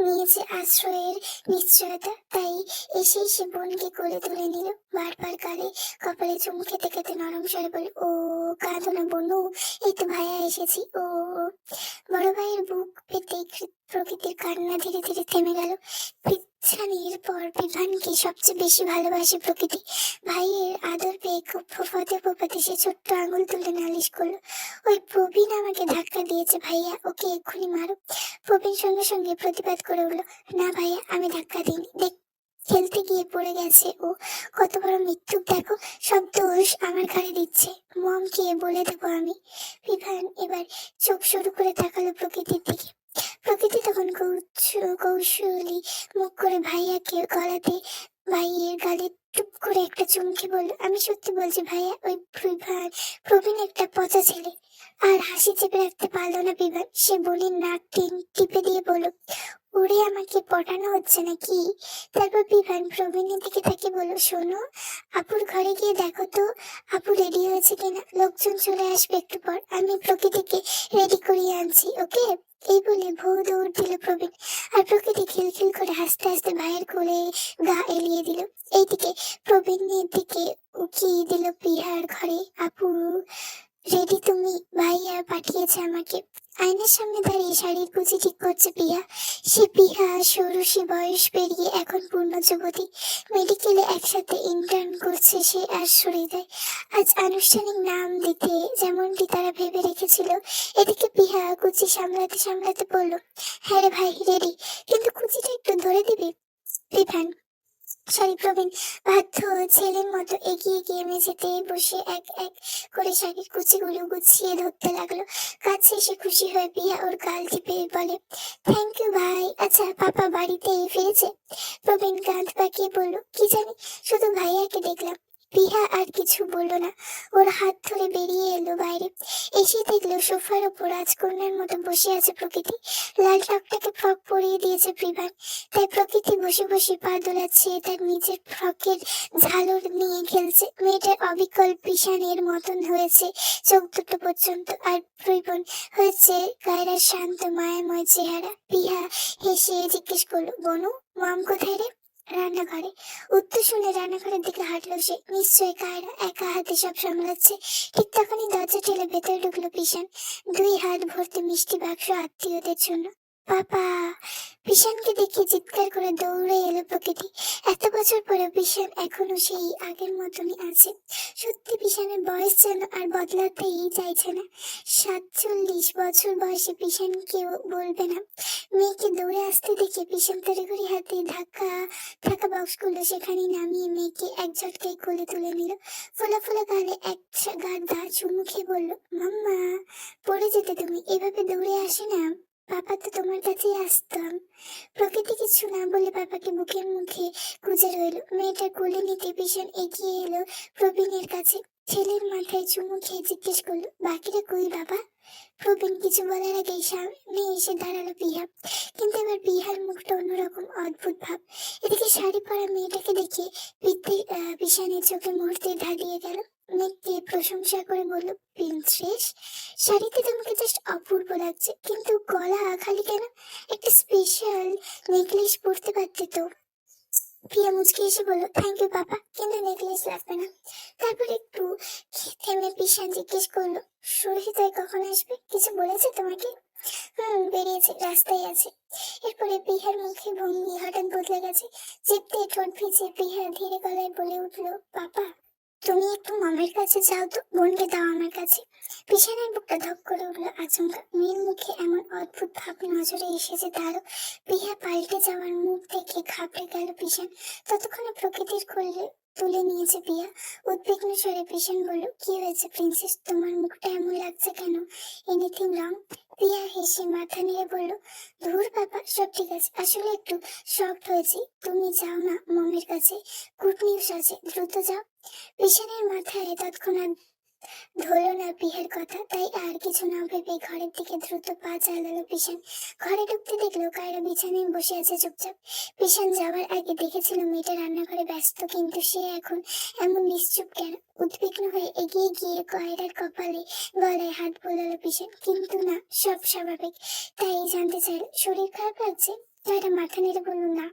নিয়েছে আশ্রয়ের নিশ্চয়তা। তাই এসেই সে বোনকে কোলে তুলে নিল, বারবার গালে কপালে চুমু খেতে খেতে নরম স্বরে বলে, ও কাঁদো না বনু, এই তো ভাইয়া এসেছি। ও বড় ভাইয়ের বুক পেতে প্রকৃতির কান্না ধীরে ধীরে থেমে গেল। পিছানির পর বিভানকে সবচেয়ে বেশি ভালোবাসে প্রকৃতি। ভাইয়ের আদর পেয়ে খুব ফোফাতে ফোফাতে সে ছোট্ট আঙুল তুলে নালিশ করলো, ওই প্রবীণ আমাকে ধাক্কা দিয়েছে ভাইয়া, ওকে এক্ষুনি মারো। প্রবীণ সঙ্গে সঙ্গে প্রতিবাদ করে উঠলো, না ভাইয়া, আমি ধাক্কা দিইনি, দেখ খেলতে গিয়ে পড়ে গেছে ও, কত বড় মিথ্যুক দেখো, সব দোষ আমার ঘাড়ে দিচ্ছে, মমকে বলে দেবো আমি। বিভান এবার চোখ শুরু করে তাকালো প্রকৃতির দিকে। প্রকৃতি তখন কৌশলী মুখ করে ভাইয়াকে গলাতে, ভাইয়ের গালে টুপ করে একটা চুমকে বলল, আমি সত্যি বলছি ভাইয়া, ওই প্রবীণ একটা পচা ছেলে। আর হাসি চেপে রাখতে পারলো না বিভান। সে বোনের নাক টিপে দিয়ে বলল, ওরে আমাকে পটানো হচ্ছে নাকি? তারপর বিভান প্রবীণের দিকে তাকে বলল, শোনো, আপুর ঘরে গিয়ে দেখো তো আপু রেডি হয়েছে কিনা, লোকজন চলে আসবে একটু পর, আমি প্রকৃতিকে রেডি করিয়ে আনছি, ওকে? এই বলে ভৌ দৌড় দিল প্রবীণ, আর প্রকৃতি খিলখিল করে হাসতে হাসতে ভাইয়ের কোলে গা এলিয়ে দিল। এইদিকে প্রবীণের দিকে উকিয়ে দিল পিহার ঘরে, আপু রেডি তুমি, ভাইয়া পাঠিয়েছে আমাকে। আয়নার সামনে দাঁড়িয়ে শাড়ির কুচি ঠিক করছে পিহা। সে পিহা ষোড়শী বয়স পেরিয়ে এখন পূর্ণ যুবতী। মেডিকেলে একসাথে ইন্টার্ন করছে সে আর সরিদায়। আজ আনুষ্ঠানিক নাম দিতে যেমনটি তারা ভেবে রেখেছিল। এদিকে পিহা কুচি সামলাতে সামলাতে বলল, হ্যাঁ রে ভাই, রেডি, কিন্তু কুচিটা একটু ধরে দিবি। বিভান প্রবীণ বাধ্য ছেলের মতো এগিয়ে গিয়ে মেঝেতে বসে এক এক করে শাড়ির কুচিগুলো গুছিয়ে ধরতে লাগলো। কাছে এসে খুশি হয়ে পিয়া ওর গাল টিপে বলে, থ্যাংক ইউ ভাই। আচ্ছা পাপা বাড়িতেই ফিরেছে? প্রবীণ কাঁধ পাকিয়ে বলল, কি জানি, শুধু ভাইয়াকে দেখলাম। পিহা আর কিছু বলল না, ওর হাত ধরে বেরিয়ে এলো বাইরে। এসে দেখলো সোফার উপর রাজকন্যার মতো বসে আছে প্রকৃতি। লাল টকটাকে ফ্রক পরিয়ে দিয়েছে বিভান, তাই প্রকৃতি বসে বসে পা দোলাচ্ছে, তার নিজের ফ্রকের ঝালর নিয়ে খেলছে। মেয়েটার অবিকল পিশানের মতন হয়েছে চোখ দুটো পর্যন্ত, আর প্রবণ হয়েছে কায়রার শান্ত মায়াময় চেহারা। পিহা হেসে জিজ্ঞেস করলো, বনু মম কোথায় রে? রান্নাঘরে। উত্তর শুনে রান্নাঘরের দিকে হাঁটলো সে। নিশ্চয়ই কায়রা একা হাতে সব সামলাচ্ছে। ঠিক তখনই দরজা ঠেলে ভেতরে ঢুকলো পিশান, 2 হাত ভর্তি মিষ্টি বাক্স আত্মীয়দের জন্য। বাবা! বিশানকে দেখে চিৎকার করে দৌড়ে এলো প্রকৃতি। এত বছর পরে বিশান এখনো সেই আগের মতনই আছে। সত্যি বিশানের বয়স যেন আর বদলাতেই চাইছে না। 47 বছর বয়সে বিশান কেউ বলবে না। মেয়েকে দৌড়ে আসতে দেখে বিশান তড়িঘড়ি হাতে থাকা বক্সগুলো সেখানে নামিয়ে মেয়েকে এক ঝটকায় কোলে তুলে নিল। ফোলা ফোলা গালে এক গাদা চুমু খেয়ে বলল, মাম্মা, পড়ে যেতে তুমি, এভাবে দৌড়ে আসে না। বাবা তো তোমার কাছেই আসতাম। প্রকৃতি কিছু না বলে বাবাকে বুকের মুখে গুজে রইল। মেয়েটার কোলে নিতে ভীষণ এগিয়ে এলো প্রবীণের কাছে। ছেলের মাথায় চুমু খেয়ে জিজ্ঞেস করলো, বাকিরা কই বাবা? প্রবীণ কিছু বলার আগেই সামনে এসে দাঁড়ালো পিহা। কিন্তু এবার পিহার মুখটা অন্যরকম, অদ্ভুত ভাব। এদিকে শাড়ি পরা মেয়েটাকে দেখে বিশানের চোখে মুহূর্তে ধাঁধিয়ে গেল। মেয়েকে প্রশংসা করে বলল, প্রিন্সেস, শাড়িতে তোমাকে জাস্ট অপূর্ব লাগছে, কিন্তু গলা খালি কেন? একটা স্পেশাল নেকলেস পরতে পারতে তো। প্রিয়া মুচকি এসে বলল, থ্যাংক ইউ বাবা, কিন্তু নেকলেস লাগবে না। তারপর একটু থেমে পিসান জিজ্ঞেস করলো, সহিতায় কখন আসবে? কিছু বলেছে তোমাকে? বেরিয়েছে, রাস্তায় আছে। এরপরে পিহার মুখে ভঙ্গি হঠাৎ বদলে গেছে। জিভ দিয়ে ঠোঁট ভিজে পিহা ধীরে গলায় বলে উঠলো, বাবা, তুমি একটু মামের কাছে যাও তো, বোনকে দাও আমার কাছে। পিছনের বুকটা ধক করে উঠলো আচমকা। মেয়ের মুখে এমন অদ্ভুত ভাব নজরে এসেছে তারও। পিহা পাল্টে যাওয়ার মুখ দেখে ঘাবড়ে গেল পিছন। ততক্ষণে প্রকৃতির কোলে তুলে নিয়েছে পিয়া। উদ্বিগ্ন স্বরে পিছন বলল, কি হয়েছে প্রিন্সেস, তোমার মুখটা এমন লাগছে কেন? Anything wrong? পিয়া হেসে মাথা নিয়ে বলল, ধুর বাবা, সব ঠিক আছে, আসলে একটু শকড হয়েছি। তুমি যাও না মমের কাছে, গুড নিউজ আছে, দ্রুত যাও। পিছনের মাথায় তৎক্ষণাৎ ধরল না পিহের কথা, তাই আর কিছু না ভেবে ঘরের দিকে দ্রুত পা চালালো পিছন। ঘরে ঢুকতে দেখলো কায়রা বিছানায় বসে আছে চুপচাপ। পিছন যাওয়ার আগে দেখেছিল মেয়েটা রান্নাঘরে ব্যস্ত, কিন্তু সে এখন এমন নিশ্চুপ কেন? উদ্বিগ্ন হয়ে এগিয়ে গিয়ে কায়রার কপালে গলায় হাত বোলালো পিছন, কিন্তু না, সব স্বাভাবিক। তাই জানতে চাইল, শরীর খারাপ লাগছে? কায়রা মাথা নেড়ে বলল, না।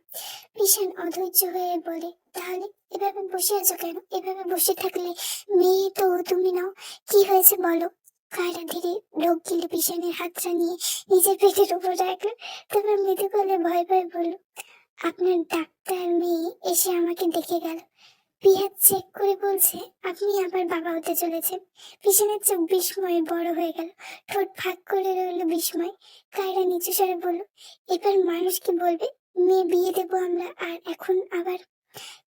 পিছন অধৈর্য হয়ে বলে, তাহলে এভাবে বসে আছো কেন? এভাবে বসে থাকলে মেয়ে তো তুমি নাও, কি হয়েছে বলো। কায়রা ধীরে ঢোক গিলে পিছনের হাতটা নিয়ে নিজের পেটের উপর রাখলো। তারপর মৃদু গলে ভয় ভয় বলল, আপনার ডাক্তার মেয়ে এসে আমাকে দেখে গেল। পিহাত চেক করে বলছে আপনি আবার বাবা হতে চলেছেন। পিছনের চোখ বিস্ময়ে বড় হয়ে গেল, ঠোঁট ফাঁক করে রইল বিস্ময়। কায়রা নিচু স্বরে বলল, এবার মানুষ কি বলবে? মেয়ে বিয়ে দেবো আমরা, আর এখন আবার।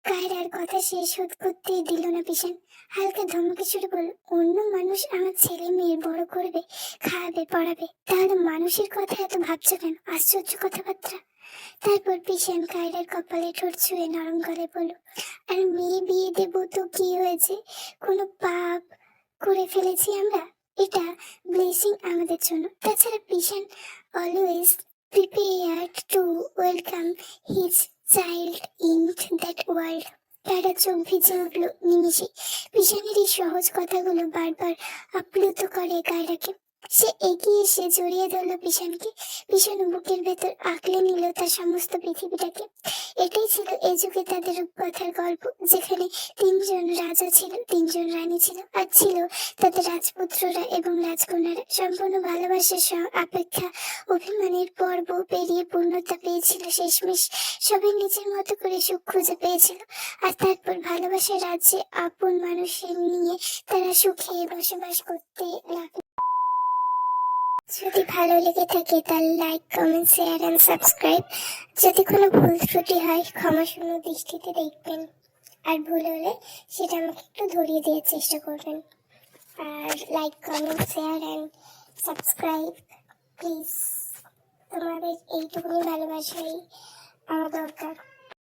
কায়রার কথা শেষ করতেই দিল না পিছন। হালকা ধমকে ছুটে বলল, অন্য মানুষ আমার ছেলে মেয়ে বড় করবে, খাওয়াবে, পড়াবে, তাহলে মানুষের কথা এত ভাবছো কেন? আশ্চর্য কথাবার্তা। তারপর পিছন কায়রার কপালে ঠোঁট ছুঁয়ে নরম গলায় বলল, আর মেয়ে বিয়ে দেবো তো কি হয়েছে? কোনো পাপ করে ফেলেছি আমরা? এটা ব্লেসিং আমাদের জন্য। তাছাড়া পিছন always prepared to welcome his child into that world. তারা চোখ ভিজে উঠল নিমিষে। পিছনের এই সহজ কথাগুলো বারবার আপ্লুত করে কায়রাকে। সে এগিয়ে এসে জড়িয়ে ধরল পিছনকে। পিছন বুকের ভেতর আঁকলে নিল তার সমস্ত পৃথিবীটাকে। এটাই ছিল এই যুগে তাদের রূপকথার গল্প, যেখানে 3জন রাজা ছিল, 3জন রানী ছিল, আর ছিল তাদের রাজপুত্ররা এবং রাজকন্যারা। সম্পূর্ণ ভালোবাসার অপেক্ষা অভিমানের পর্ব পেরিয়ে পূর্ণতা পেয়েছিল শেষমেশ। সবাই নিজের মতো করে সুখ খুঁজে পেয়েছিল, আর তারপর ভালোবাসার রাজ্যে আপন মানুষের নিয়ে তারা সুখে বসবাস করতে লাগলো। যদি ভালো লেগে থাকে তাহলে like, comment, share and subscribe. যদি কোনো ভুল ত্রুটি হয় ক্ষমাশূন্য দৃষ্টিতে দেখবেন, আর ভুল হলে সেটা আমাকে একটু ধরিয়ে দেওয়ার চেষ্টা করবেন। আর like, comment, share and subscribe please. তোমাদের এইটুকুনি ভালোবাসাই আমার দরকার।